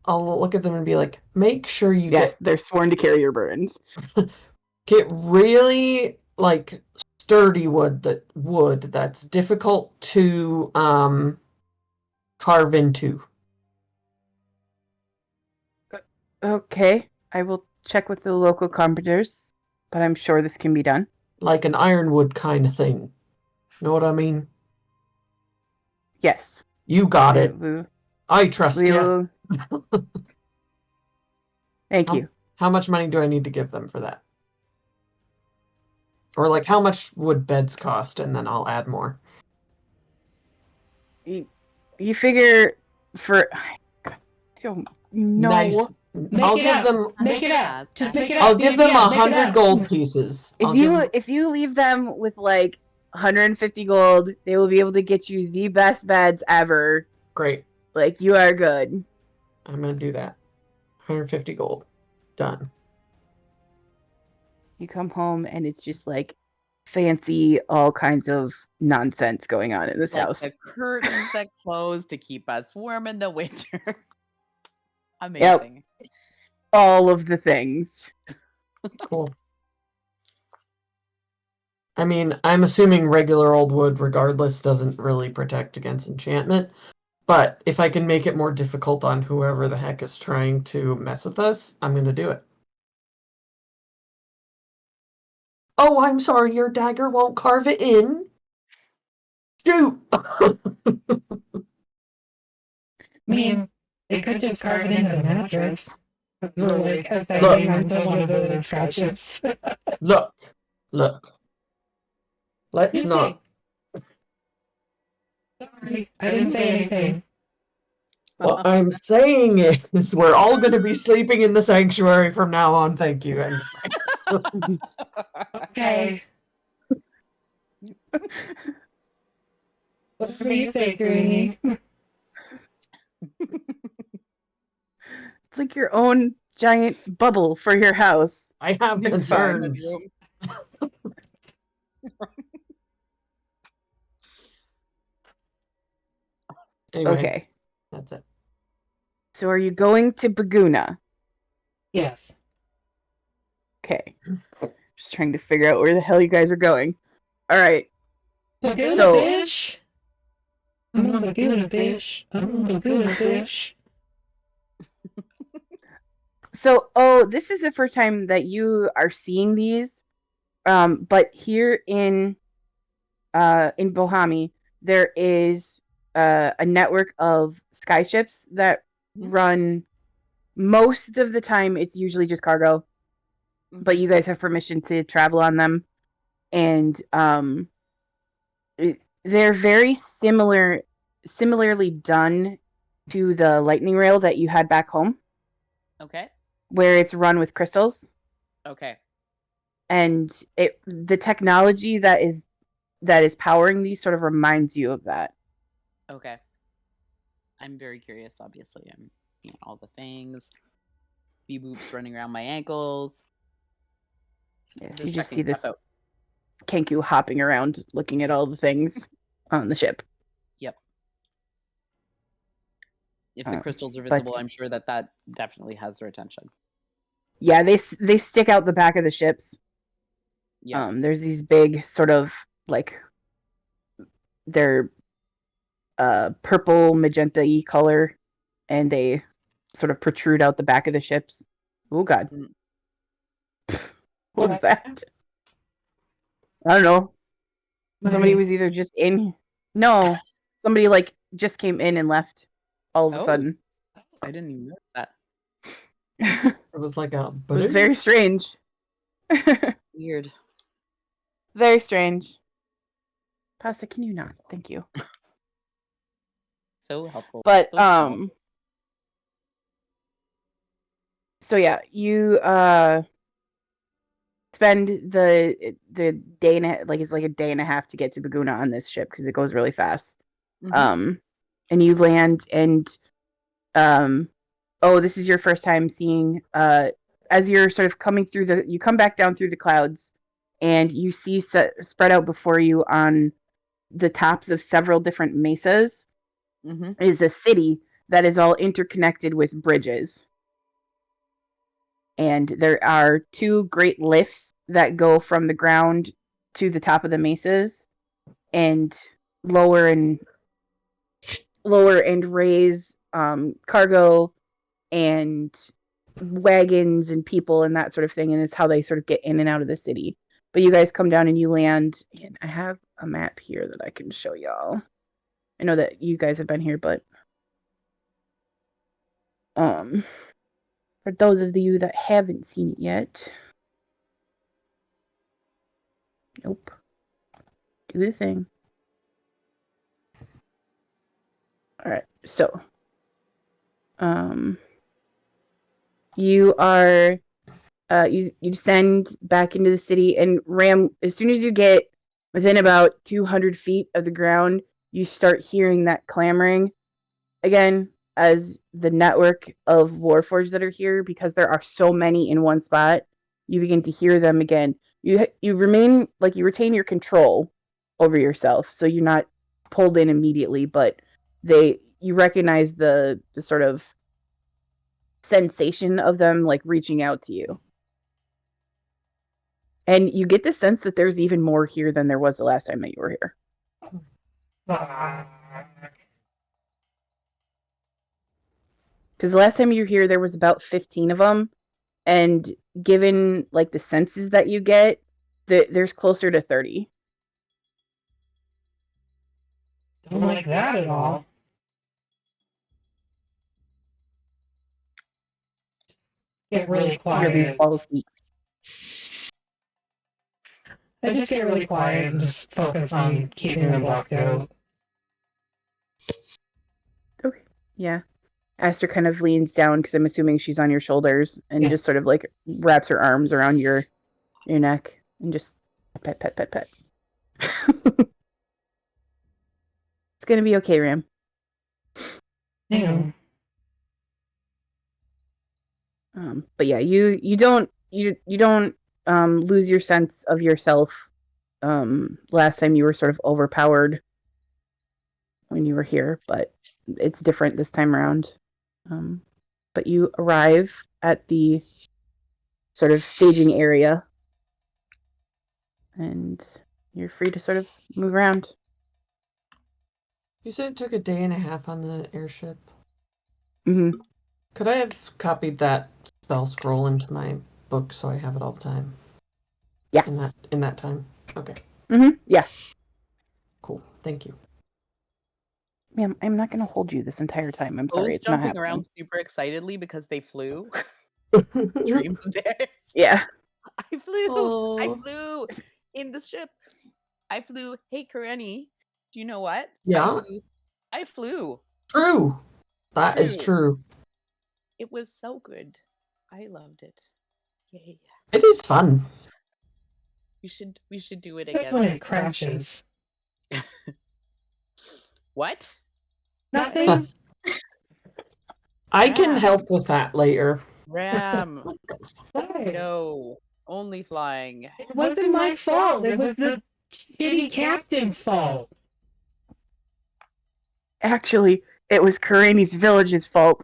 I'll look at them and be like, make sure you Yes, they're sworn to carry your burdens. get really like sturdy wood that's difficult to carve into. Okay, I will check with the local carpenters, but I'm sure this can be done. Like an ironwood kind of thing. Know what I mean? Yes. You got it. I trust you. Thank you. How much money do I need to give them for that? Or like how much would beds cost, and then I'll add more. You figure for I don't know. Nice. I'll give them. Make it up. Just make it up. I'll give them 100 gold pieces. If you leave them with like 150 gold, they will be able to get you the best beds ever. Great. Like, you are good. I'm gonna do that. 150 gold. Done. You come home and it's just like fancy, all kinds of nonsense going on in this like house. the curtains that close to keep us warm in the winter. Amazing. Yep. All of the things. Cool. I mean, I'm assuming regular old wood, regardless, doesn't really protect against enchantment. But if I can make it more difficult on whoever the heck is trying to mess with us, I'm going to do it. Oh, I'm sorry, your dagger won't carve it in? Shoot! Man, they could just carve it into the mattress. We're like attacking on someone of the scholarships. Look. Let's not. Sorry, I didn't say anything. What I'm saying is we're all going to be sleeping in the sanctuary from now on, thank you. Okay. What do you say, Greenie? It's like your own giant bubble for your house. I have It's fine. concerns. Anyway, Okay. that's it. So are you going to Baguna? Yes. Okay. Just trying to figure out where the hell you guys are going. Alright. Baguna, So- bitch! I'm on Baguna, bitch. I'm on Baguna, bitch. So, this is the first time that you are seeing these. But here in Bohami, there is a network of skyships that run. Most of the time, it's usually just cargo, but you guys have permission to travel on them, and they're very similarly done to the lightning rail that you had back home. Okay. Where it's run with crystals. Okay. And the technology that is powering these sort of reminds you of that. Okay. I'm very curious, obviously. I'm all the things. Bee-boops running around my ankles. Yes, you just see this Kenku hopping around looking at all the things on the ship. Yep. If the crystals are visible, I'm sure that definitely has their attention. Yeah, they stick out the back of the ships. Yeah. There's these big sort of like they're purple magenta-y color, and they sort of protrude out the back of the ships. Oh God. What was that? I don't know. Somebody was either just in. No, somebody like just came in and left all of a sudden. I didn't even notice that. It was like a. It was very strange. Weird. Very strange. Pasta, can you not? Thank you. So helpful. But so So yeah, you spend the day and it's like a day and a half to get to Baguna on this ship because it goes really fast. Mhm. And you land and this is your first time seeing as you're sort of coming through you come back down through the clouds and you see spread out before you on the tops of several different mesas Mhm. is a city that is all interconnected with bridges. And there are 2 great lifts that go from the ground to the top of the mesas and lower and raise cargo and wagons and people and that sort of thing, and it's how they sort of get in and out of the city. But you guys come down and you land, and I have a map here that I can show y'all. I know that you guys have been here, but for those of you that haven't seen it yet, nope, do the thing. All right, so you are you descend back into the city, and Ram, as soon as you get within about 200 feet of the ground, you start hearing that clamoring again as the network of Warforged that are here, because there are so many in one spot, you begin to hear them again. You retain your control over yourself, so you're not pulled in immediately, but you recognize the sort of sensation of them like reaching out to you. And you get the sense that there's even more here than there was the last time that you were here. Because the last time you were here, there was about 15 of them. And given like the senses that you get, there's closer to 30. Don't like that at all. Get really quiet. Fall asleep. I just get really quiet and just focus on keeping them blocked out. Okay. Yeah. Aster kind of leans down because I'm assuming she's on your shoulders and just sort of like wraps her arms around your neck and just pet, pet, pet, pet. It's gonna be okay, Ram. Yeah. But yeah, you don't lose your sense of yourself. Last time you were sort of overpowered when you were here, but it's different this time around. But you arrive at the sort of staging area, and you're free to sort of move around. You said it took a day and a half on the airship. Mm-hmm. Could I have copied that spell scroll into my book so I have it all the time? Yeah. In that time? Okay. Mm-hmm. Yeah. Cool. Thank you. Ma'am, I'm not going to hold you this entire time. I'm sorry, Bo's it's not jumping happening. around super excitedly because they flew. Dream of theirs. Yeah. I flew. Oh. I flew in the ship. I flew. Hey, Kareni, do you know what? Yeah. I flew. True. That is true. It was so good. I loved it. Yay. It is fun. We should do it That's again. when it crashes. What? Nothing. I can help with that later. Ram. Why? No. Only flying. It wasn't my fault. It was the shitty captain's fault. Actually, it was Kareni's village's fault.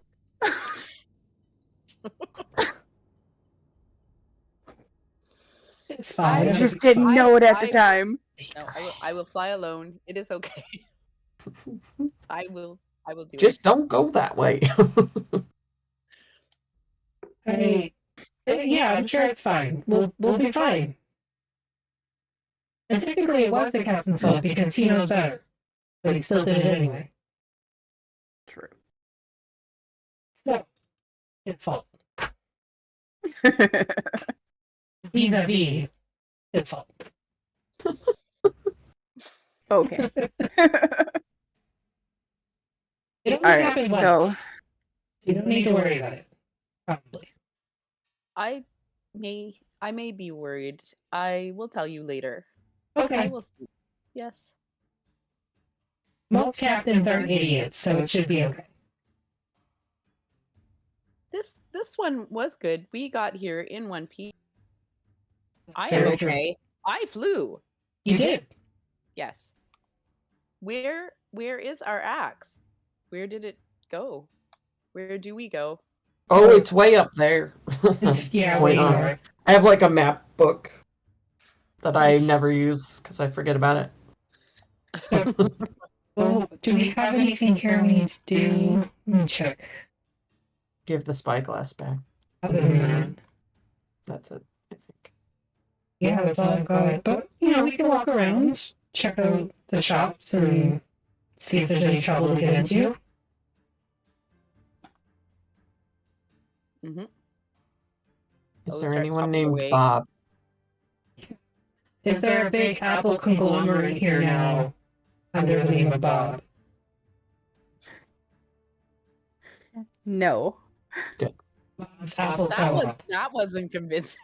It's fine. I just didn't know it at the time. No, I will fly alone. It is okay. I will do it. Just don't go that way. Yeah, I'm sure it's fine. We'll be fine. And technically, it was the captain's fault because he knows better, but he still did it anyway. True. No, it's fault. Vis-a-vis, it's fault. Okay. It only happened once. So you don't need to worry about it. Probably. I may be worried. I will tell you later. Okay. I will see. Yes. Most captains aren't idiots, so it should be okay. This one was good. We got here in one piece. I Very am true. okay. I flew. You did. Yes. Where is our axe? Where did it go? Where do we go? Oh, it's way up there. It's, yeah, Point way on. more. I have like a map book that I Yes. never use because I forget about it. Well, do we have anything here we need to do? Let me check. Give the spyglass back. Other than that. That's it, I think. Yeah, that's all I've got. But, you know, we can walk around, check out the shops, and see if there's any trouble to get into. Mm-hmm. Is Oh, there start anyone top of the named way. Bob? Is there a big Apple conglomerate here now under the name of Bob? No. Bob's Apple Co-op. That wasn't convincing.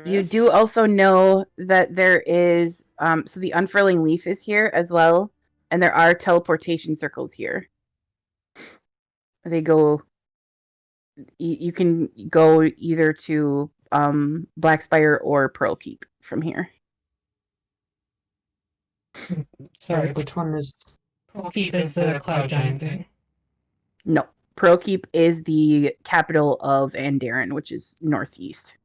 You do also know that there is, so the unfurling leaf is here as well, and there are teleportation circles here. They go, you can go either to Blackspire or Pearl Keep from here. Sorry, Which one is? Pearl Keep is the cloud giant thing. No, Pearl Keep is the capital of Andaran, which is northeast.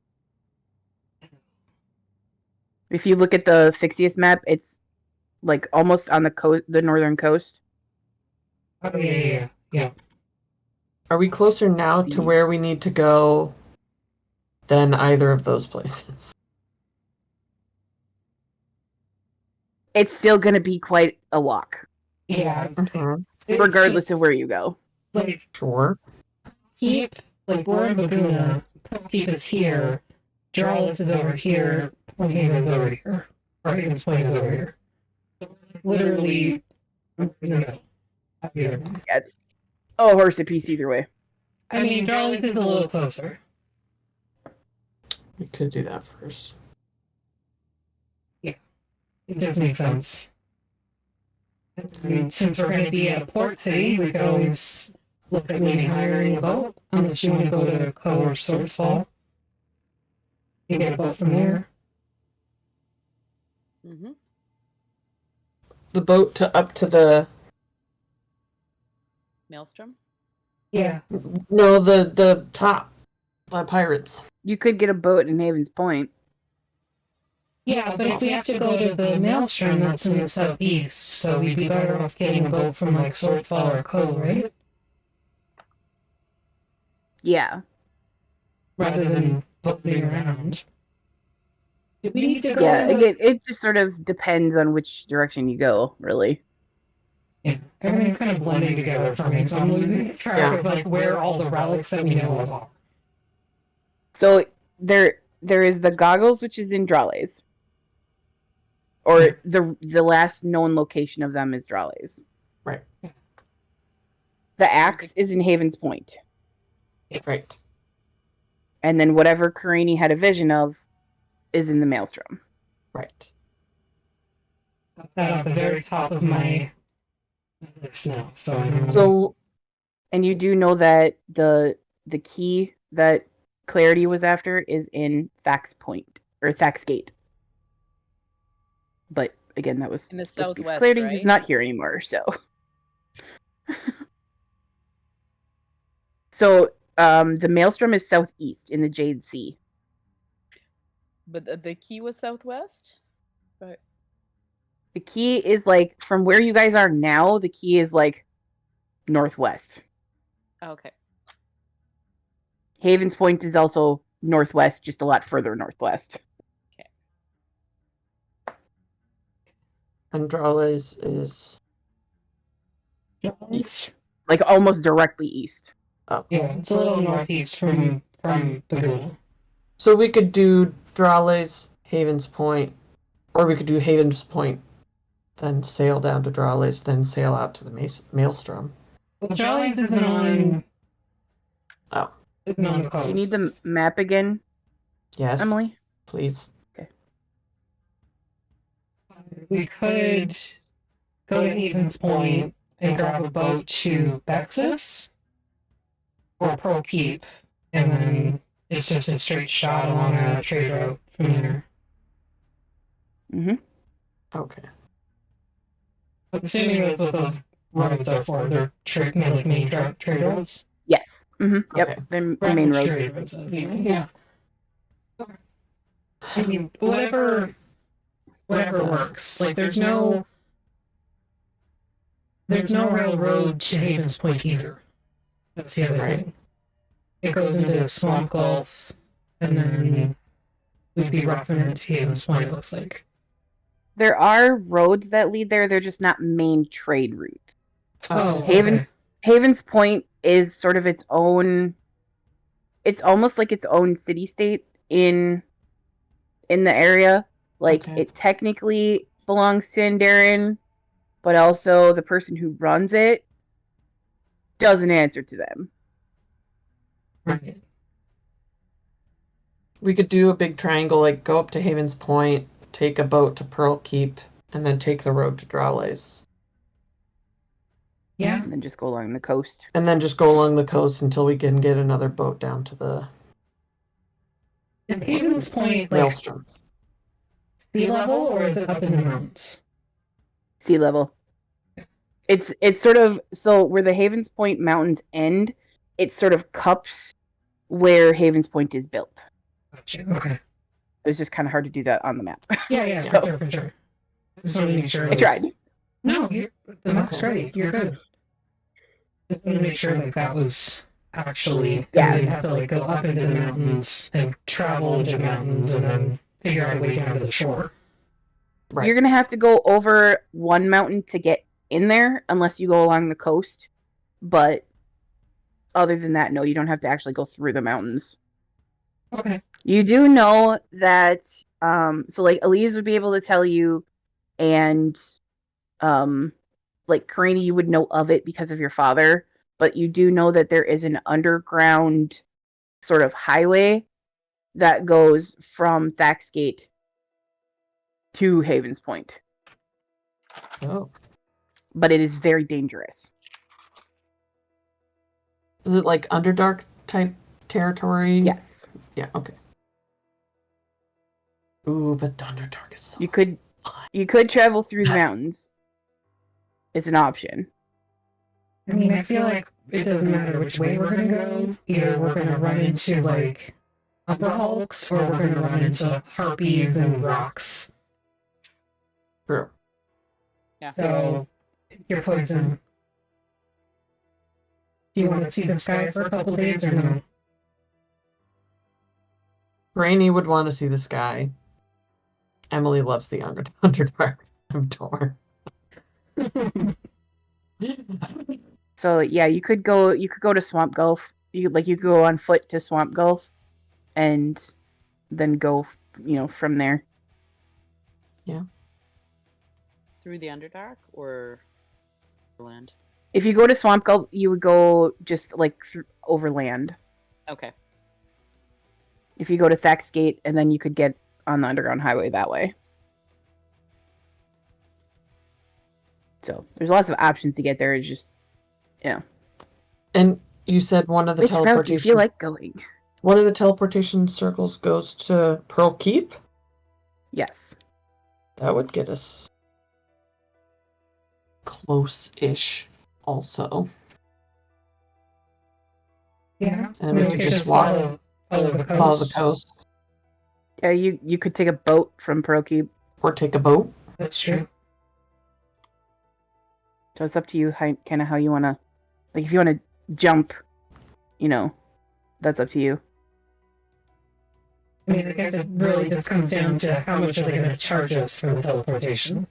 If you look at the Phixius map, it's like almost on the coast, the northern coast. Oh, yeah. Are we closer now to where we need to go than either of those places? It's still going to be quite a walk. Yeah. Mhm. Regardless of where you go. Like, Sure. Keep, like, we're in Laguna, Pearl Keep is here, Drawless is over here, Point Haven's over here, or Haven's Point is over here. So, literally, yeah, It's a horse apiece either way. I mean, Drawless is a little closer. We could do that first. It just makes sense. And since we're going to be at a port city, we could always look at maybe hiring a boat, unless you want to go to Co or Swordsfall. You get a boat from there. Mm-hmm. The boat to up to the Maelstrom. Yeah. no the top pirates. You could get a boat in Haven's Point. Yeah, but if we have to go to the Maelstrom, that's in the southeast, so we'd be better off getting a boat from, like, Swordsfall or Co, right? Yeah. Rather than boating around. Do we need to go? Yeah, again, it just sort of depends on which direction you go, really. Yeah, everything's kind of blending together for me, so I'm losing track of, like, where all the relics that we know of are. So there is the goggles, which is in Drales. Or the last known location of them is Drales. Right. The axe is in Haven's Point. Right. And then whatever Karini had a vision of is in the Maelstrom. Right. Got that at the very top of my list now, so I know. So And you do know that the key that Clarity was after is in Thax Point or Thax Gate. But again, that was In the supposed to be for southwest, Clarity, right? who's not here anymore. So the Maelstrom is southeast in the Jade Sea. But the key was southwest. But The key is like from where you guys are now. The key is like northwest. okay. Haven's Point is also northwest, just a lot further northwest. Andrales is East, like almost directly east. oh. Yeah, it's a little northeast from Laguna. So we could do Drales, Haven's Point, or we could do Haven's Point, then sail down to Drales, then sail out to the Maelstrom. Well, Jolly's isn't on. Oh. Isn't on the coast. Do you need the map again, Yes. Emily? Please. We could go to Haven's Point and grab a boat to Bexus or Pearl Keep, and then it's just a straight shot along a trade route from there. Mm-hmm. Okay. Assuming that's what those roads are for. They're main trade roads. Yes. Mm-hmm. Yep. Okay. They're main roads. Trade roads. Yeah. Okay. I mean, whatever works. Like, there's no railroad to Haven's Point either. That's the other thing. It goes into Swamp Gulf, and then we'd be roughing it to Haven's Point, it looks like. There are roads that lead there. They're just not main trade routes. Oh, Haven's Point is sort of its own. It's almost like its own city-state in the area. Like, it technically belongs to Andarin, but also the person who runs it doesn't answer to them. Right. We could do a big triangle, like go up to Haven's Point, take a boat to Pearl Keep, and then take the road to Drowlace. Yeah. And then just go along the coast. And then just go along the coast until we can get another boat down to the Is Haven's Point like Maelstrom. sea level, or is it up in the mountains? Sea level. It's sort of, so where the Haven's Point mountains end, it sort of cups where Haven's Point is built. Gotcha. Okay. It was just kind of hard to do that on the map. Yeah, So- for sure. I just wanted to make sure. I tried. No, the map's right. You're good. Just wanted to make sure that was actually. Yeah. You didn't have to like go up into the mountains and travel into the mountains and then figure out a way down to the shore. Right. You're going to have to go over one mountain to get in there unless you go along the coast. But other than that, no, you don't have to actually go through the mountains. Okay. You do know that, so like Elise would be able to tell you, and like Karini, you would know of it because of your father, but you do know that there is an underground sort of highway that goes from Thaxgate to Haven's Point. Oh. But it is very dangerous. Is it like Underdark type territory? Yes. Yeah, okay. Ooh, but Underdark is so You could travel through the mountains. It's an option. I mean, I feel like it doesn't matter which way we're gonna go. Either we're gonna run into like upper hulks, or we're gonna run into harpies and rocks. True. Yeah. So, pick your poison. Do you want to see the sky for a couple days or no? Rainy would want to see the sky. Emily loves the Underdark. I'm torn. So yeah, you could go to Swamp Gulf. You could go on foot to Swamp Gulf and then go, from there. Through the Underdark or land? If you go to Swamp Gulf, you would go just like overland. Okay. If you go to Thaxgate, and then you could get on the Underground Highway that way. So there's lots of options to get there. It's just, And you said one of the which route do you teleportation feel like going? one of the teleportation circles goes to Pearl Keep? Yes. That would get us close-ish also. Yeah. And we could just walk follow the follow the coast. You could take a boat from Pearl Keep. Or take a boat. That's true. So it's up to you how you want to, like, if you want to jump, that's up to you. I mean, I guess it really just comes down to how much are they going to charge us for the teleportation.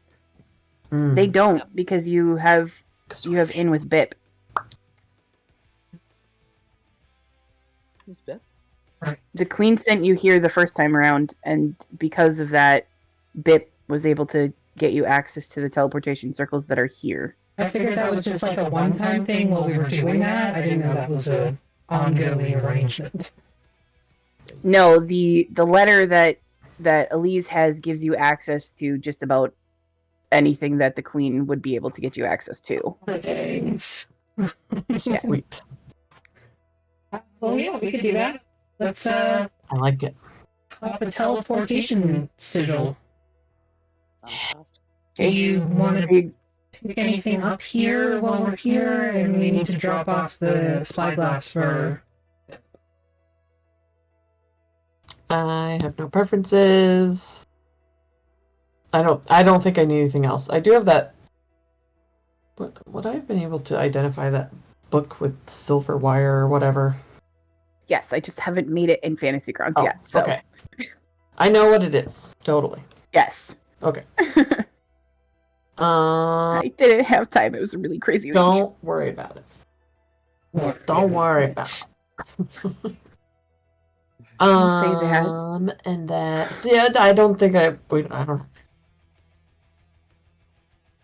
They don't, because you have in with Bip. Who's Bip? The Queen sent you here the first time around, and because of that, Bip was able to get you access to the teleportation circles that are here. I figured that was just like a one-time thing while we were doing that. I didn't know that was a ongoing arrangement. No, the letter that Elise has gives you access to just about anything that the Queen would be able to get you access to. Thanks. Sweet. Well, yeah, we could do that. Let's I like it. pop a teleportation sigil. Sounds fast. Do you want to pick anything up here while we're here, and we need to drop off the spyglass for... I have no preferences. I don't think I need anything else. I do have that. Would I have been able to identify that book with silver wire or whatever? Yes, I just haven't made it in Fantasy Grounds Oh, yet. So. okay. I know what it is. Totally. Yes. Okay. I didn't have time. It was a really crazy week. Don't worry about it. Don't worry about it. Don't say that. And that, yeah, I don't think I don't know.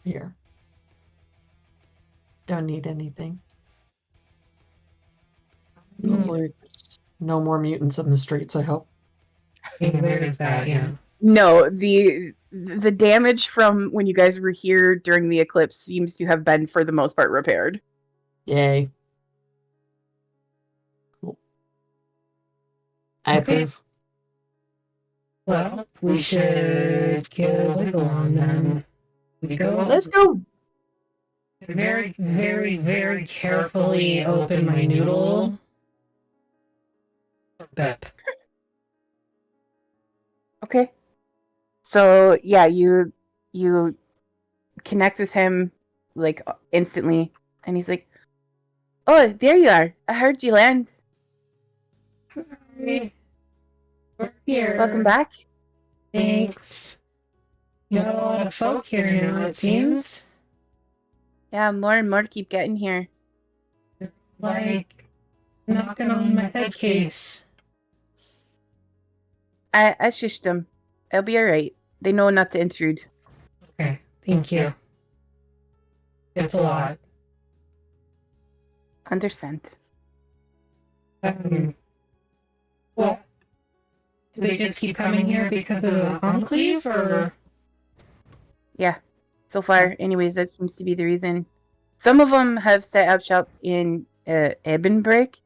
Here. Don't need anything. Hopefully, no more mutants in the streets, I hope. Where is that? Yeah. No, the damage from when you guys were here during the eclipse seems to have been, for the most part, repaired. Yay. Cool. I approve. Well, we should get a wiggle on then. We go. Let's go. Very, very, very carefully open my noodle. Bep. Okay. So yeah, you connect with him like instantly, and he's like, "Oh, there you are! I heard you land. We're here. Welcome back." Thanks. You got a lot of folk here now, it seems. Yeah, more and more keep getting here. Like knocking on my head case. I shushed them. It'll be alright. They know not to intrude. Okay, thank you. It's a lot. Understand. Well, do they just keep coming here because of the Enclave, or? Yeah. So far, anyways, that seems to be the reason. Some of them have set up shop in Ebonbreak,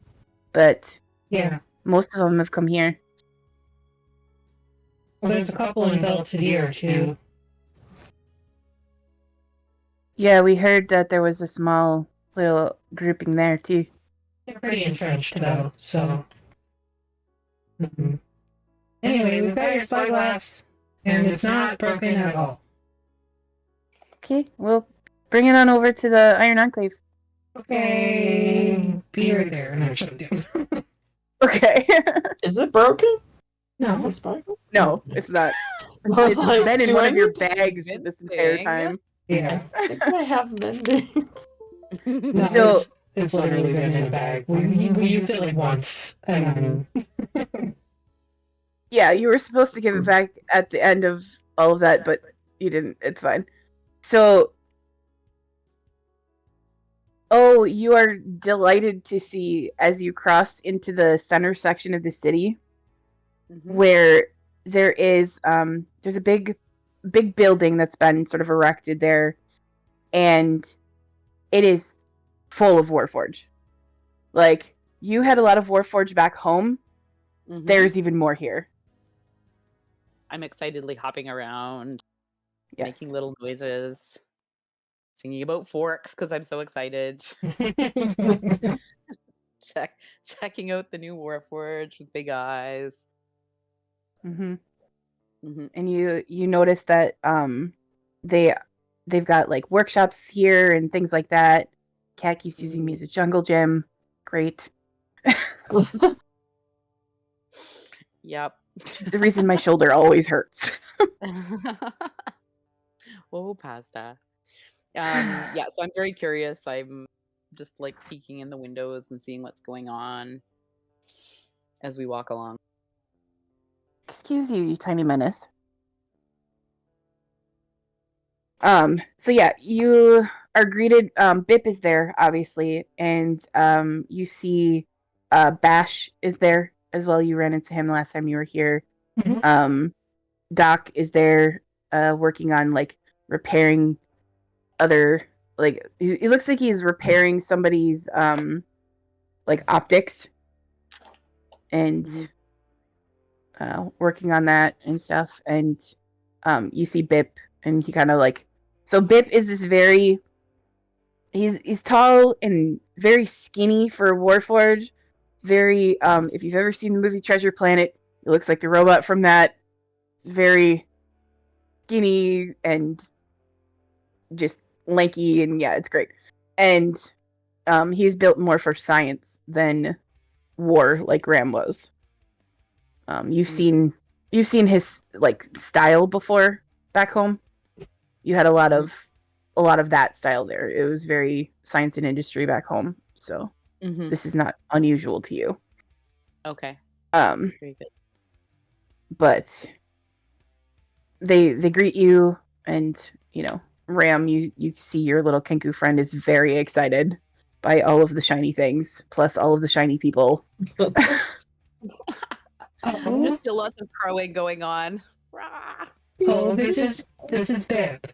but Yeah. most of them have come here. Well, there's a couple in Belvedere, too. Yeah, we heard that there was a small little grouping there, too. They're pretty entrenched, though, so... Anyway, we've got your spyglass, and it's not broken at all. Okay, well, bring it on over to the Iron Enclave. Okay, be right there, and I shut it down. Okay. Is it broken? No. The sparkle? No, it's not. I was It's like, been in do one I of your need to- bags this entire time. Yeah. I think I have mendings. No, So- it's literally been in a bag. We used it like once, and then... Yeah, you were supposed to give it back at the end of all of that, but you didn't. It's fine. So, oh, you are delighted to see as you cross into the center section of the city, where there is there's a big building that's been sort of erected there, and it is full of Warforge. Like, you had a lot of Warforge back home. There's even more here. I'm excitedly hopping around, Yes. making little noises, singing about forks because I'm so excited. Checking out the new Warforge with big eyes. Mm-hmm. And you notice that they've got like workshops here and things like that. Cat keeps using me as a jungle gym. Great. Yep. The reason my shoulder always hurts. Oh, pasta. Yeah, so I'm very curious. I'm just like peeking in the windows and seeing what's going on as we walk along. Excuse you, you tiny menace. So yeah, you are greeted. Bip is there, obviously, and you see Bash is there as well. You ran into him last time you were here. Doc is there, working on like repairing other like. It looks like he's repairing somebody's like optics and working on that and stuff. And you see Bip, and he kind of like. So Bip is this very. He's tall and very skinny for Warforged. Very if you've ever seen the movie Treasure Planet, it looks like the robot from that. Very skinny and just lanky, and yeah, it's great. And he's built more for science than war, like Ram was. You've seen his like style before back home. You had a lot of that style there. It was very science and industry back home. So this is not unusual to you. Okay. Very good. But they greet you, and Ram, you see your little Kenku friend is very excited by all of the shiny things, plus all of the shiny people. There's still lots of crowing going on. Rah! Oh, this is Bip.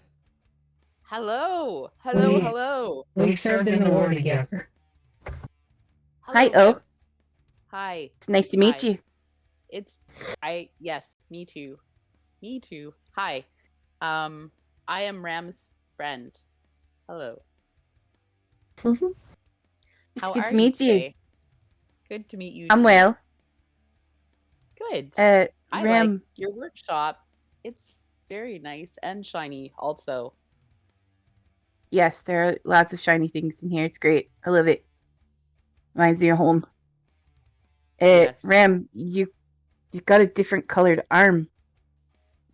Hello. We served in the war together. Hi, Hello, Oh. Hi. It's nice to meet Hi. you. Yes, me too. Hi. I am Ram's friend. Hello. It's How good are to meet you. today? Good to meet you. I'm too. well. Good. I Ram, like your workshop. It's very nice and shiny also. yes, there are lots of shiny things in here. It's great. I love it. Reminds me of home. Yes. Ram, you've got a different colored arm.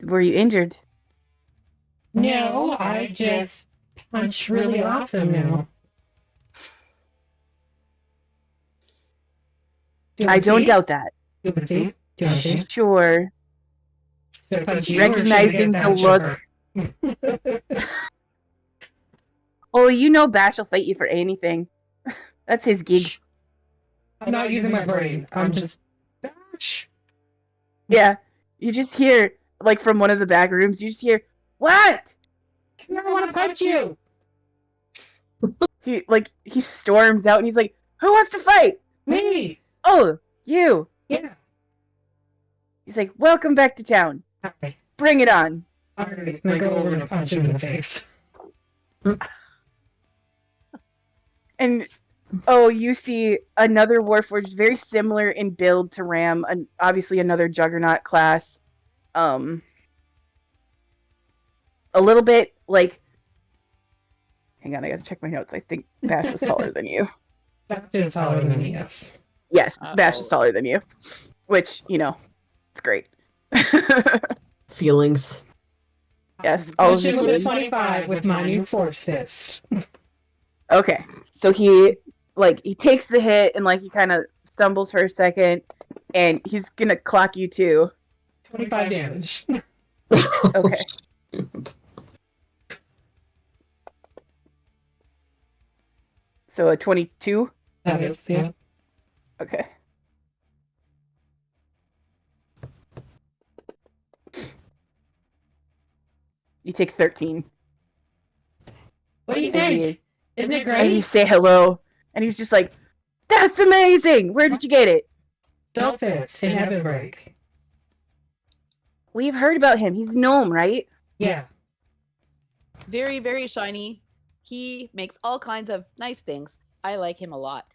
Were you injured? No, I just punch really awesome now. I don't doubt that. Do you want to see? Do you want to see? Sure. Should I punch you or should I Recognizing get the that look. sugar? Oh, Bash will fight you for anything. That's his gig. I'm not using my brain. I'm just... Bash! Yeah. You just hear, like, from one of the back rooms, you just hear, "What?" I want to punch you! He storms out and he's like, "Who wants to fight?" Me! "Oh, you." Yeah. He's like, "Welcome back to town. Alright. Bring it on." Alright, I go over and punch him in the face. And you see another Warforged, very similar in build to Ram, and obviously another Juggernaut class. A little bit like. Hang on, I gotta check my notes. I think Bash was taller than you. Bash is taller than me, yes. Yes, Bash is taller than you, which it's great. Feelings. Yes, I'll shoot with a 25 with my new Force Fist. Okay, so he takes the hit and he kind of stumbles for a second, and he's gonna clock you too. 25 damage. Okay. So a 22? That is, yeah. Okay. You take 13. What do you think? Isn't it As you great? say hello, and he's just like, "That's amazing! Where did you get it?" Belfast in Ebonbreak. We've heard about him. He's gnome, right? Yeah. Very, very shiny. He makes all kinds of nice things. I like him a lot.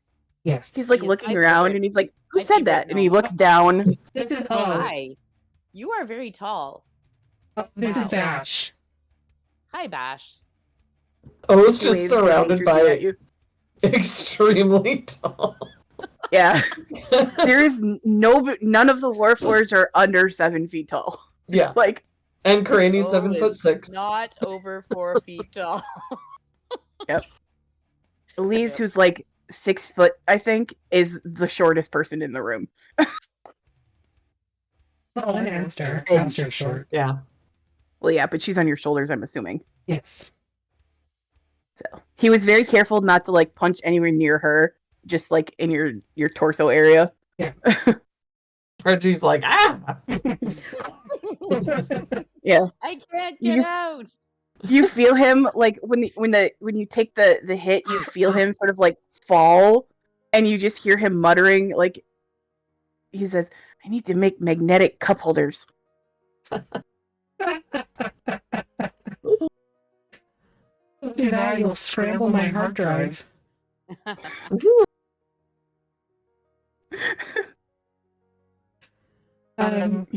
Yes. He's He is looking my around, favorite. and he's like, "Who My said favorite that?" And he gnome. looks down. This is Hi. You are very tall. This Wow. is Bash. Hi, Bash. O's He just waves surrounded dangerously at by you. extremely tall. Yeah. There is none of the Warforged are under 7 feet tall. Yeah. And Cranny's O 7'6". Not over 4 feet tall. Yep. Elise, who's 6 foot, I think, is the shortest person in the room. Oh, and Aster. Aster's short. Yeah. Well, yeah, but she's on your shoulders, I'm assuming. Yes. So He was very careful not to like punch anywhere near her, just like in your torso area. Yeah. Reggie's like, ah! Yeah. I can't You get just- out. You feel him like when you take the hit, you feel him sort of like fall, and you just hear him muttering like he says, "I need to make magnetic cup holders." Do that, you'll scramble my hard drive. You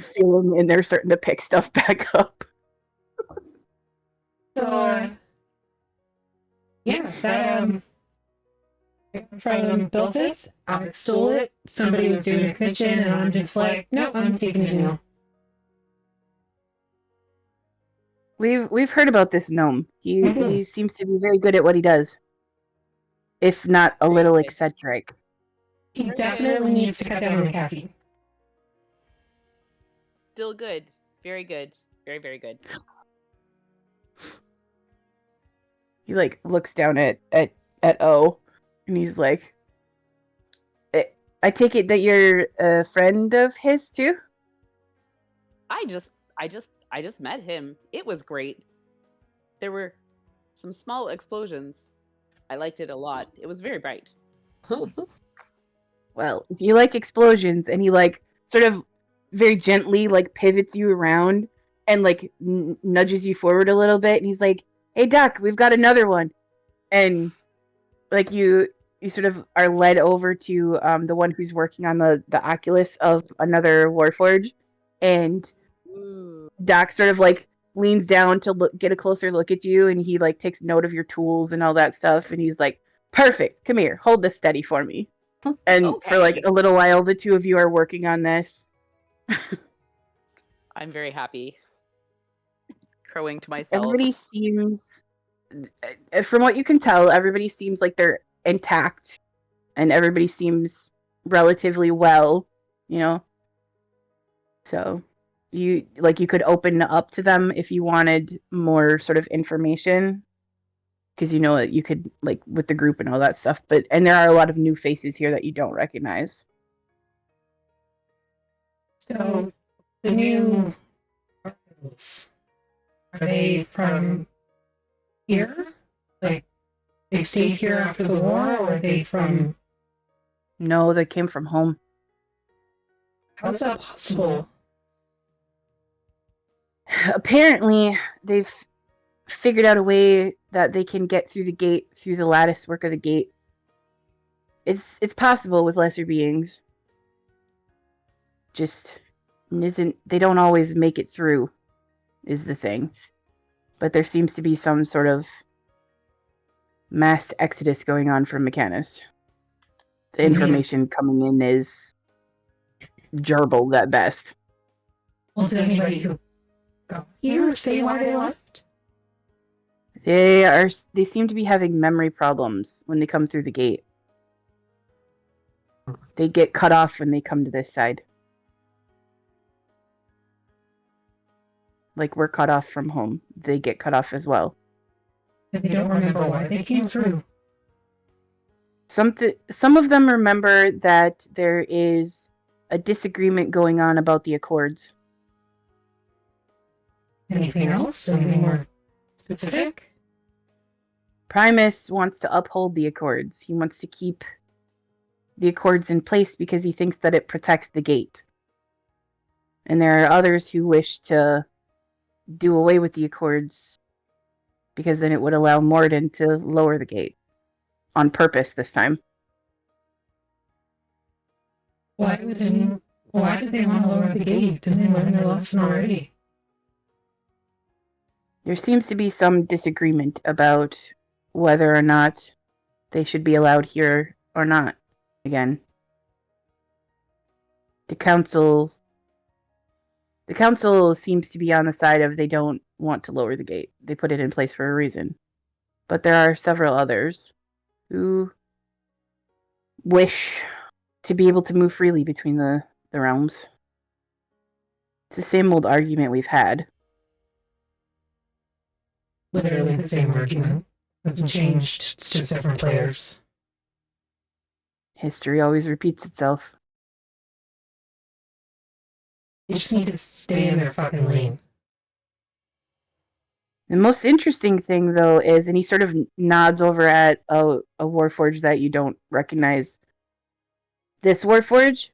feel him in there starting to pick stuff back up. So, yeah, that, from built it, I stole it, somebody was doing a commission, and I'm just like, nope, I'm taking it now. We've heard about this gnome. He seems to be very good at what he does, if not a little eccentric. He definitely needs to cut down on caffeine. Still good. Very good. Very, very good. He like looks down at O, and he's like, "I take it that you're a friend of his too." I just met him. It was great. There were some small explosions. I liked it a lot. It was very bright. Well, if you like explosions, and he like sort of very gently like pivots you around and like nudges you forward a little bit, and he's like, "Hey, Doc, we've got another one," and like you sort of are led over to the one who's working on the Oculus of another Warforge, and Doc sort of like leans down to get a closer look at you, and he like takes note of your tools and all that stuff, and he's like, "Perfect, come here, hold this steady for me." And for like a little while, the two of you are working on this. I'm very happy. Crowing to myself. Everybody seems, from what you can tell, everybody seems like they're intact, and everybody seems relatively well, you know. So you could open up to them if you wanted more sort of information, because you know that you could like with the group and all that stuff. And there are a lot of new faces here that you don't recognize. So, the new articles, are they from here? Like, they stayed here after the war, or are they from... No, they came from home. How is that possible? Apparently, they've figured out a way that they can get through the gate, through the lattice work of the gate. It's possible with lesser beings. Just they don't always make it through, is the thing. But there seems to be some sort of mass exodus going on from Mechanus. The information coming in is gerbled at best. Well, did anybody who got here say why they left? They seem to be having memory problems when they come through the gate. They get cut off when they come to this side. Like we're cut off from home. They get cut off as well. And they don't remember why they came through. Some of them remember that there is a disagreement going on about the Accords. Anything else? Anything more specific? Primus wants to uphold the Accords. He wants to keep the Accords in place because he thinks that it protects the gate. And there are others who wish to do away with the Accords because then it would allow Morden to lower the gate. On purpose this time. Why did they want to lower the gate? Didn't they learn their lesson already? There seems to be some disagreement about whether or not they should be allowed here or not. Again, the council seems to be on the side of they don't want to lower the gate. They put it in place for a reason. But there are several others who wish to be able to move freely between the realms. It's the same old argument we've had. Literally the same argument. Hasn't changed. It's just different players. History always repeats itself. They just need to stay in their fucking lane. The most interesting thing, though, is, and he sort of nods over at a Warforge that you don't recognize. This Warforge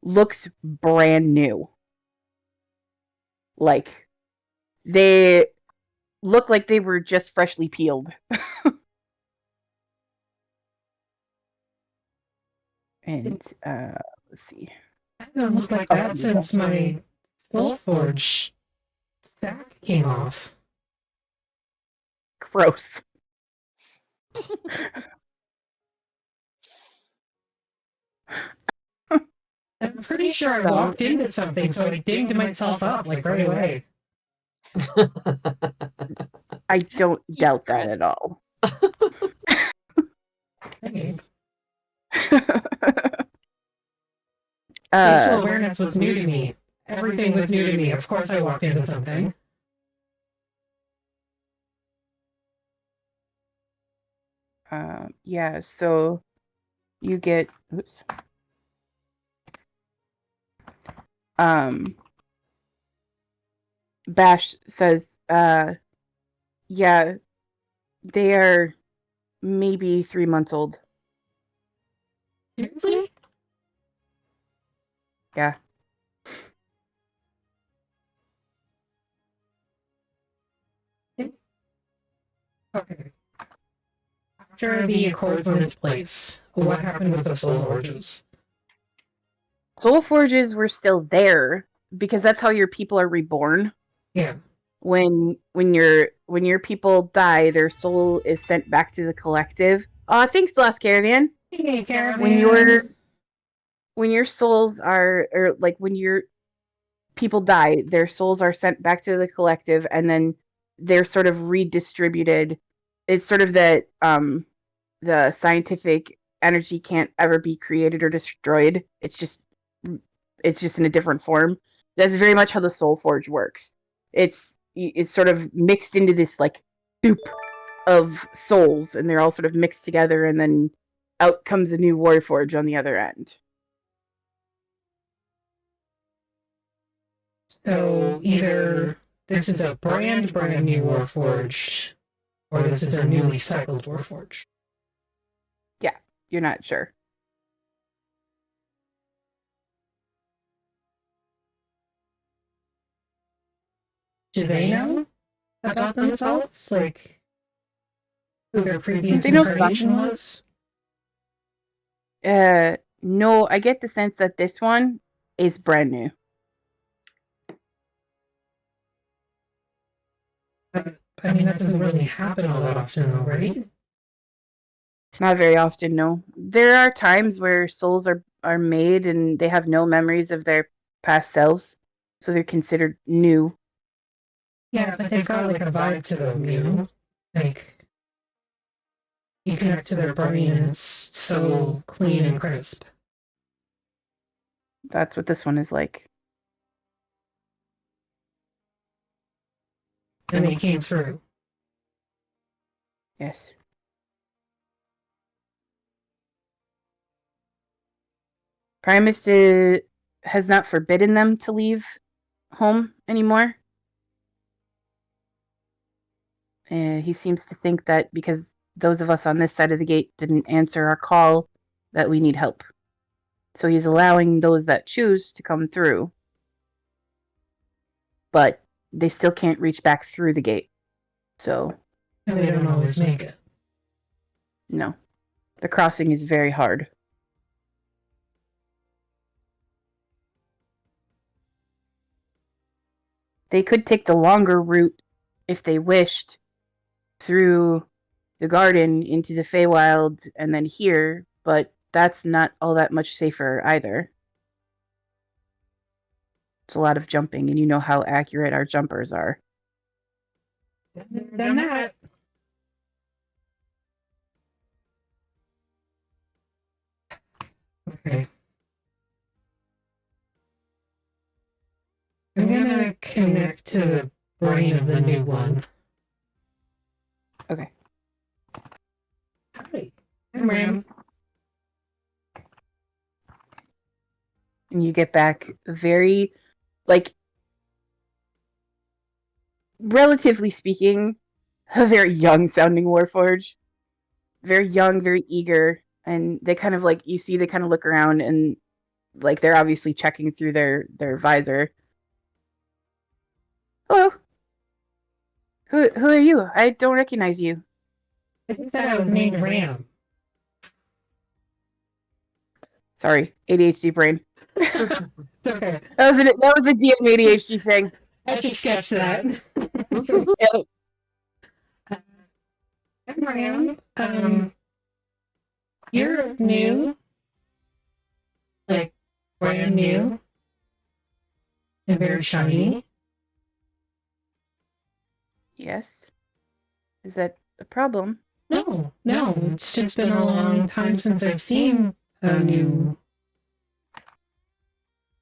looks brand new. Like, they look like they were just freshly peeled. And, let's see. I haven't looked like that since my Skullforge stack came off. Gross. I'm pretty sure I walked into something, so I dinged myself up like right away. I don't doubt that at all. Hey. Spatial awareness was new to me. Everything was new to me. Of course I walked into something. Yeah, so you get, oops. Bash says, yeah, they are maybe 3 months old. Seriously? Yeah. Okay. After the Accords went into place, what happened with the Soul Forges? Soul Forges were still there because that's how your people are reborn. Yeah. When your people die, their soul is sent back to the collective. Thanks, Last Caravan. Hey, Caravan. When your souls are, or like when your people die, their souls are sent back to the collective, and then they're sort of redistributed. It's sort of that the scientific energy can't ever be created or destroyed. It's just in a different form. That's very much how the Soul Forge works. It's sort of mixed into this like soup of souls, and they're all sort of mixed together, and then out comes a new Warforge on the other end. So either this is a brand new Warforge, or this is a newly cycled Warforge. Yeah, you're not sure. Do they know about themselves? Like, who their previous incarnation was? No, I get the sense that this one is brand new. I mean, that doesn't really happen all that often, though, right? Not very often, no. There are times where souls are made and they have no memories of their past selves, so they're considered new. Yeah, but they've got like a vibe to them, you know? Like, you connect to their brain and it's so clean and crisp. That's what this one is like. And they came through. Yes. Primus has not forbidden them to leave home anymore. He seems to think that because those of us on this side of the gate didn't answer our call, that we need help. So he's allowing those that choose to come through. But they still can't reach back through the gate. So. And they don't always make it. No. The crossing is very hard. They could take the longer route if they wished through the garden into the Feywild and then here, but that's not all that much safer either. It's a lot of jumping, and you know how accurate our jumpers are. Done that. Okay. I'm gonna connect to the brain of the new one. Okay. welcome, Ram. And you get back very, like, relatively speaking, a very young sounding Warforged. Very young, very eager. And they kind of like, you see, they kind of look around and like they're obviously checking through their visor. Hello. Who are you? I don't recognize you. I think that I was named Ram. Sorry, ADHD brain. It's okay. That was a DM ADHD thing. I just sketched that. Yeah. I'm Ram. You're new. Like, brand new. And very shiny. Yes. Is that a problem? No. It's just been a long time since I've seen a new...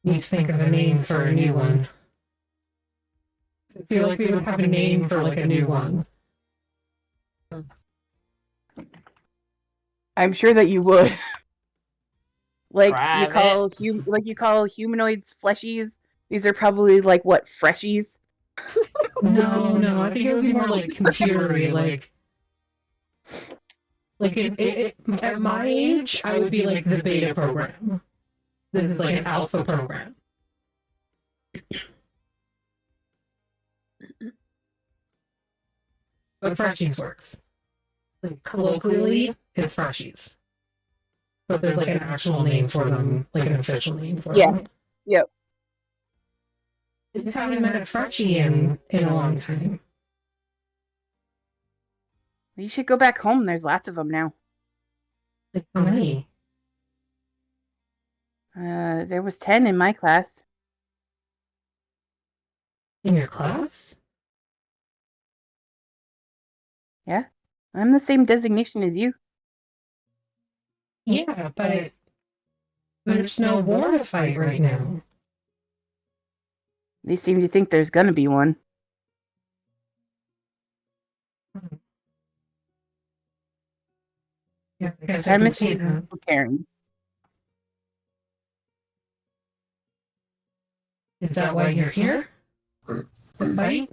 Need to think of a name for a new one. I feel like we would have a name for like a new one. I'm sure that you would. Like Private. you call humanoids fleshies. These are probably like what, Freshies? No, I think it would be more like computery, at my age, I would be like the beta program. This is like an alpha program. But Freshies works. Like colloquially, it's Freshies. But there's like an actual name for them, like an official name for them. Yep. I just haven't met a Freshie in a long time. You should go back home. There's lots of them now. Like how many? There was 10 in my class. In your class? Yeah. I'm the same designation as you. Yeah, but there's no war to fight right now. They seem to think there's gonna be one. Yeah, I guess I can see that. Preparing. Is that why you're here? Fight?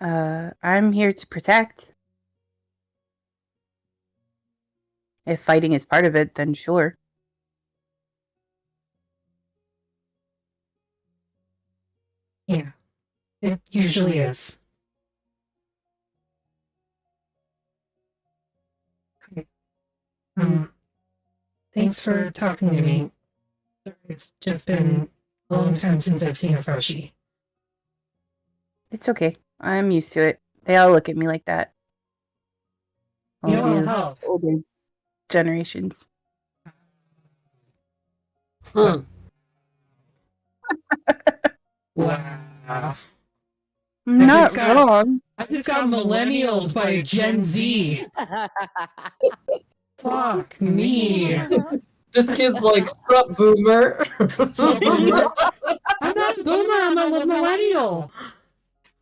I'm here to protect. If fighting is part of it, then sure. Yeah, it usually is. Okay. Thanks for talking to me. It's just been a long time since I've seen a Freshie. It's okay. I'm used to it. They all look at me like that. You know All what'll the help? older generations. Hmm. Wow. Not got- wrong. I just got millennialed by Gen Z. Fuck me. This kid's like, sup, boomer. Sup, boomer? I'm not a boomer, I'm a millennial.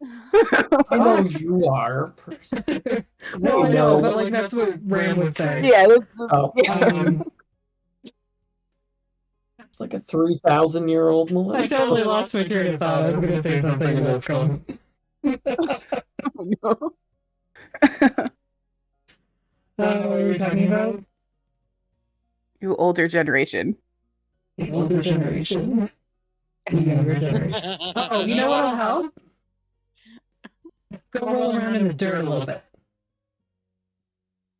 I know you are. No, I know, but like that's what Ram would say. Yeah, Oh, yeah. it's like a 3,000-year-old I millennial. totally lost my train of thought. I was going to say something about film. No. What were we talking about? You older generation. The older generation. The younger generation. Oh, you know what'll help? Go roll around in the dirt a little bit.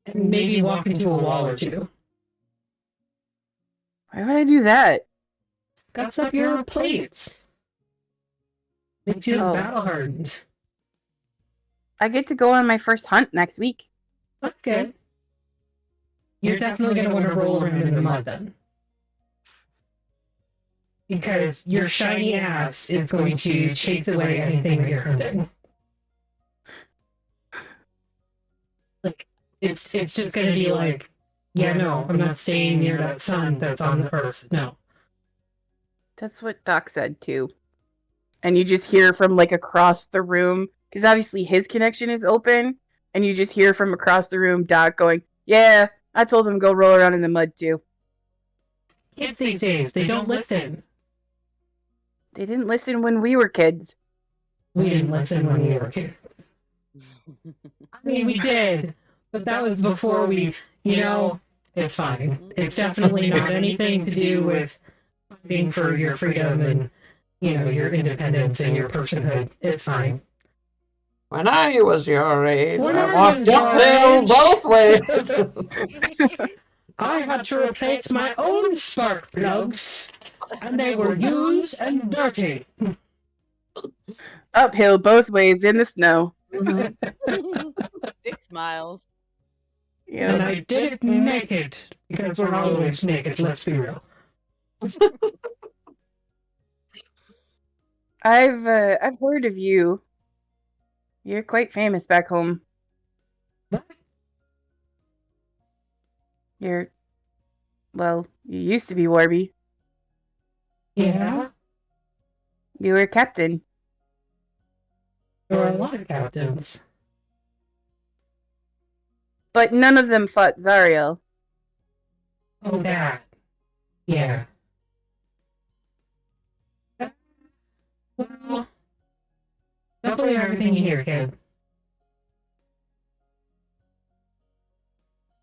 And maybe walk into a wall or two. Why would I do that? Guts up your plates. Makes you battle hardened. I get to go on my first hunt next week. That's good. You're definitely going to want to roll around in the mud then. Because your shiny ass is going to chase away anything that you're hunting. Like, it's just going to be like, yeah, no, I'm not staying near that sun that's on the earth. No. That's what Doc said too. And you just hear from like across the room, because obviously his connection is open, And you just hear from across the room Doc going, "Yeah, I told them to go roll around in the mud too." Kids these days, they don't listen. They didn't listen when we were kids. We didn't listen when we were kids. I mean, we did, but that was before we, it's fine. It's definitely not anything to do with fighting for your freedom and, your independence and your personhood. It's fine. When I was your age, When I I walked was your uphill age. both ways. I had to replace my own spark plugs, and they were used and dirty. Uphill both ways in the snow. 6 miles. Yeah. And I did it naked, because we're always naked, let's be real. I've heard of you. You're quite famous back home. What? You used to be Warby. Yeah? You were captain. There were a lot of captains. But none of them fought Zariel. Oh, that. Yeah. Well, don't believe everything you hear, kid.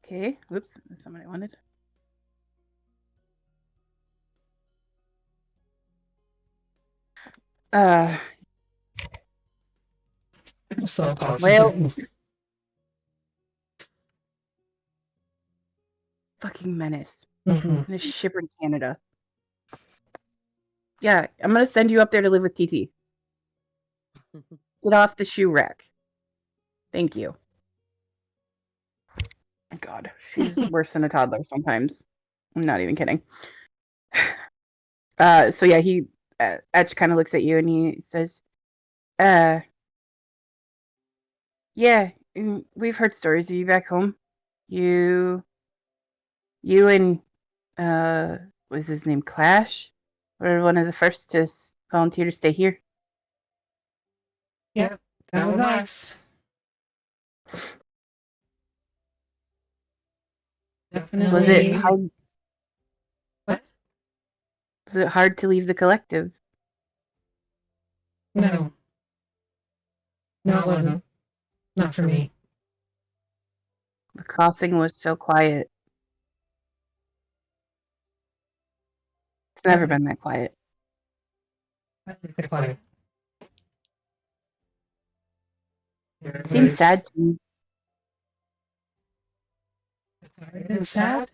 Okay. Whoops. That's not what I wanted. So Well, fucking menace. Mm-hmm. In a ship in Canada. Yeah, I'm gonna send you up there to live with TT. Get off the shoe rack. Thank you. My God, she's worse than a toddler sometimes. I'm not even kidding. So yeah, he Etch kind of looks at you and he says, yeah, we've heard stories of you back home. You and what was his name, Clash, were one of the first to volunteer to stay here. Yep, that was us. Definitely. Was it hard? What? Was it hard to leave the collective? No. No, it wasn't. Not for me. The crossing was so quiet. It's never been that quiet. I like the quiet. It seems sad to me. The quiet is sad?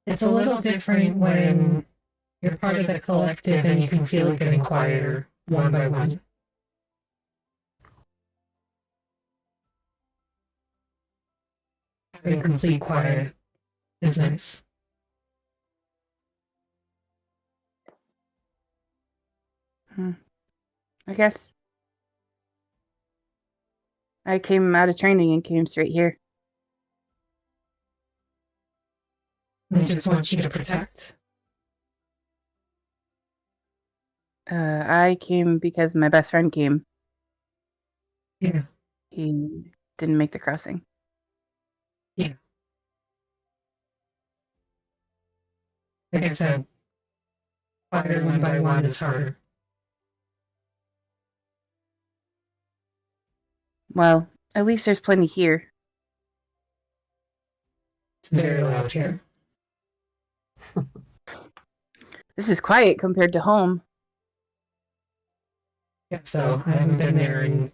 It's a little different when you're part of the collective and you can feel it getting quieter one by one. Having complete quiet is nice. I guess. I came out of training and came straight here. They just want you to protect. I came because my best friend came. Yeah. He didn't make the crossing. Yeah. Like I said, quieter one by one is harder. Well, at least there's plenty here. It's very loud here. This is quiet compared to home. Yeah, so I haven't been there in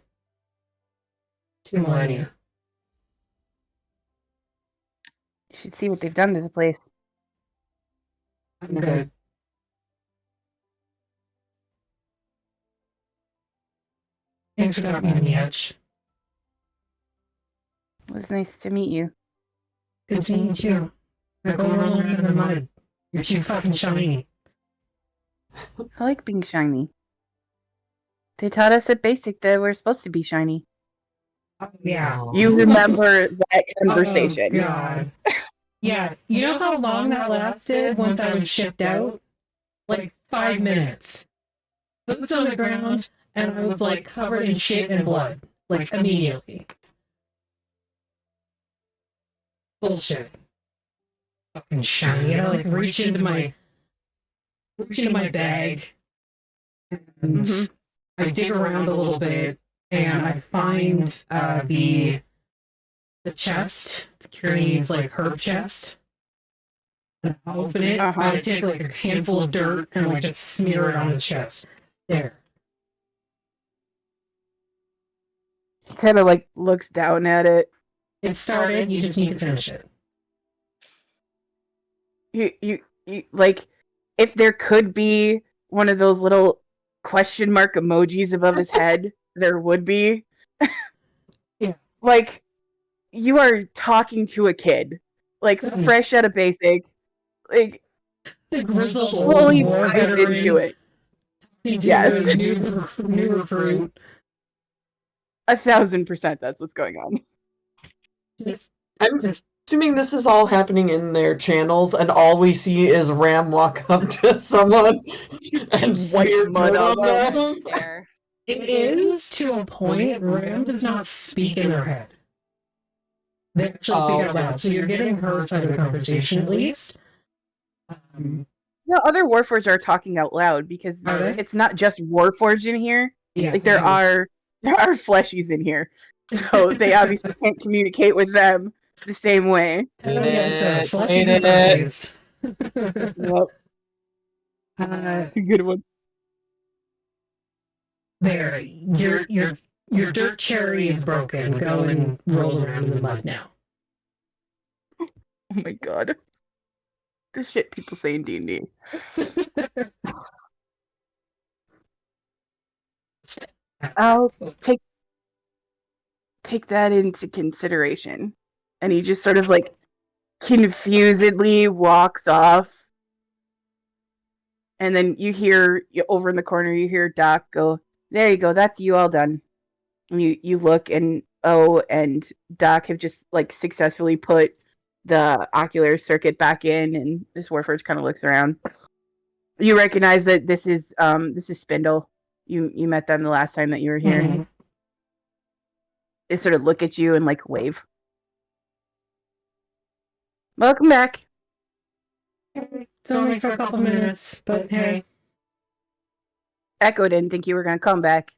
2 millennia. You should see what they've done to the place. I'm good. Thanks for dropping on the edge. It was nice to meet you. Good to meet you. Now go roll around in the mud. You're too fucking shiny. I like being shiny. They taught us at basic that we're supposed to be shiny. Oh, yeah. You remember that conversation. Oh, God. Yeah, you know how long that lasted once I was shipped out? Like 5 minutes. boots on the ground, and I was like covered in shit and blood, like immediately. Bullshit. Fucking shiny. You know, like reach into my bag, and I dig around a little bit, and I find the chest, the Curious like herb chest. And I open it, I take like a handful of dirt and like just smear it on the chest. There. He kind of like looks down at it. It started, you just need to finish it. You like, if there could be one of those little question mark emojis above his head, there would be. Yeah. Like, you are talking to a kid, like fresh out of basic, like The grizzled fully old war dives veteran into it. Yes. New recruit. 1,000% that's what's going on. I'm assuming this is all happening in their channels, and all we see is Ram walk up to someone and smear mud on them. There. It is to a point. Ram does not speak in her head. They actually speak out loud, so you're getting her side of the conversation at least. Yeah, other Warforged are talking out loud because it's not just Warforged in here. Yeah, like there are Fleshies in here, so they obviously can't communicate with them the same way. Yep. Good one. There, your dirt cherry is broken. Go and roll around in the mud now. Oh my god. The shit people say in D&D. I'll take that into consideration. And he just sort of like confusedly walks off. And then you hear, over in the corner, you hear Doc go, "There you go, that's you all done." And you look, and and Doc have just like successfully put the ocular circuit back in, and this Warforged kind of looks around. You recognize that this is Spindle. You met them the last time that you were here. Mm-hmm. They sort of look at you and like wave. Welcome back. It's only for a couple minutes, but hey. Echo didn't think you were gonna come back.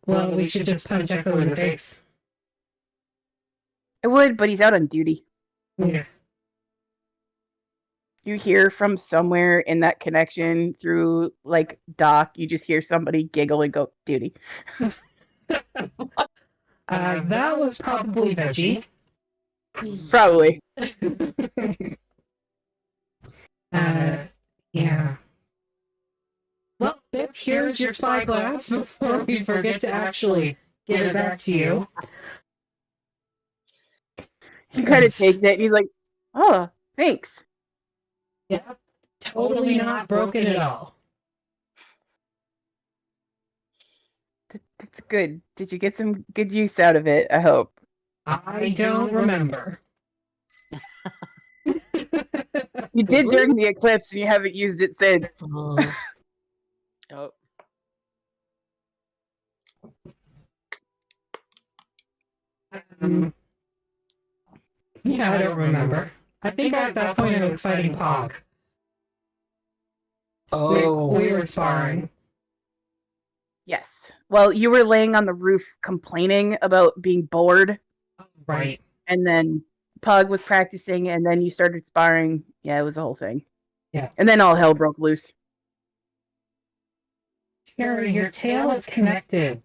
Well, we should just punch Echo in the face. I would, but he's out on duty. Yeah. You hear from somewhere in that connection through like Doc, you just hear somebody giggle and go, "Duty." That was probably Veggie. Probably. Yeah. Well, Bip, here's your spyglass before we forget to actually get it back to you. He kind of takes it and he's like, "Oh, thanks." Yeah, totally not broken at all. That's good. Did you get some good use out of it? I hope. I don't remember. You did during the eclipse and you haven't used it since. Oh. Yeah, I don't remember. I think at that point I was fighting Pog. Oh. We were sparring. Yes. Well, you were laying on the roof complaining about being bored. Right. And then Pug was practicing, and then you started sparring. Yeah, it was a whole thing. Yeah. And then all hell broke loose. Sherry, your tail is connected.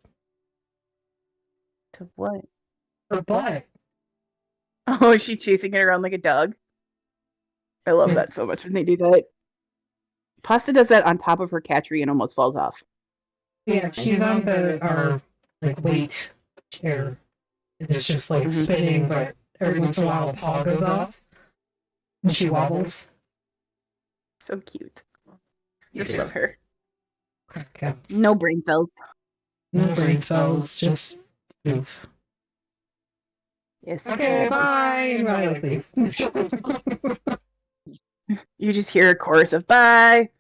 To what? Her butt. Oh, is she chasing it around like a dog? I love that so much when they do that. Pasta does that on top of her catchery and almost falls off. Yeah, she's on our like weight chair. It's just like spinning, but every once in a while a paw goes off and she wobbles. So cute. Just love her. Okay. No brain cells. No brain cells, just move. Yes. Okay, bye. And I leave. You just hear a chorus of bye.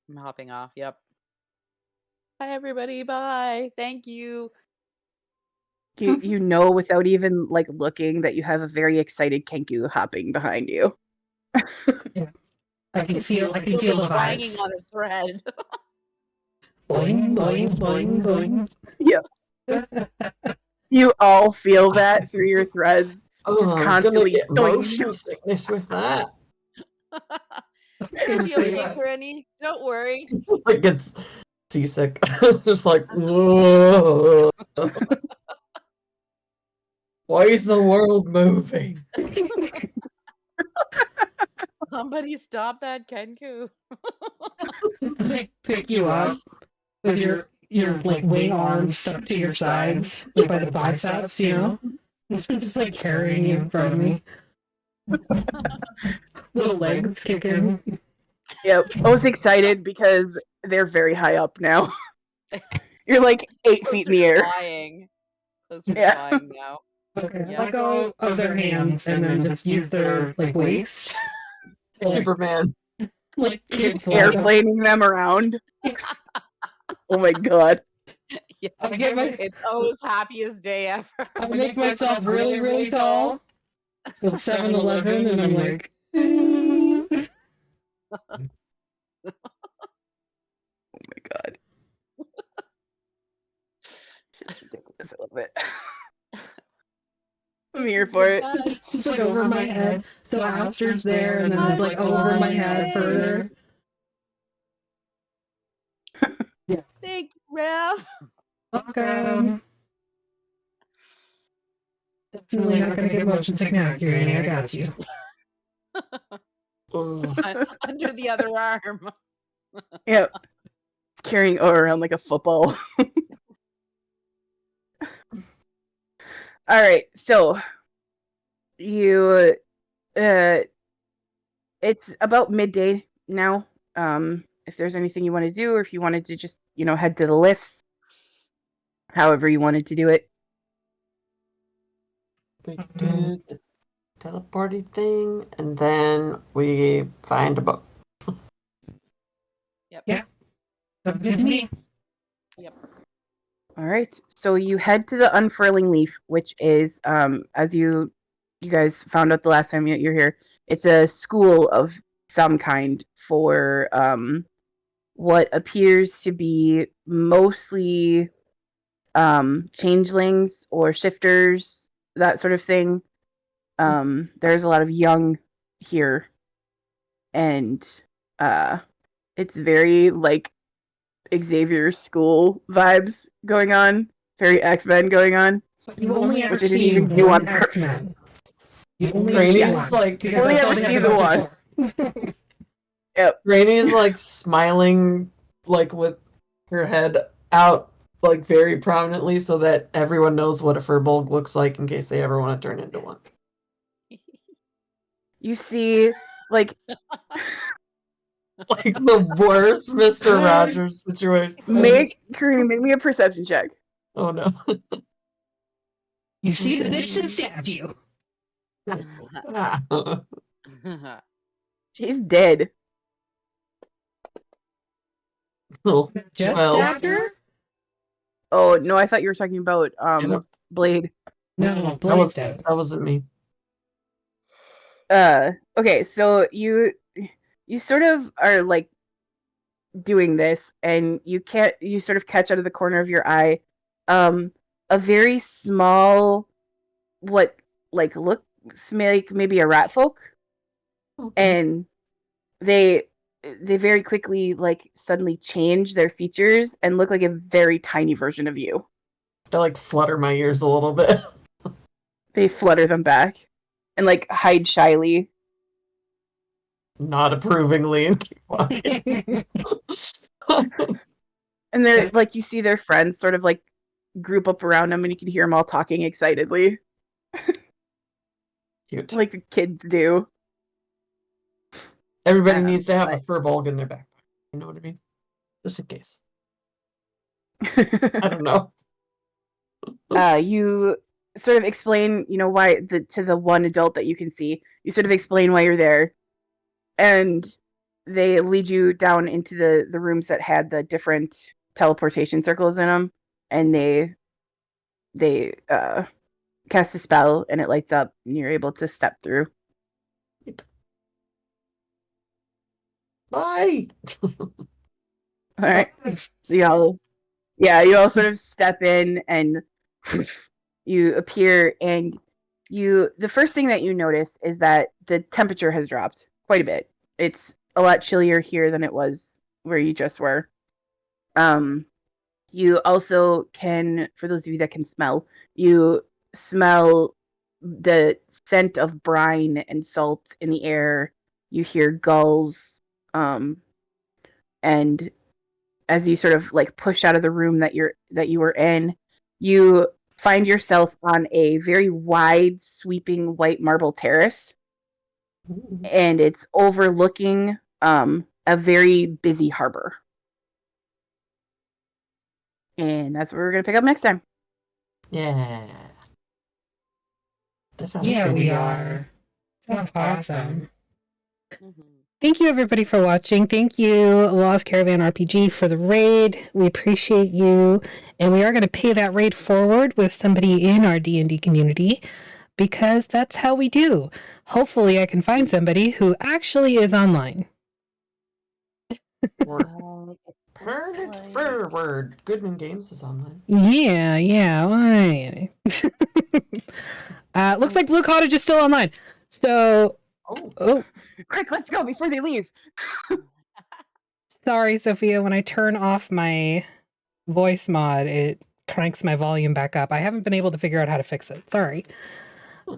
I'm hopping off. Yep. Bye, everybody. Bye. Thank you. You know without even like looking that you have a very excited Kenku hopping behind you. I can feel the Twanging vibes. on a thread. Boing, boing, boing, boing. You all feel that through your threads. Oh, I'm gonna constantly get doing- motion sickness with that. It'll be okay, Granny. Don't worry. Like it's seasick. Just like, whoa. Why is the world moving? Somebody stop that Kenku. Like pick you up with your like wing arms stuck to your sides, like by the biceps, you know? Just like carrying you in front of me. Little legs kicking. Yep. I was excited because they're very high up now. You're like 8 feet in the air. Flying. Those are Yeah. flying now. Okay, Yeah. let go of their hands and then just use their like waist. Superman. Like Just kids like airplaning them around. Oh my god. Yeah. I get my It's always happiest day ever. I make myself really, really tall. So 7-Eleven and I'm like Oh my god. It's just ridiculous. I love it. I'm here for it. Just like over my head. So Alistair's there and then it's like over my head further. Thank you, Rev. Welcome. Definitely not gonna get motion sick now, Granny. I got you. Under the other arm. Yep. It's carrying O around like a football. Alright, so you it's about midday now. If there's anything you want to do, or if you wanted to just, head to the lifts, however you wanted to do it. We do the teleporting thing, and then we find a book. Yep. Yeah. Sounds good to me. Yep. All right. So you head to the unfurling leaf, which is, as you guys found out the last time you're here, it's a school of some kind for what appears to be mostly changelings or shifters, that sort of thing. There's a lot of young here, and it's very like Xavier's school vibes going on, very X-Men going on. You only ever Which I didn't see even do one on purpose. X-Men. You only Granny's ever see one. like- Because Only that's all ever they see have the budget one. for. Yep. Granny's like smiling, like with her head out, like very prominently, so that everyone knows what a furbolg looks like in case they ever want to turn into one. You see, like, Like the worst Mr. Rogers situation. Karina, make me a perception check. Oh no. You see the bitch that stabbed you. She's dead. Jet 12. stabbed her? Oh no, I thought you were talking about Blade. No, Blade's dead. That wasn't me. Okay, so you sort of are like doing this, and you sort of catch out of the corner of your eye a very small, what like looks like maybe a rat folk. Okay. And they very quickly like suddenly change their features and look like a very tiny version of you. I like flutter my ears a little bit. They flutter them back and like hide shyly. Not approvingly and keep walking. And they're like, you see their friends sort of like group up around them, and you can hear them all talking excitedly, Cute. like the kids do. Everybody needs to have a furbolg in their backpack. You know what I mean? Just in case. I don't know. You sort of explain, why to the one adult that you can see. You sort of explain why you're there, and they lead you down into the rooms that had the different teleportation circles in them, and they cast a spell, and it lights up, and you're able to step through. Bye. All right. So you all sort of step in, and you appear, and the first thing that you notice is that the temperature has dropped quite a bit. It's a lot chillier here than it was where you just were. You also can, for those of you that can smell, you smell the scent of brine and salt in the air. You hear gulls, and as you sort of like push out of the room that you were in, you find yourself on a very wide, sweeping white marble terrace, and it's overlooking a very busy harbor. And that's where we're gonna pick up next time. Yeah. That sounds Yeah, pretty we good. are. Sounds awesome. Mhm. Thank you, everybody, for watching. Thank you, Lost Caravan RPG, for the raid. We appreciate you. And we are going to pay that raid forward with somebody in our D&D community, because that's how we do. Hopefully, I can find somebody who actually is online. Turn it forward. Goodman Games is online. Yeah. Why? Looks like Blue Cottage is still online. So, oh, Quick, let's go before they leave. sorry, Sophia. When I turn off my voice mod, it cranks my volume back up. I haven't been able to figure out how to fix it. Sorry.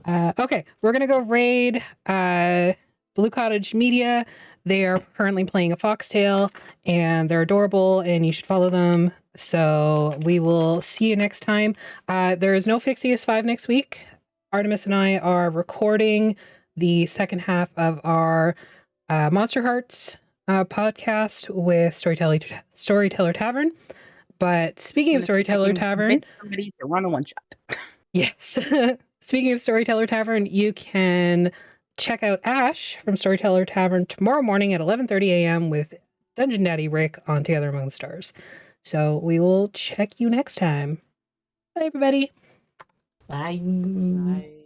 Okay, we're gonna go raid Blue Cottage Media. They are currently playing a foxtail, and they're adorable, and you should follow them. So we will see you next time. There is no Phixius 5 next week. Artemis and I are recording the second half of our Monster Hearts podcast with Storyteller Tavern. But speaking of Storyteller Tavern, somebody to run a one shot. Yes. Speaking of Storyteller Tavern, you can check out Ash from Storyteller Tavern tomorrow morning at 11:30 a.m. with Dungeon Daddy Rick on Together Among the Stars. So we will check you next time. Bye, everybody. Bye. Bye.